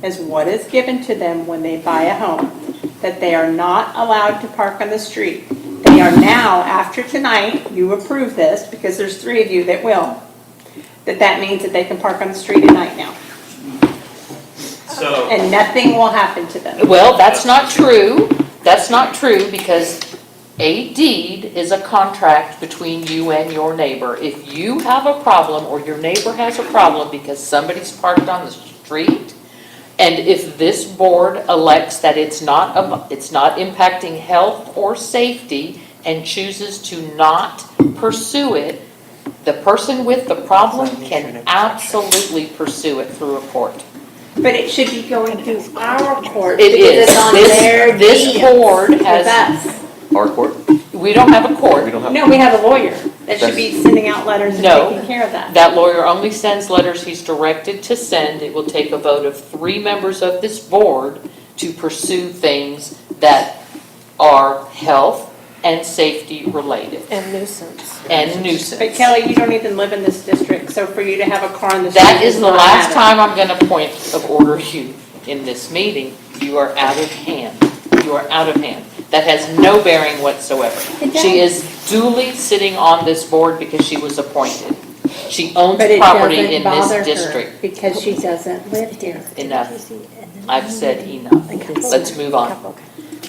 is what is given to them when they buy a home, that they are not allowed to park on the street. They are now, after tonight, you approve this, because there's 3 of you that will, that means that they can park on the street at night now. So, And nothing will happen to them. Well, that's not true. That's not true, because a deed is a contract between you and your neighbor. If you have a problem, or your neighbor has a problem because somebody's parked on the street, and if this board elects that it's not impacting health or safety and chooses to not pursue it, the person with the problem can absolutely pursue it through a court. But it should be going through our court. It because is. It's on their This deeds board with has, us. Our court? we don't have a court. We don't have. No, we have a lawyer that should be sending out letters and No. taking care of that. That lawyer only sends letters he's directed to send. It will take a vote of 3 members of this board to pursue things that are health and safety related And nuisance. and nuisance. But Kelly, you don't even live in this district, so for you to have a car on the street. That is the not last matter. time I'm going to point of order you in this meeting. You are out of hand. You are out of hand. That has no bearing whatsoever. She is duly sitting on this board because she was appointed. She owns But it property doesn't in bother this her district. because she doesn't live here. Enough. I've said enough. Let's move on.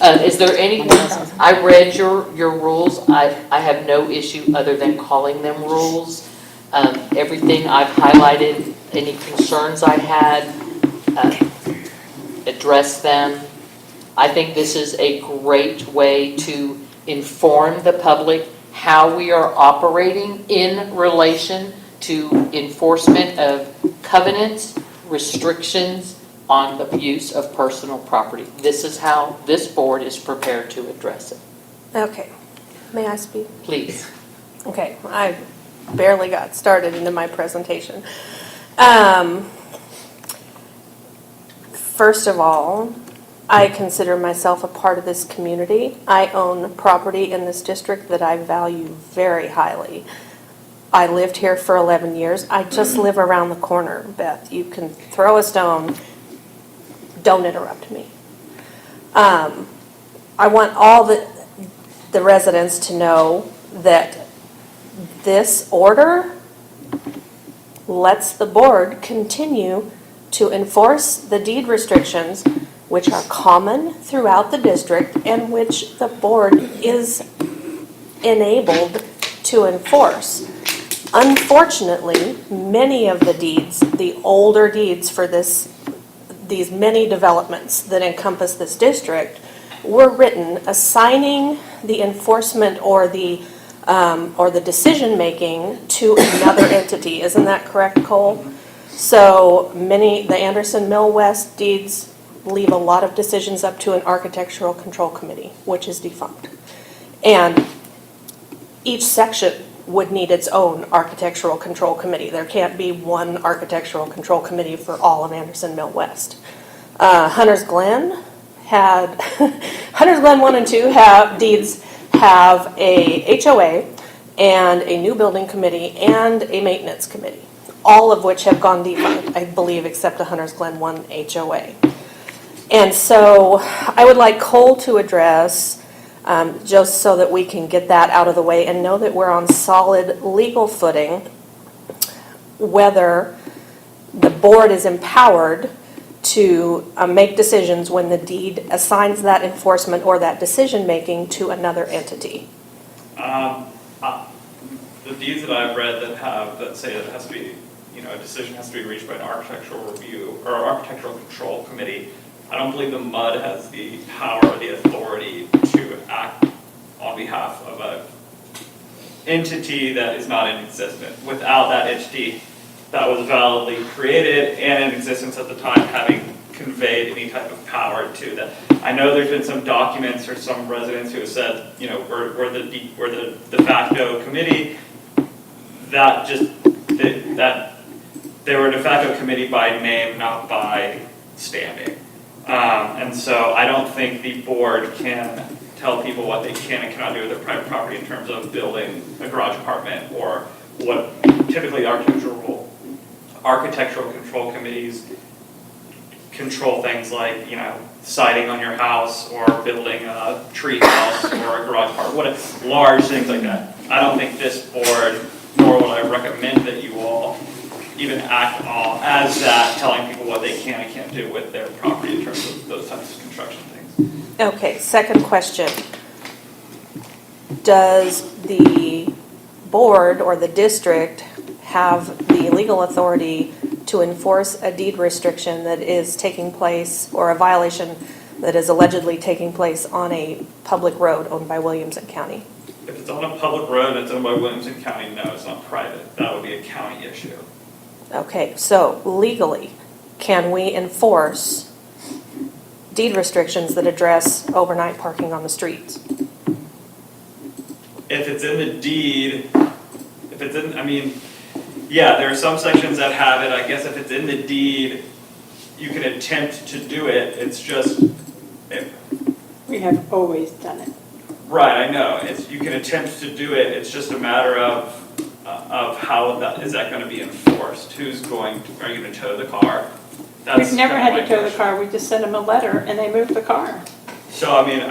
Is there anything, I read your rules. I have no issue other than calling them rules. Everything I've highlighted, any concerns I had, address them. I think this is a great way to inform the public how we are operating in relation to enforcement of covenants, restrictions on the use of personal property. This is how this board is prepared to address it. Okay, may I speak? Please. Okay, I barely got started into my presentation. First of all, I consider myself a part of this community. I own property in this district that I value very highly. I lived here for 11 years. I just live around the corner, Beth. You can throw a stone. Don't interrupt me. I want all the residents to know that this order lets the board continue to enforce the deed restrictions which are common throughout the district and which the board is enabled to enforce. Unfortunately, many of the deeds, the older deeds for these many developments that encompass this district, were written assigning the enforcement or the decision-making to another entity. Isn't that correct, Cole? So the Anderson Mill West deeds leave a lot of decisions up to an architectural control committee, which is defunct. And each section would need its own architectural control committee. There can't be one architectural control committee for all of Anderson Mill West. Hunter's Glen 1 and 2 have a HOA and a new building committee and a maintenance committee, all of which have gone defunct, I believe, except the Hunter's Glen 1 HOA. And so I would like Cole to address, just so that we can get that out of the way and know that we're on solid legal footing, whether the board is empowered to make decisions when the deed assigns that enforcement or that decision-making to another entity. The deeds that I've read that say that it has to be, a decision has to be reached by an architectural review or architectural control committee. I don't believe the MUD has the power or the authority to act on behalf of an entity that is not in existence. Without that entity that was validly created and in existence at the time having conveyed any type of power to that. I know there's been some documents or some residents who have said, you know, we're the de facto committee. That just, that they were a de facto committee by name, not by standing. And so I don't think the board can tell people what they can and cannot do with their private property in terms of building a garage apartment, or what typically architectural control committees control, things like, you know, siding on your house or building a tree house or a garage apartment, what large things like that. I don't think this board, nor would I recommend that you all even act all as that, telling people what they can and can't do with their property in terms of those types of construction things. Okay, second question. Does the board or the district have the legal authority to enforce a deed restriction that is taking place, or a violation that is allegedly taking place on a public road owned by Williamson County? If it's on a public road and it's owned by Williamson County, no, it's not private. That would be a county issue. Okay, so legally, can we enforce deed restrictions that address overnight parking on the streets? If it's in the deed, if it's in, I mean, yeah, there are some sections that have it. I guess if it's in the deed, you can attempt to do it. It's just, We have always done it. right, I know. You can attempt to do it. It's just a matter of how that is that going to be enforced. Who's going to, are you going to tow the car? That's We've never had kind to of tow my the car, we just sent them a letter and they moved the car. So, I mean,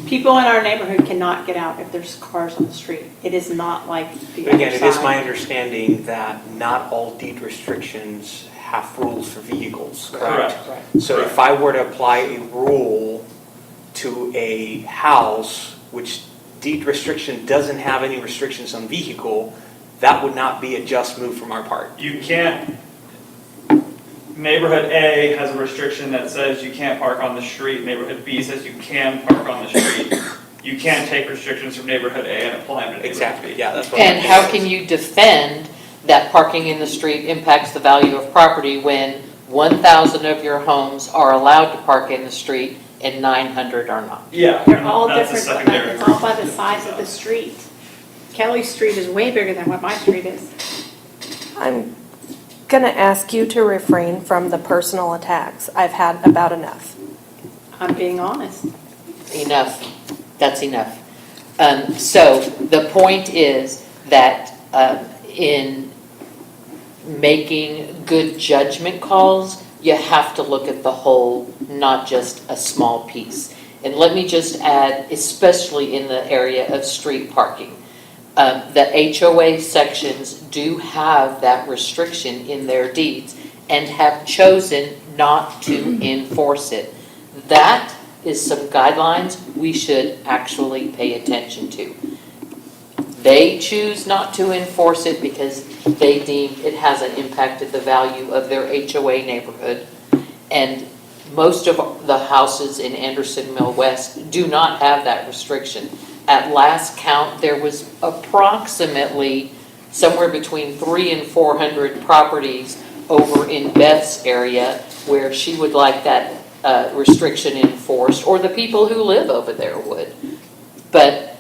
People in our neighborhood cannot get out if there's cars on the street. It is not like the But other again, it is my side. understanding that not all deed restrictions have rules for vehicles, correct? Correct. So if I were to apply a rule to a house, which deed restriction doesn't have any restrictions on vehicle, that would not be a just move from our part. you can't, neighborhood A has a restriction that says you can't park on the street. Neighborhood B says you can park on the street. You can't take restrictions from neighborhood A and apply them to neighborhood Exactly, B. yeah, that's what. And how can you defend that parking in the street impacts the value of property when 1,000 of your homes are allowed to park in the street and 900 are not? Yeah. They're all that's a different, secondary it's all by the reason. size of the street. Kelly Street is way bigger than what my street is. I'm going to ask you to refrain from the personal attacks. I've had about enough. I'm being honest. Enough. That's enough. So the point is that in making good judgment calls, you have to look at the whole, not just a small piece. And let me just add, especially in the area of street parking, the HOA sections do have that restriction in their deeds and have chosen not to enforce it. That is some guidelines we should actually pay attention to. They choose not to enforce it because they deem it hasn't impacted the value of their HOA neighborhood. And most of the houses in Anderson Mill West do not have that restriction. At last count, there was approximately somewhere between 300 and 400 properties over in Beth's area where she would like that restriction enforced, or the people who live over there would. But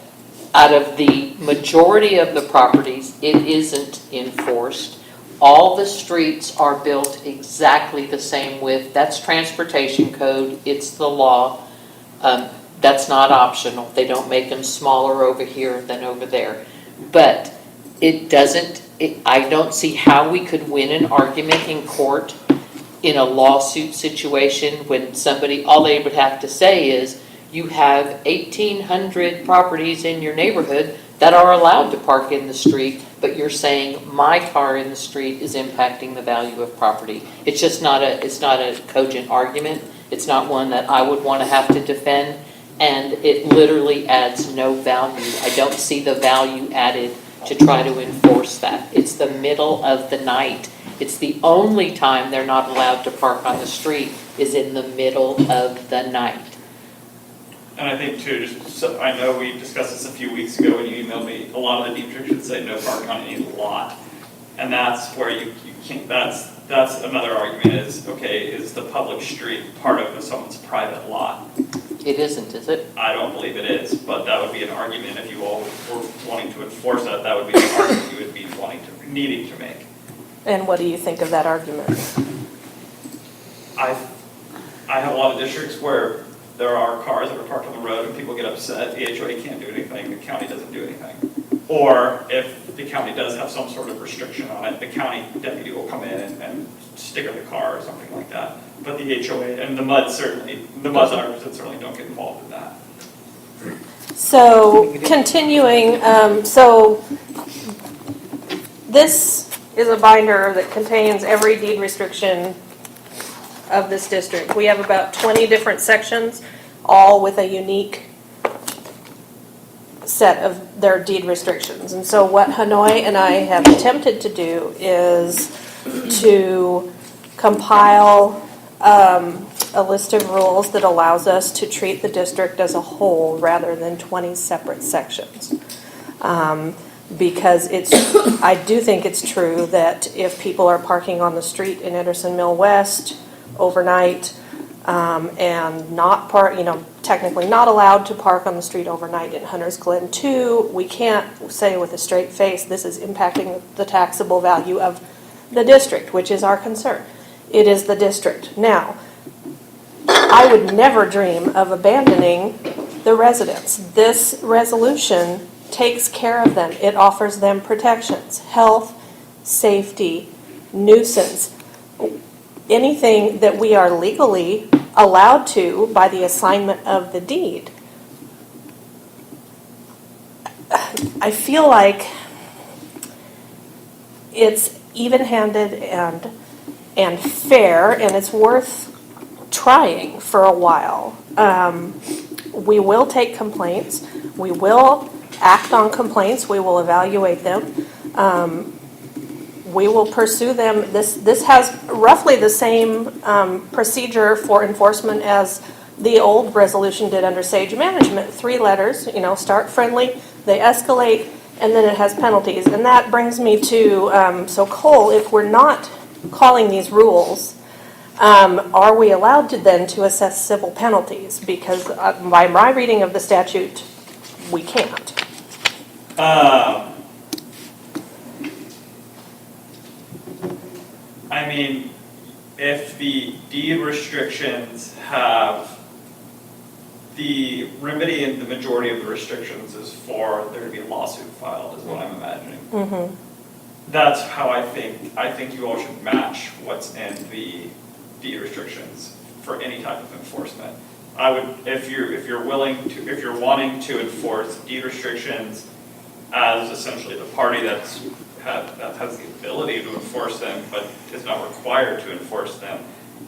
out of the majority of the properties, it isn't enforced. All the streets are built exactly the same width. That's transportation code. It's the law. That's not optional. They don't make them smaller over here than over there. But it doesn't, I don't see how we could win an argument in court in a lawsuit situation when somebody, all they would have to say is, you have 1,800 properties in your neighborhood that are allowed to park in the street, but you're saying my car in the street is impacting the value of property. It's just not it's not a cogent argument. It's not one that I would want to have to defend, and it literally adds no value. I don't see the value added to try to enforce that. It's the middle of the night. It's the only time they're not allowed to park on the street is in the middle of the night. And I think too, just so I know we discussed this a few weeks ago when you emailed me, a lot of the deed restrictions say no parking on any lot. And that's where you can't, that's another argument is, okay, is the public street part of someone's private lot? It isn't, is it? I don't believe it is, but that would be an argument if you all were wanting to enforce that, that would be an argument you would be needing to make. And what do you think of that argument? I have a lot of districts where there are cars that are parked on the road and people get upset, the HOA can't do anything, the county doesn't do anything. Or if the county does have some sort of restriction on it, the county deputy will come in and sticker the car or something like that. But the HOA and the MUD certainly don't get involved in that. So continuing, so this is a binder that contains every deed restriction of this district. We have about 20 different sections, all with a unique set of their deed restrictions. And so what Hanoi and I have attempted to do is to compile a list of rules that allows us to treat the district as a whole rather than 20 separate sections. Because I do think it's true that if people are parking on the street in Anderson Mill West overnight, and not technically not allowed to park on the street overnight in Hunter's Glen 2, we can't say with a straight face this is impacting the taxable value of the district, which is our concern. It is the district. Now, I would never dream of abandoning the residents. This resolution takes care of them. It offers them protections, health, safety, nuisance, anything that we are legally allowed to by the assignment of the deed. I feel like it's even-handed and fair, and it's worth trying for a while. We will take complaints. We will act on complaints. We will evaluate them. We will pursue them. This has roughly the same procedure for enforcement as the old resolution did under Sage Management. 3 letters, start friendly, they escalate, and then it has penalties. And that brings me to, so Cole, if we're not calling these rules, are we allowed to then to assess civil penalties? Because by my reading of the statute, we can't. I mean, if the deed restrictions have, the remedy in the majority of the restrictions is for there to be a lawsuit filed, is what I'm imagining. Mm-hmm. That's how I think you all should match what's in the deed restrictions for any type of enforcement. I would, if you're wanting to enforce deed restrictions as essentially the party that has the ability to enforce them, but is not required to enforce them,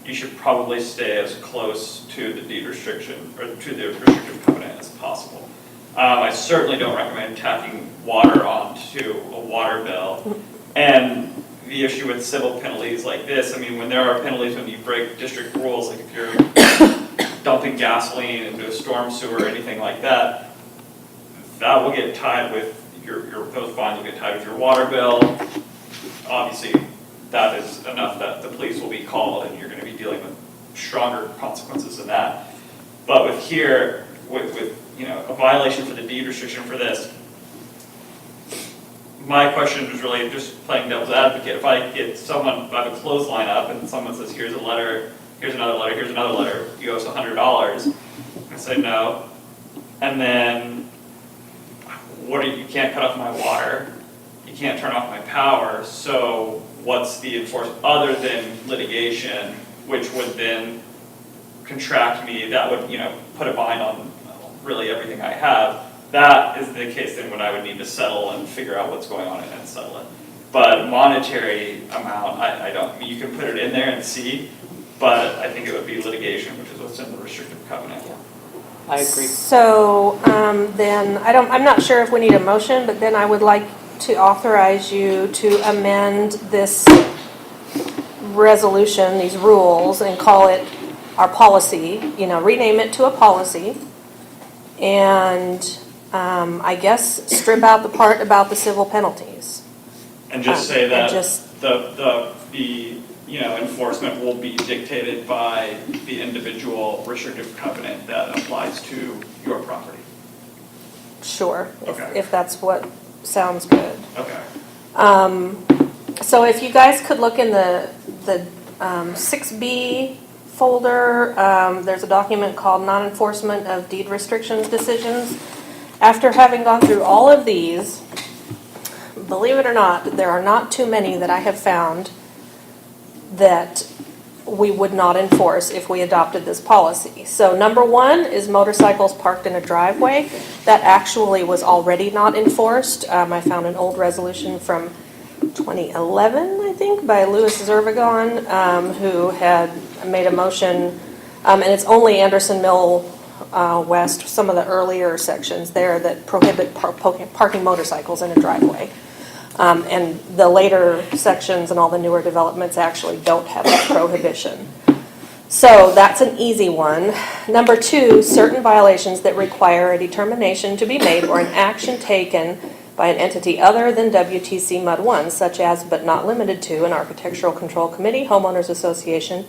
you should probably stay as close to the deed restriction, or to the restrictive covenant as possible. I certainly don't recommend tacking water onto a water bill. And the issue with civil penalties like this, I mean, when there are penalties when you break district rules, like if you're dumping gasoline into a storm sewer or anything like that, that will get tied with those fines will get tied with your water bill. Obviously, that is enough that the police will be called and you're going to be dealing with stronger consequences than that. But with here, with a violation for the deed restriction for this, my question was really just playing devil's advocate. If I get someone, if I have a clothesline up and someone says, here's a letter, here's another letter, here's another letter, you owe us $100, I say no. And then, you can't cut off my water, you can't turn off my power, so what's the enforcement other than litigation, which would then contract me, that would, put a bind on really everything I have. That is the case then when I would need to settle and figure out what's going on and settle it. But monetary amount, I don't, you can put it in there and see, but I think it would be litigation, which is what's in the restrictive covenant. Yeah. I agree. So then, I'm not sure if we need a motion, but then I would like to authorize you to amend this resolution, these rules, and call it our policy, rename it to a policy, and I guess strip out the part about the civil penalties. And just say and that just- the enforcement will be dictated by the individual restrictive covenant that applies to your property. Sure, Okay. if that's what sounds good. Okay. So if you guys could look in the 6B folder, there's a document called Non-Enforcement of Deed Restrictions Decisions. After having gone through all of these, believe it or not, there are not too many that I have found that we would not enforce if we adopted this policy. So number one is motorcycles parked in a driveway. That actually was already not enforced. I found an old resolution from 2011, I think, by Louis Zervigon, who had made a motion, and it's only Anderson Mill West, some of the earlier sections there that prohibit parking motorcycles in a driveway. And the later sections and all the newer developments actually don't have that prohibition. So that's an easy one. Number two, certain violations that require a determination to be made or an action taken by an entity other than WTCMUD1, such as but not limited to an architectural control committee, homeowners association,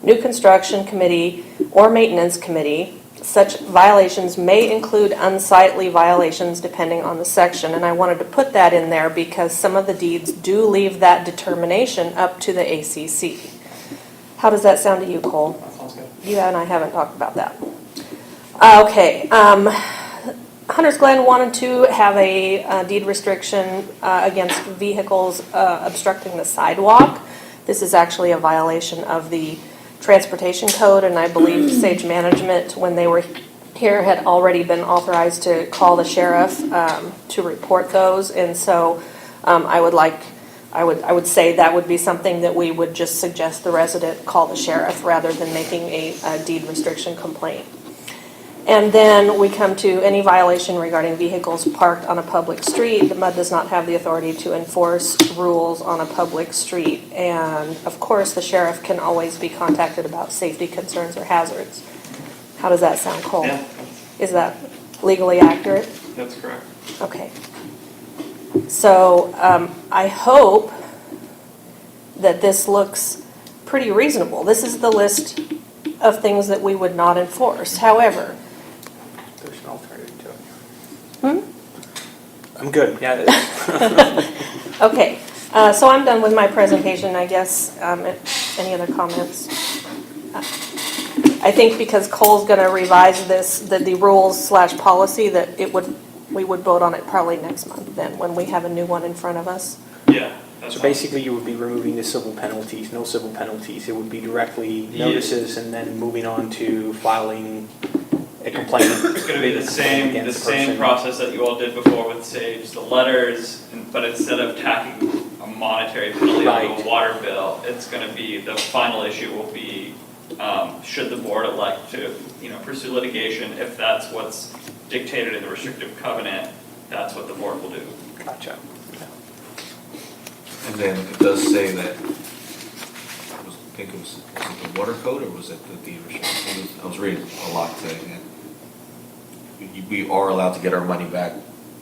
new construction committee, or maintenance committee. Such violations may include unsightly violations depending on the section, and I wanted to put that in there because some of the deeds do leave that determination up to the ACC. How does that sound to you, Cole? That sounds good. You and I haven't talked about that. Okay, Hunters Glen wanted to have a deed restriction against vehicles obstructing the sidewalk. This is actually a violation of the transportation code, and I believe Sage Management, when they were here, had already been authorized to call the sheriff to report those. And so I would say that would be something that we would just suggest the resident call the sheriff rather than making a deed restriction complaint. And then we come to any violation regarding vehicles parked on a public street. The MUD does not have the authority to enforce rules on a public street. And of course, the sheriff can always be contacted about safety concerns or hazards. How does that sound, Cole? Yeah, Is that legally accurate? that's correct. Okay. So I hope that this looks pretty reasonable. This is the list of things that we would not enforce. However, There's an alternative to it. hmm? I'm good, yeah. Okay, so I'm done with my presentation, I guess. Any other comments? I think because Cole's going to revise this, the rules / policy, that we would vote on it probably next month then, when we have a new one in front of us. Yeah. So basically, you would be removing the civil penalties, no civil penalties. It would be directly notices and then moving on to filing a complaint. It's going to be the same person. process that you all did before with Sage, the letters, but instead of tacking a monetary penalty on the water bill, it's going to be, the final issue will be, should the board elect to, pursue litigation, if that's what's dictated in the restrictive covenant, that's what the board will do. Gotcha. And then it does say that, I think was it the water code or was it the deed restriction? I was reading a lot today that we are allowed to get our money back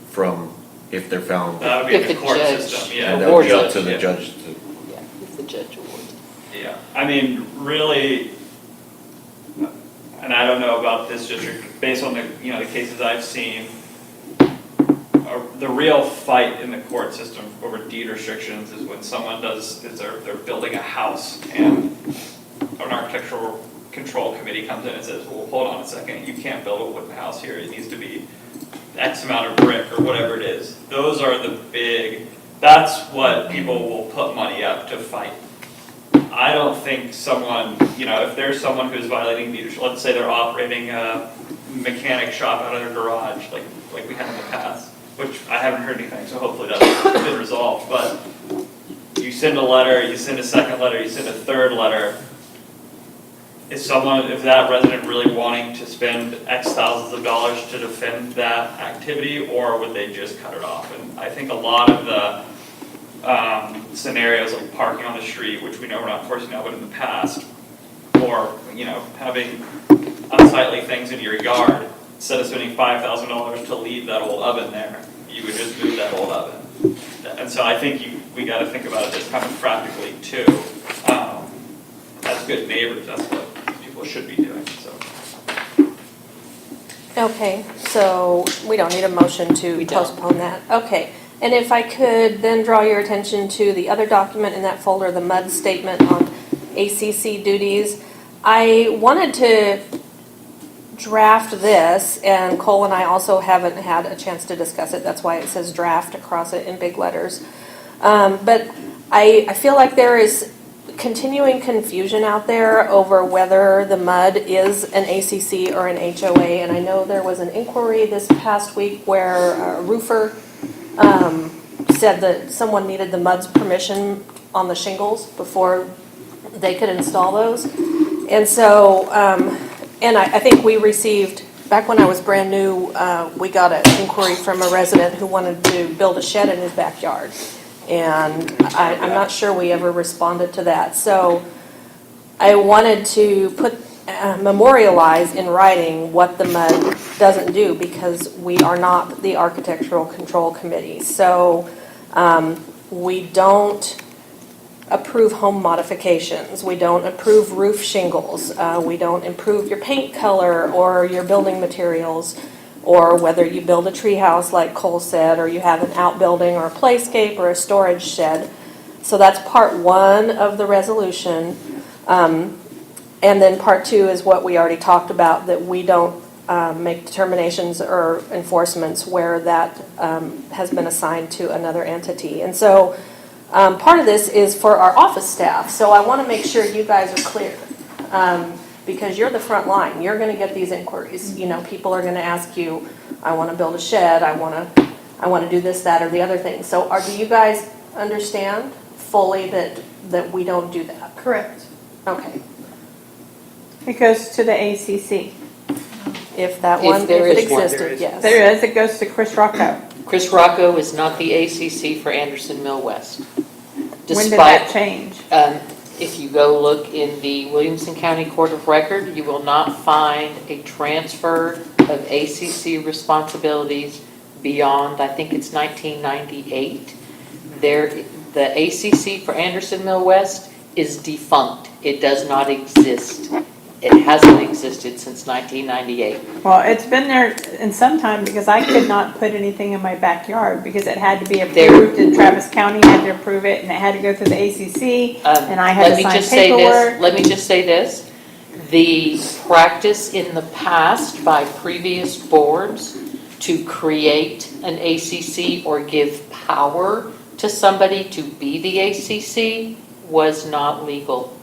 from if they're found. That would be If in the the court judge system, yeah. And that would be up to the Yeah. judge to. Yeah, if the judge awards. Yeah, I mean, really, and I don't know about this district, based on the cases I've seen, the real fight in the court system over deed restrictions is when someone they're building a house and an architectural control committee comes in and says, well, hold on a second, you can't build a wooden house here, it needs to be X amount of brick or whatever it is. Those are that's what people will put money up to fight. I don't think someone, if there's someone who's violating deed, let's say they're operating a mechanic shop out of their garage, like we had in the past, which I haven't heard anything, so hopefully that's been resolved, but you send a letter, you send a second letter, you send a third letter. Is that resident really wanting to spend X thousands of dollars to defend that activity, or would they just cut it off? And I think a lot of the scenarios like parking on the street, which we know we're not enforcing now, but in the past, or having unsightly things in your yard, instead of spending $5,000 to leave that old oven there, you would just move that old oven. And so I think we we gotta think about it just kind of practically too. As good neighbors, that's what people should be doing, so. Okay, so we don't need a motion to We don't. postpone that. Okay, and if I could then draw your attention to the other document in that folder, the MUD statement on ACC duties. I wanted to draft this, and Cole and I also haven't had a chance to discuss it. That's why it says draft across it in big letters. But I feel like there is continuing confusion out there over whether the MUD is an ACC or an HOA. And I know there was an inquiry this past week where a roofer said that someone needed the MUD's permission on the shingles before they could install those. And so, and I think we received, back when I was brand new, we got an inquiry from a resident who wanted to build a shed in his backyard. And I'm not sure we ever responded to that. So I wanted to memorialize in writing what the MUD doesn't do, because we are not the Architectural Control Committee. So we don't approve home modifications. We don't approve roof shingles. We don't approve your paint color or your building materials, or whether you build a tree house like Cole said, or you have an outbuilding or a playscape or a storage shed. So that's part one of the resolution. And then part two is what we already talked about, that we don't make determinations or enforcements where that has been assigned to another entity. And so part of this is for our office staff. So I want to make sure you guys are clear. Because you're the front line. You're going to get these inquiries. You know, people are going to ask you, I want to build a shed, I want to do this, that, or the other thing. So do you guys understand fully that we don't do that? Correct. Okay. It goes to the ACC. If that If one, if there it is one. existed, yes. There is, it goes to Chris Rocco. Chris Rocco is not the ACC for Anderson Mill West. When did that change? If you go look in the Williamson County Court of Record, you will not find a transfer of ACC responsibilities beyond, I think it's 1998. The ACC for Anderson Mill West is defunct. It does not exist. It hasn't existed since 1998. Well, it's been there in some time, because I could not put anything in my backyard because it had to be approved, and Travis County had to approve it, and it had to go through the ACC, and I had to sign paperwork. Let me just say this. The practice in the past by previous boards to create an ACC or give power to somebody to be the ACC was not legal.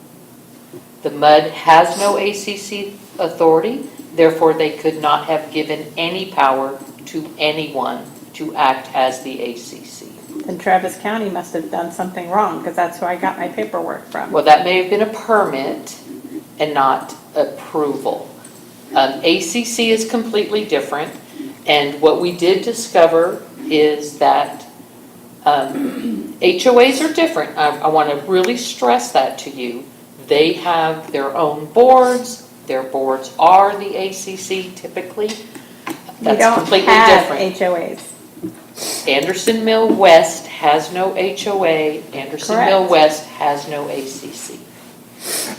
The MUD has no ACC authority, therefore they could not have given any power to anyone to act as the ACC. And Travis County must have done something wrong, because that's who I got my paperwork from. Well, that may have been a permit and not approval. ACC is completely different, and what we did discover is that HOAs are different. I want to really stress that to you. They have their own boards. Their boards are the ACC typically. That's completely different. We don't have HOAs. Anderson Mill West has no HOA. Anderson Mill West has no ACC.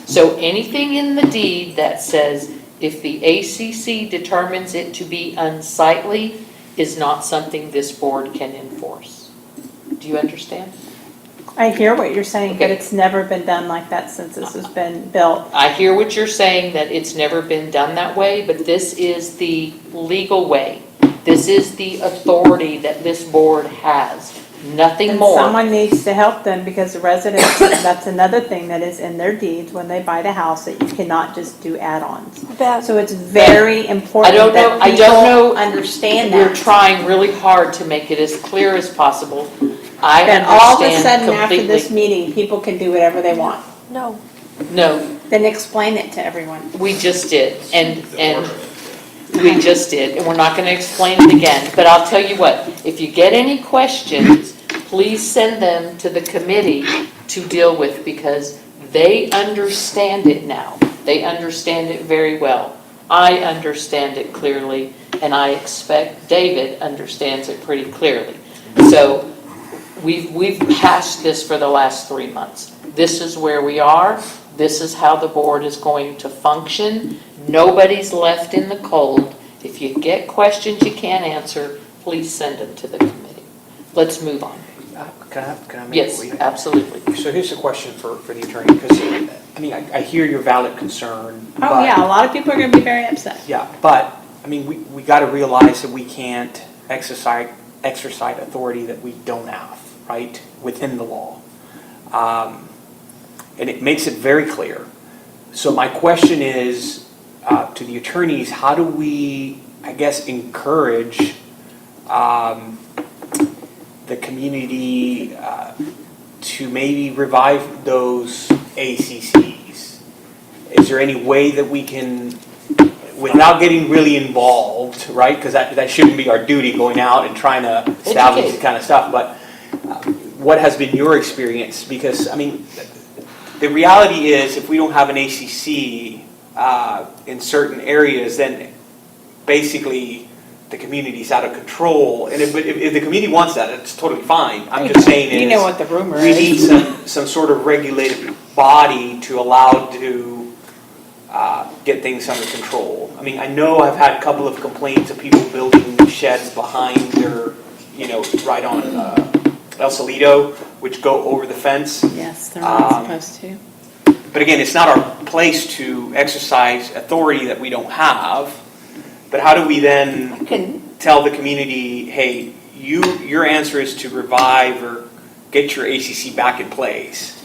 So anything in the deed that says if the ACC determines it to be unsightly is not something this board can enforce. Do you understand? I hear what you're saying, but Okay. it's never been done like that since this has been built. I hear what you're saying, that it's never been done that way, but this is the legal way. This is the authority that this board has. Nothing And more. someone needs to help them, because the residents, that's another thing that is in their deeds when they buy the house, that you cannot just do add-ons. So it's very important I don't that know. people understand We're that. trying really hard to make it as clear as possible. I And all of a understand sudden, after this completely. meeting, people can do whatever they want. No. No, Then explain it to everyone. we just did, and we just did, and we're not gonna explain it again. But I'll tell you what, if you get any questions, please send them to the committee to deal with, because they understand it now. They understand it very well. I understand it clearly, and I expect David understands it pretty clearly. So we've hashed this for the last 3 months. This is where we are. This is how the board is going to function. Nobody's left in the cold. If you get questions you can't answer, please send them to the committee. Let's move on. Can I make Yes, absolutely. So here's a question for the attorney, because, I mean, I hear your valid concern. Oh, but- yeah, a lot of people are gonna be very upset. Yeah, but, I mean, we got to realize that we can't exercise authority that we don't have, right, within the law. And it makes it very clear. So my question is, to the attorneys, how do we, I guess, encourage the community to maybe revive those ACCs? Is there any way that we can, without getting really involved, right? Because that shouldn't be our duty, going out and trying to establish this kind of stuff. But what has been your experience? Because, I mean, the reality is, if we don't have an ACC in certain areas, then basically the community's out of control. And if the community wants that, it's totally fine. I'm just saying You know what the rumor we is. need some sort of regulated body to allow to get things under control. I mean, I know I've had a couple of complaints of people building sheds behind their, right on El Salito, which go over the fence. Yes, they're not supposed to. But again, it's not our place to exercise authority that we don't have. But how do we then tell the community, hey, your answer is to revive or get your ACC back in place?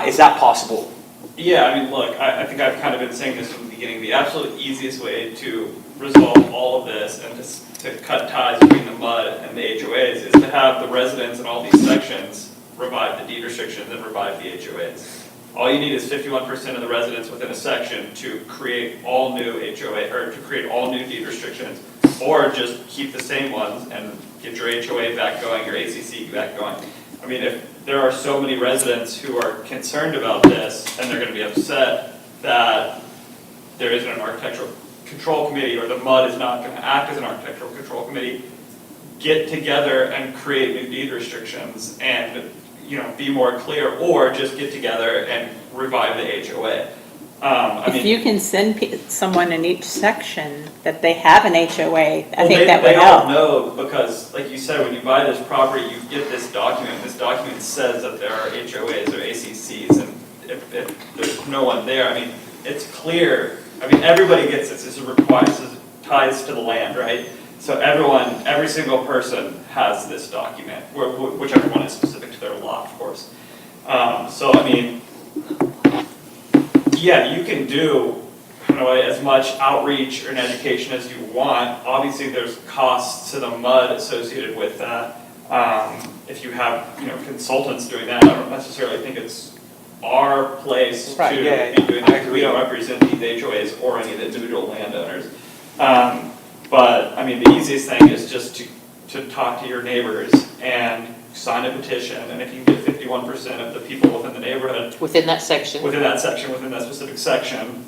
Is that possible? Yeah, I mean, look, I think I've kind of been saying this from the beginning. The absolute easiest way to resolve all of this and to cut ties between the MUD and the HOAs is to have the residents in all these sections revive the deed restrictions and revive the HOAs. All you need is 51% of the residents within a section to create all new HOA, or to create all new deed restrictions, or just keep the same ones and get your HOA back going, your ACC back going. I mean, if there are so many residents who are concerned about this, and they're going to be upset that there isn't an architectural control committee, or the MUD is not going to act as an architectural control committee, get together and create new deed restrictions and be more clear, or just get together and revive the HOA. If you can send someone in each section that they have an HOA, I think that would help. They all know, because like you said, when you buy this property, you get this document. This document says that there are HOAs or ACCs, and if there's no one there, I mean, it's clear. I mean, everybody gets this. This is ties to the land, right? So every single person has this document, whichever one is specific to their lot, of course. So, I mean, yeah, you can do as much outreach and education as you want. Obviously, there's costs to the MUD associated with that. If you have consultants doing that, I don't necessarily think it's our place to be doing that. We don't represent these HOAs or any of the individual landowners. But I mean, the easiest thing is just to talk to your neighbors and sign a petition. And if you can get 51% of the people within the neighborhood, Within that section, within that specific section,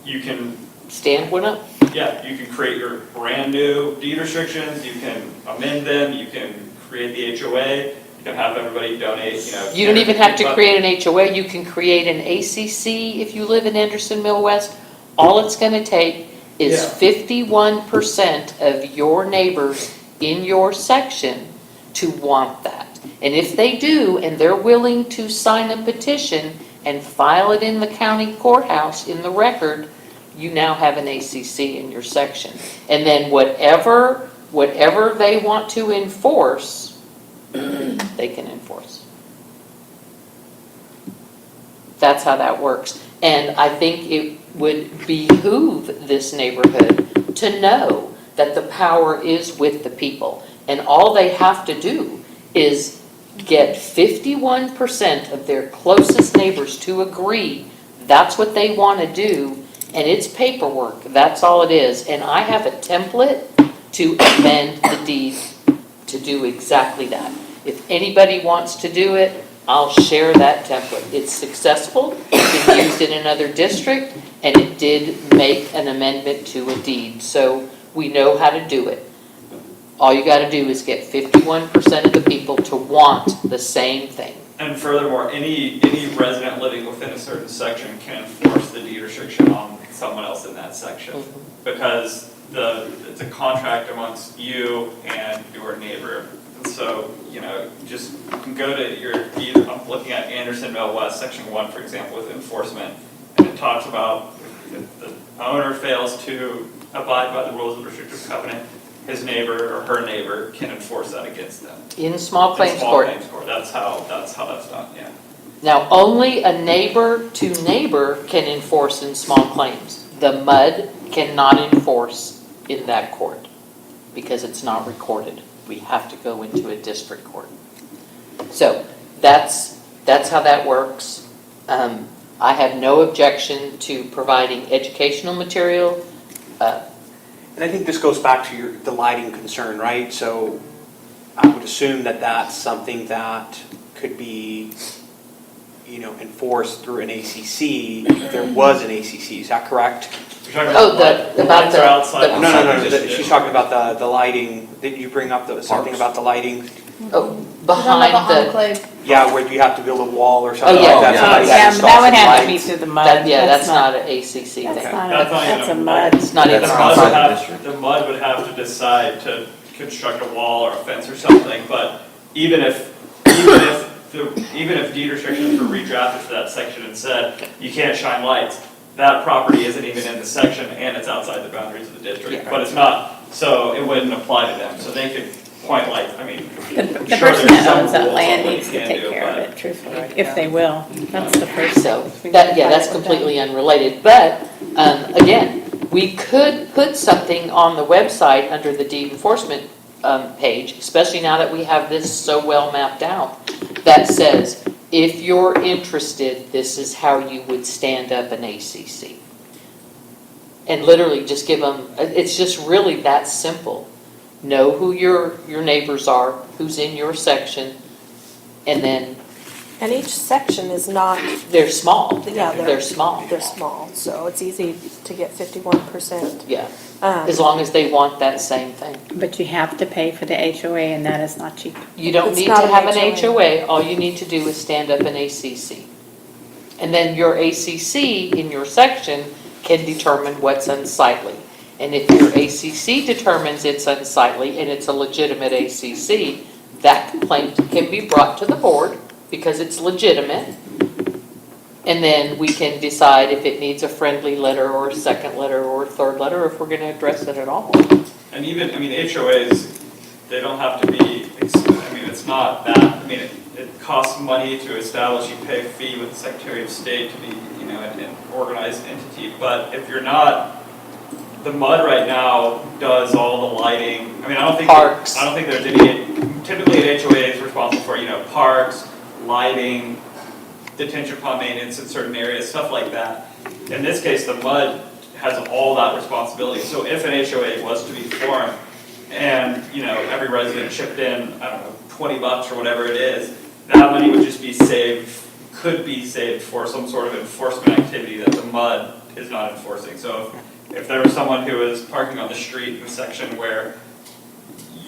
you can stand one up. Yeah, you can create your brand new deed restrictions. You can amend them. You can create the HOA. You can have everybody donate. You don't even have to create an HOA. You can create an ACC if you live in Anderson Mill West. All it's going to take is 51% of your neighbors in your section to want that. And if they do, and they're willing to sign a petition and file it in the county courthouse in the record, you now have an ACC in your section. And then whatever they want to enforce, they can enforce. That's how that works. And I think it would behoove this neighborhood to know that the power is with the people. And all they have to do is get 51% of their closest neighbors to agree that's what they want to do, and it's paperwork. That's all it is. And I have a template to amend the deed to do exactly that. If anybody wants to do it, I'll share that template. It's successful, it's been used in another district, and it did make an amendment to a deed. So we know how to do it. All you gotta do is get 51% of the people to want the same thing. And furthermore, any resident living within a certain section can enforce the deed restriction on someone else in that section. Because it's a contract amongst you and your neighbor. And so, just you can go to I'm looking at Anderson Mill West, section 1, for example, with enforcement. And it talks about if the owner fails to abide by the rules of the restrictive covenant, his neighbor or her neighbor can enforce that against them. In small claims court. That's how that's done, yeah. Now, only a neighbor to neighbor can enforce in small claims. The MUD cannot enforce in that court because it's not recorded. We have to go into a district court. So that's how that works. I have no objection to providing educational material. And I think this goes back to the lighting concern, right? So I would assume that that's something that could be, enforced through an ACC if there was an ACC. Is that correct? Oh, about the outside. No. She's talking about the lighting. Did you bring up something about the lighting? Oh, behind the. Yeah, where you have to build a wall or something Oh, yeah. like that. Somebody Yeah, has but that would installed have to be lights. through the mud. That's not an ACC That's thing. not, That's that's a not mud. It's not even. The MUD would have to decide to construct a wall or a fence or something, but even if deed restrictions were redrafted for that section and said, you can't shine lights, that property isn't even in the section and it's outside the boundaries of the district, but it's not, so it wouldn't apply to them, so they could point lights, I mean. The sure, person there's that some owns that rules on land what you needs to can take do, care of but- it, truthfully, if they will. That's the first. So, that's completely unrelated, but, again, we could put something on the website under the deed enforcement, page, especially now that we have this so well mapped out, that says, if you're interested, this is how you would stand up an ACC. And literally just give them, it's just really that simple. Know who your neighbors are, who's in your section, and then And each section is not, they're small. yeah, They're small. They're small, so it's easy to get 51%. Yeah, as long as they want that same thing. But you have to pay for the HOA and that is not cheap. You don't It's need not to an have an HOA. HOA, all you need to do is stand up an ACC. And then your ACC in your section can determine what's unsightly. And if your ACC determines it's unsightly and it's a legitimate ACC, that complaint can be brought to the board because it's legitimate. And then we can decide if it needs a friendly letter or a second letter or a third letter, or if we're gonna address it at all. And even, HOAs, they don't have to be, it's not that, it costs money to establish, you pay a fee with the Secretary of State to be, an organized entity, but if you're not, the MUD right now does all the lighting, I don't think. Parks. I don't think there's any, typically an HOA is responsible for, parks, lighting, detention pond maintenance in certain areas, stuff like that. In this case, the MUD has all that responsibility, so if an HOA was to be formed, and, every resident chipped in, $20 or whatever it is, that money would just be saved, could be saved for some sort of enforcement activity that the MUD is not enforcing. So if there was someone who was parking on the street in a section where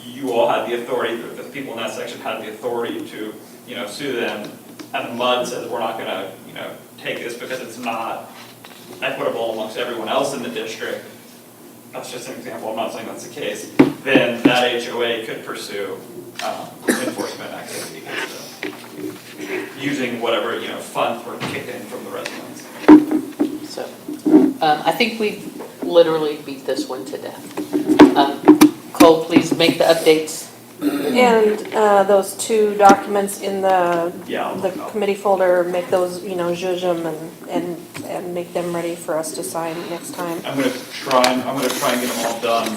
you all had the authority, the people in that section had the authority to, sue them, and the MUD says we're not gonna, take this because it's not equitable amongst everyone else in the district, that's just an example, I'm not saying that's the case, then that HOA could pursue enforcement activity against them, using whatever, funds were kicked in from the residents. So, I think we've literally beat this one to death. Cole, please make the updates. And those two documents in the Yeah. committee folder, make those, zhuzh them and make them ready for us to sign next time. I'm gonna try and get them all done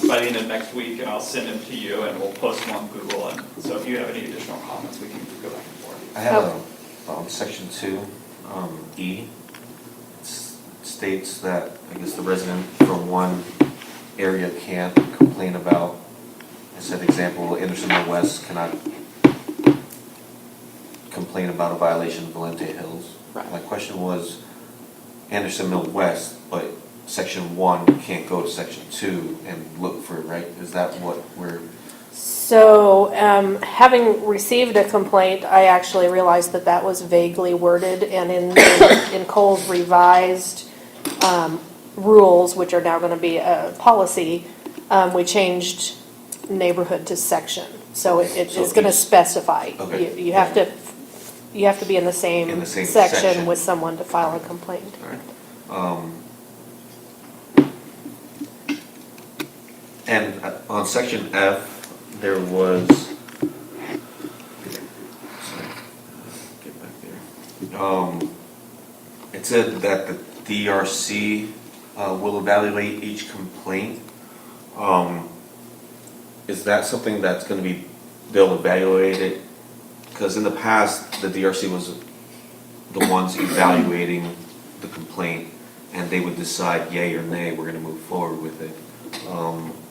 by the end of next week, and I'll send them to you, and we'll post them on Google, and so if you have any additional comments, we can go back and forth. I have section 2, E, states that, I guess the resident from one area can't complain about, I said example, Anderson Mill West cannot complain about a violation of Valente Hills. Right. My question was Anderson Mill West, but section 1 can't go to section 2 and look for, right? Is that what we're, So, having received a complaint, I actually realized that that was vaguely worded, and in Cole's revised rules, which are now going to be a policy, we changed neighborhood to section. So it's So going to each- specify. Okay. You have to be in the same In the same section section. with someone to file a complaint. and on section F, there was, sorry, get back there. It said that the DRC will evaluate each complaint. Is that something that's going to be, they'll evaluate it? Because in the past, the DRC was the ones evaluating the complaint, and they would decide yay or nay, we're going to move forward with it.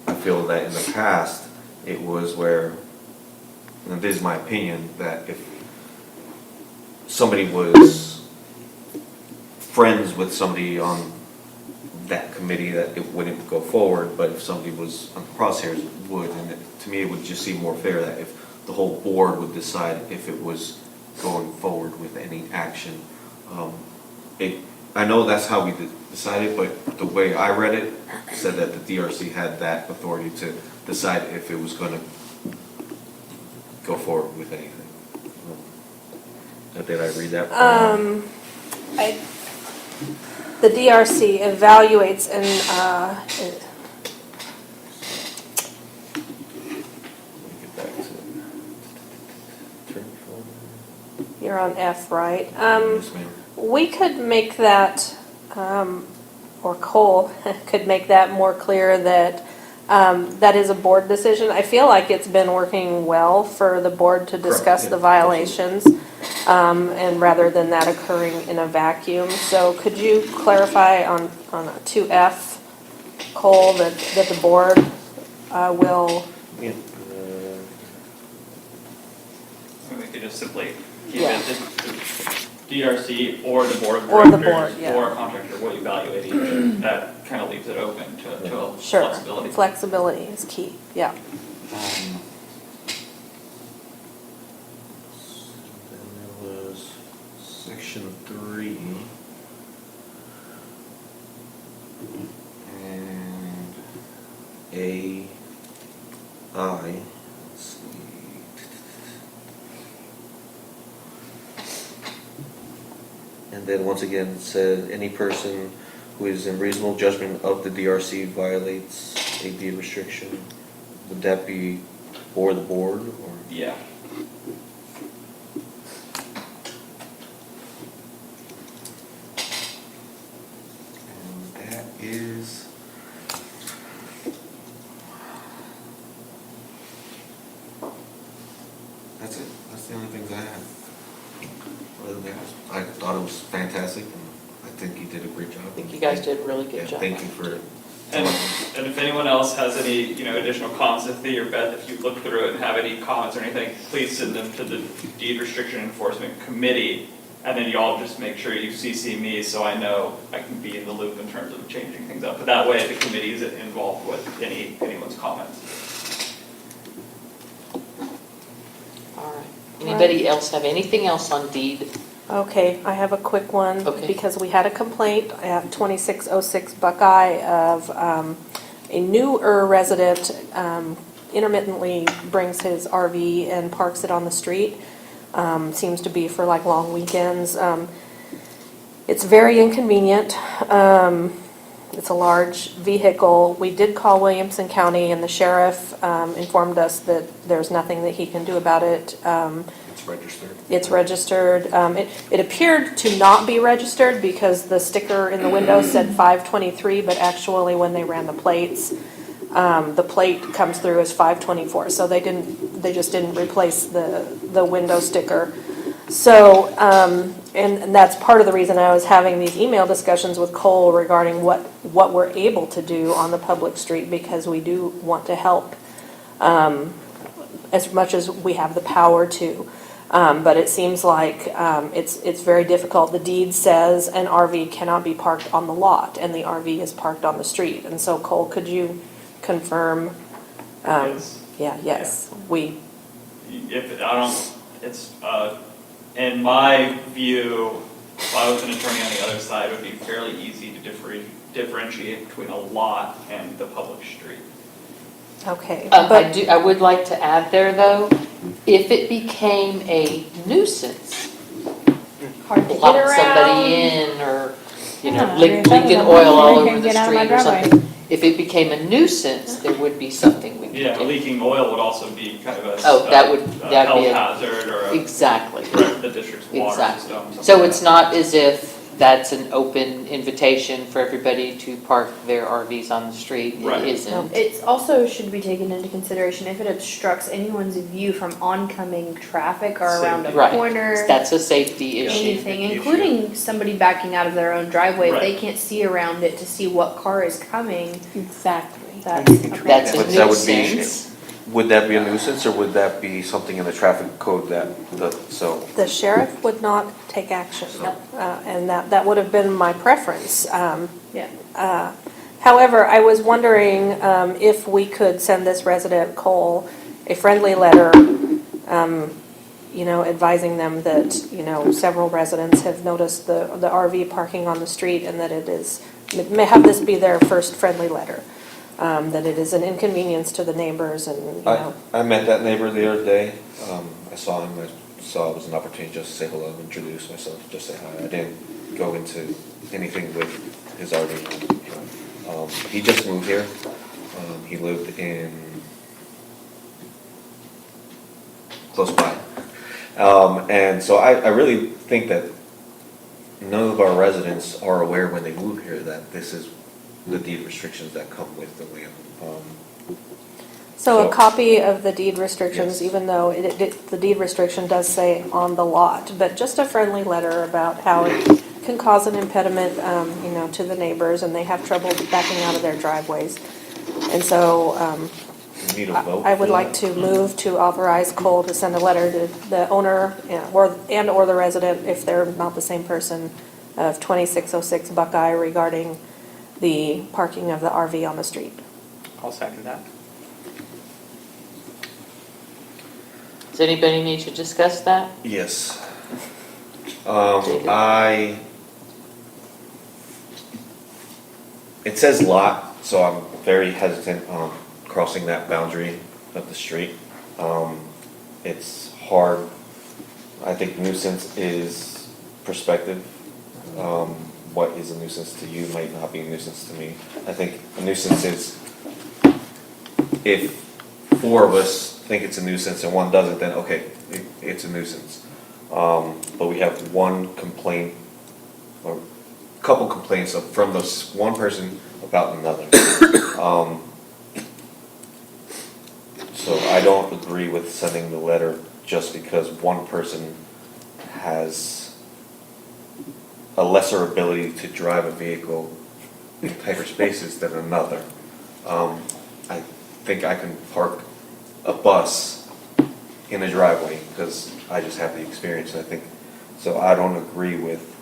I feel that in the past, it was where, and this is my opinion, that if somebody was friends with somebody on that committee, that it wouldn't go forward, but if somebody was on the crosshairs, it would. And to me, it would just seem more fair that if the whole board would decide if it was going forward with any action. I know that's how we decided, but the way I read it said that the DRC had that authority to decide if it was going to go forward with anything. Did I read that wrong? The DRC evaluates and, Let me get back to it. you're on F, right? Yes, ma'am. We could make that, or Cole could make that more clear that that is a board decision. I feel like it's been working well for the board to discuss yeah, the violations, and rather than that occurring in a vacuum. So could you clarify on 2F, Cole, that the board will, Yeah. We could just simply keep Yeah. it DRC or the board of Or the directors board, yeah. or a contractor will evaluate each. That kind of leaves it open to a sure, flexibility. flexibility is key, yeah. Then there was section 3. And AI, let's see. And then once again, it said, any person who is in reasonable judgment of the DRC violates a deed restriction. Would that be or the board, or? Yeah. And that is, that's it. That's the only things I had. Other than that, I thought it was fantastic, and I think you did a great job. I think you guys did a really good job. Thank you for. And if anyone else has any, additional comments, if you look through it and have any comments or anything, please send them to the Deed Restriction Enforcement Committee, and then y'all just make sure you CC me so I know I can be in the loop in terms of changing things up. But that way, the committee is involved with anyone's comments. All right. Anybody else have anything else on deed? Okay, I have a quick one. Okay. Because we had a complaint, I have 2606 Buckeye of a newer resident intermittently brings his RV and parks it on the street. Seems to be for like long weekends. It's very inconvenient. It's a large vehicle. We did call Williamson County, and the sheriff informed us that there's nothing that he can do about it. It's registered. It's registered. It appeared to not be registered because the sticker in the window said 523, but actually when they ran the plates, the plate comes through as 524. So they just didn't replace the window sticker. So, and that's part of the reason I was having these email discussions with Cole regarding what we're able to do on the public street, because we do want to help as much as we have the power to. But it seems like it's very difficult. The deed says an RV cannot be parked on the lot, and the RV is parked on the street. And so Cole, could you confirm? Yes. Yeah, yes, If, I don't, it's, in my view, if I was an attorney on the other side, it would be fairly easy to differentiate between a lot and the public street. Okay. I would like to add there, though, if it became a nuisance, Hard to get lock around. somebody in, or, Yeah, leaking I oil all can't over the get out of my street or driveway. something. If it became a nuisance, there would be something we could Yeah, do. leaking oil would also be kind of a. Oh, that'd be health a- hazard or Exactly. the district's water Exactly. system. something So like it's that. not as if that's an open invitation for everybody to park their RVs on the street. Right. It isn't. It also should be taken into consideration if it obstructs anyone's view from oncoming traffic or around a Safety. Right. corner. That's a safety issue. Anything, Issue. including somebody backing out of their own driveway, if they Right. can't see around it to see what car is coming, Exactly. that's. That's a But that would be- nuisance. Would that be a nuisance, or would that be something in the traffic code so? The sheriff would not take action. And that would have been my preference. Yeah. However, I was wondering if we could send this resident, Cole, a friendly letter, advising them that, several residents have noticed the RV parking on the street and that it is, may have this be their first friendly letter. That it is an inconvenience to the neighbors and, I met that neighbor the other day. I saw him. I saw it was an opportunity just to say hello, introduce myself, just say hi. I didn't go into anything with his RV. He just moved here. He lived in close by. And so I really think that none of our residents are aware when they move here that this is the deed restrictions that come with the land. So a So- copy of the deed restrictions, Yes. even though the deed restriction does say on the lot, but just a friendly letter about how it can cause an impediment, to the neighbors, and they have trouble backing out of their driveways. And so, You need a vote I would for like that? to move to authorize Cole to send a letter to the owner or the resident, if they're not the same person, of 2606 Buckeye regarding the parking of the RV on the street. I'll second that. Does anybody need to discuss that? Yes. David? It says lot, so I'm very hesitant on crossing that boundary of the street. It's hard. I think nuisance is perspective. What is a nuisance to you might not be a nuisance to me. I think a nuisance is if four of us think it's a nuisance and one doesn't, then okay, it's a nuisance. But we have one complaint, or a couple complaints from this one person about another. So I don't agree with sending the letter just because one person has a lesser ability to drive a vehicle in tighter spaces than another. I think I can park a bus in a driveway because I just have the experience, and I think, so I don't agree with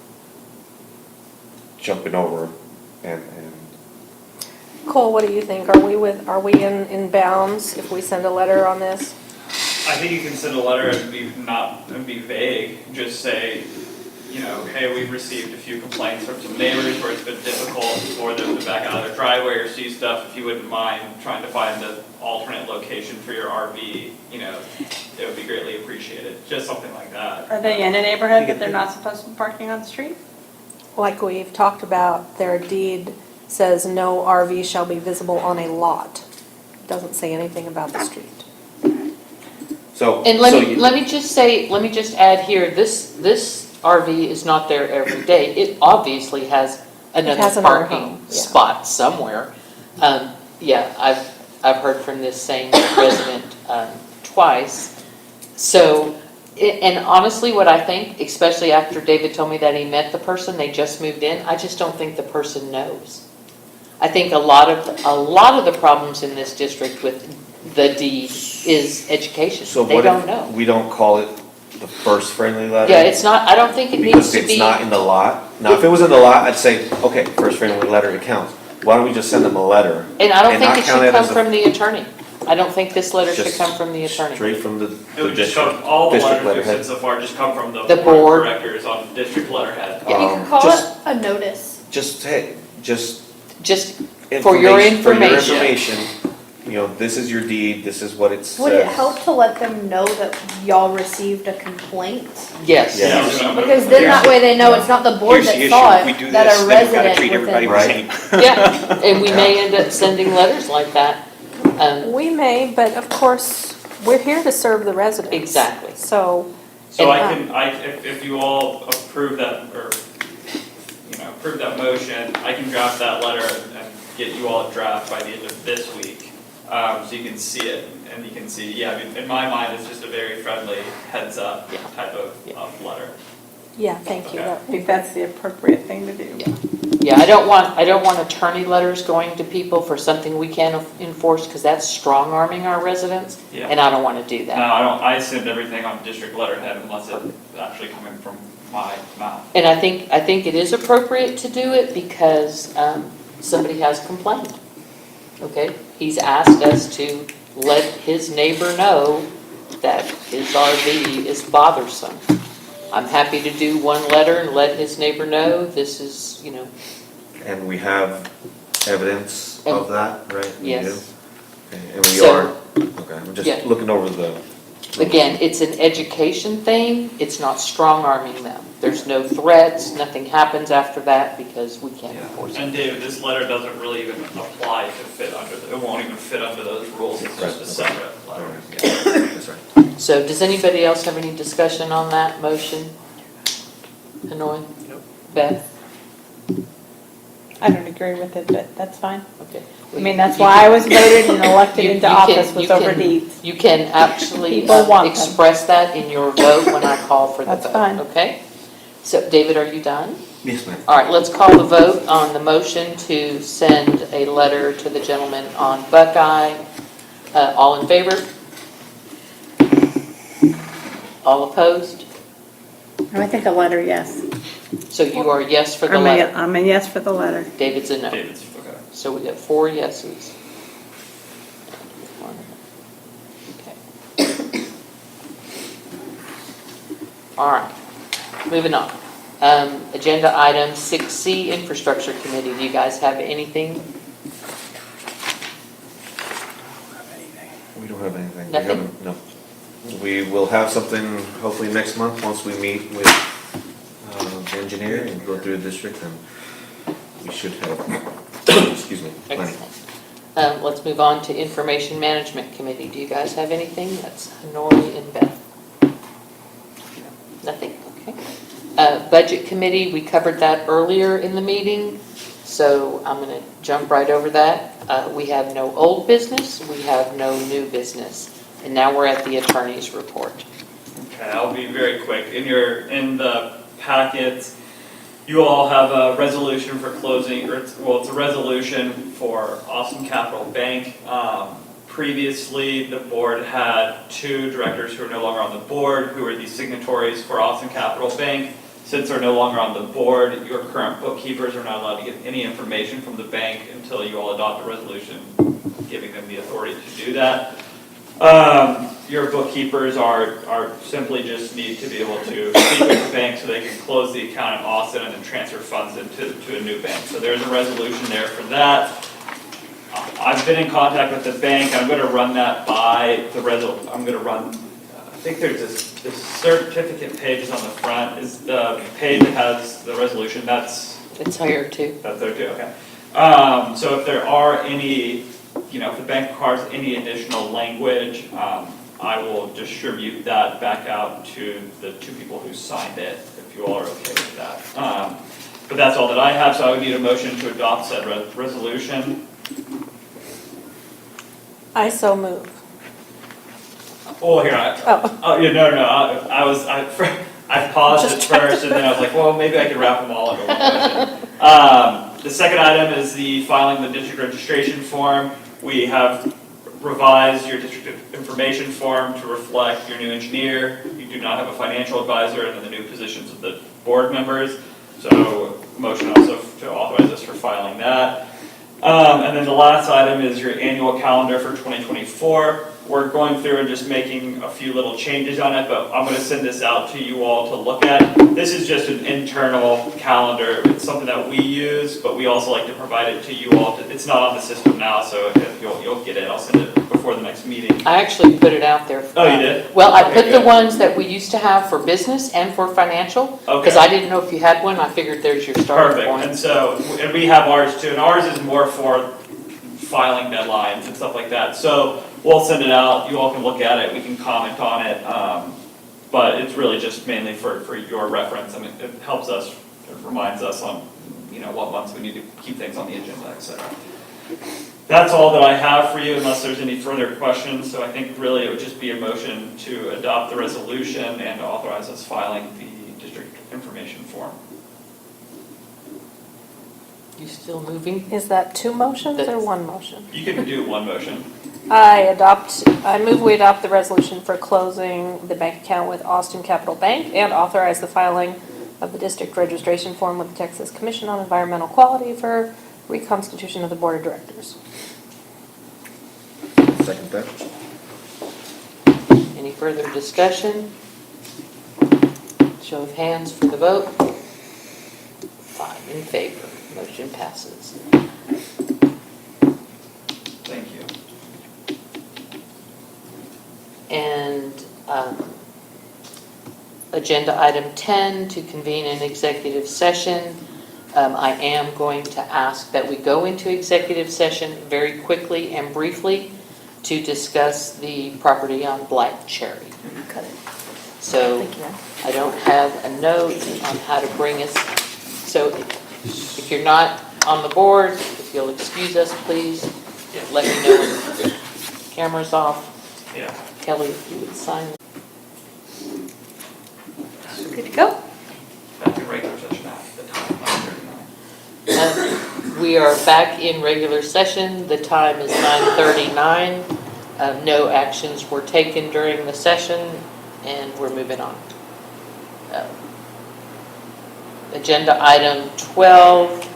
jumping over and Cole, what do you think? Are we in bounds if we send a letter on this? I think you can send a letter and be vague, just say, hey, we've received a few complaints from some neighbors where it's been difficult for them to back out of their driveway or see stuff. If you wouldn't mind trying to find the alternate location for your RV, it would be greatly appreciated. Just something like that. Are they in a neighborhood that they're not supposed to be parking on the street? Like we've talked about, their deed says no RV shall be visible on a lot. Doesn't say anything about the street. so. And so you- let me just add here, this RV is not there every day. It obviously has another another parking home, yeah. spot somewhere. I've heard from this same resident twice. So, and honestly, what I think, especially after David told me that he met the person, they just moved in, I just don't think the person knows. I think a lot of the problems in this district with the deed is education. So They what don't if know. we don't call it the first friendly letter. Yeah, it's not, I don't think it needs Because to it's be, not in the lot. Now, if it was in the lot, I'd say, okay, first friendly letter, it counts. Why don't we just send them a letter? and I don't and think not it count should it come as a- from the attorney. I don't think this letter should Just come from the attorney. Straight from It the would just district. come, all the district letters we've letterhead. sent so far just come from the The board board. of directors on district letterhead. You Um, can call just- it a notice. Just, hey, just. Just for your For your information. information, you know, this is your deed, this is what it says. Would it help to let them know that y'all received a complaint? Yes. Yeah. Because then that way they know it's not the board Here's the that issue, saw if we it, do that this, a then we've gotta resident treat everybody within. the same. Yeah, and we may end up sending letters like that. We may, but of course, we're here to serve the residents. Exactly. So, So And, if you all approve that, or, approve that motion, I can draft that letter and get you all a draft by the end of this week. So you can see it, and you can see, I mean, in my mind, it's just a very friendly heads up Yeah. type of letter. yeah, thank you. Okay. I think that's the appropriate thing to do. Yeah, I don't want attorney letters going to people for something we can't enforce, because that's strong arming our residents, Yeah. and I don't want to do No, that. I send everything on district letterhead unless it's actually coming from my mouth. And I think it is appropriate to do it because somebody has complained. Okay, he's asked us to let his neighbor know that his RV is bothersome. I'm happy to do one letter and let his neighbor know this is, And we have evidence of that, right? We Yes. do? Okay, and we So- are, okay, I'm Yeah. just looking over the. Again, it's an education thing, it's not strong arming them. There's no threats, nothing happens after that because we can't enforce it. And David, this letter doesn't really even apply to fit under, it won't even fit under those rules, it's just a separate All letter. right, yeah, that's right. So does anybody else have any discussion on that motion? Hanoi? Nope. Beth? I don't agree with it, but that's fine. Okay. I mean, that's why I was voted and elected You- into you can- office was you over can- deeds. You can actually People want them. express that in your vote when I call for the vote. That's fine. Okay? So David, are you done? Yes, ma'am. All right, let's call the vote on the motion to send a letter to the gentleman on Buckeye. All in favor? All opposed? I think a letter, yes. So you are yes for the I'm letter. a yes for the letter. David's a no. David's, okay. So we got 4 yeses. Okay. All right, moving on. Agenda item 6C, Infrastructure Committee. Do you guys have anything? We don't have anything. We Nothing? haven't- No. We will have something hopefully next month, once we meet with the engineer and go through the district, and we should have, excuse me, plenty. Excellent. Let's move on to Information Management Committee. Do you guys have anything? That's Hanoi and Beth. Nothing, okay. Budget Committee, we covered that earlier in the meeting, so I'm going to jump right over that. We have no old business, we have no new business, and now we're at the attorney's report. Okay, I'll be very quick. In the packets, you all have a resolution for closing, it's a resolution for Austin Capital Bank. Previously, the board had 2 directors who are no longer on the board, who are the signatories for Austin Capital Bank. Since they're no longer on the board, your current bookkeepers are not allowed to get any information from the bank until you all adopt a resolution giving them the authority to do that. Your bookkeepers are simply just need to be able to speak with the bank so they can close the account in Austin and then transfer funds to a new bank. So there's a resolution there for that. I've been in contact with the bank. I'm going to run that by the I'm going to run. I think there's this certificate page is on the front. Is the page that has the resolution? It's here too. That's there too. Okay. So if there are any, if the bank requires any additional language, I will distribute that back out to the 2 people who signed it, if you all are okay with that. But that's all that I have, so I would need a motion to adopt said resolution. I so move. Oh, here, no, I paused it Just trying first, and then I was like, well, maybe I could wrap them all into one motion. The second item is the filing the district registration form. We have revise your district information form to reflect your new engineer. You do not have a financial advisor and then the new positions of the board members. So motion also to authorize us for filing that. And then the last item is your annual calendar for 2024. We're going through and just making a few little changes on it, but I'm going to send this out to you all to look at. This is just an internal calendar. It's something that we use, but we also like to provide it to you all. It's not on the system now, so you'll get it. I'll send it before the next meeting. I actually put it out there. Oh, you did? Well, I Okay, put the good. ones that we used to have for business and for financial, because Okay. I didn't know if you had one. I figured there's your starting Perfect, point. and so, and we have ours too, and ours is more for filing deadlines and stuff like that. So we'll send it out, you all can look at it, we can comment on it, but it's really just mainly for your reference, and it helps us, it reminds us on, what months we need to keep things on the agenda, et cetera. That's all that I have for you, unless there's any further questions, so I think really it would just be a motion to adopt the resolution and authorize us filing the district information form. You still moving? Is that two motions or one motion? You can do one motion. I move we adopt the resolution for closing the bank account with Austin Capital Bank and authorize the filing of the district registration form with the Texas Commission on Environmental Quality for reconstitution of the Board of Directors. Second that. Any further discussion? Show of hands for the vote. 5 in favor. Motion passes. Thank you. And agenda item 10, to convene an executive session. I am going to ask that we go into executive session very quickly and briefly to discuss the property on Black Cherry. Cut it. So Thank you. I don't have a note on how to bring us. So if you're not on the board, if you'll excuse us, please, let me know when the camera's off. Yeah. Kelly, if you would sign. Good to go? Back in regular session at the time, 9:39. We are back in regular session. The time is 9:39. No actions were taken during the session, and we're moving on. Agenda item 12.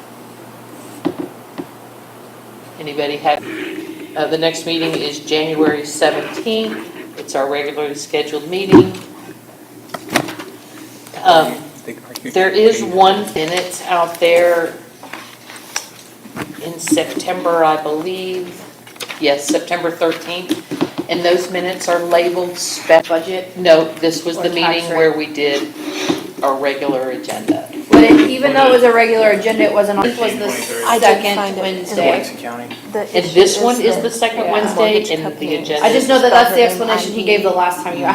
Anybody have? The next meeting is January 17th. It's our regularly scheduled meeting. There is 1 minute out there in September, I believe. Yes, September 13th. And those minutes are labeled budget. No, this was Or the tax meeting rate. where we did our regular agenda. But even though it was a regular agenda, it wasn't on, it was the 23rd. I did second find it in Wednesday. Lansing County. And this one is the second Yeah. Wednesday, and the agenda. I just know that that's the explanation he gave the last time you asked.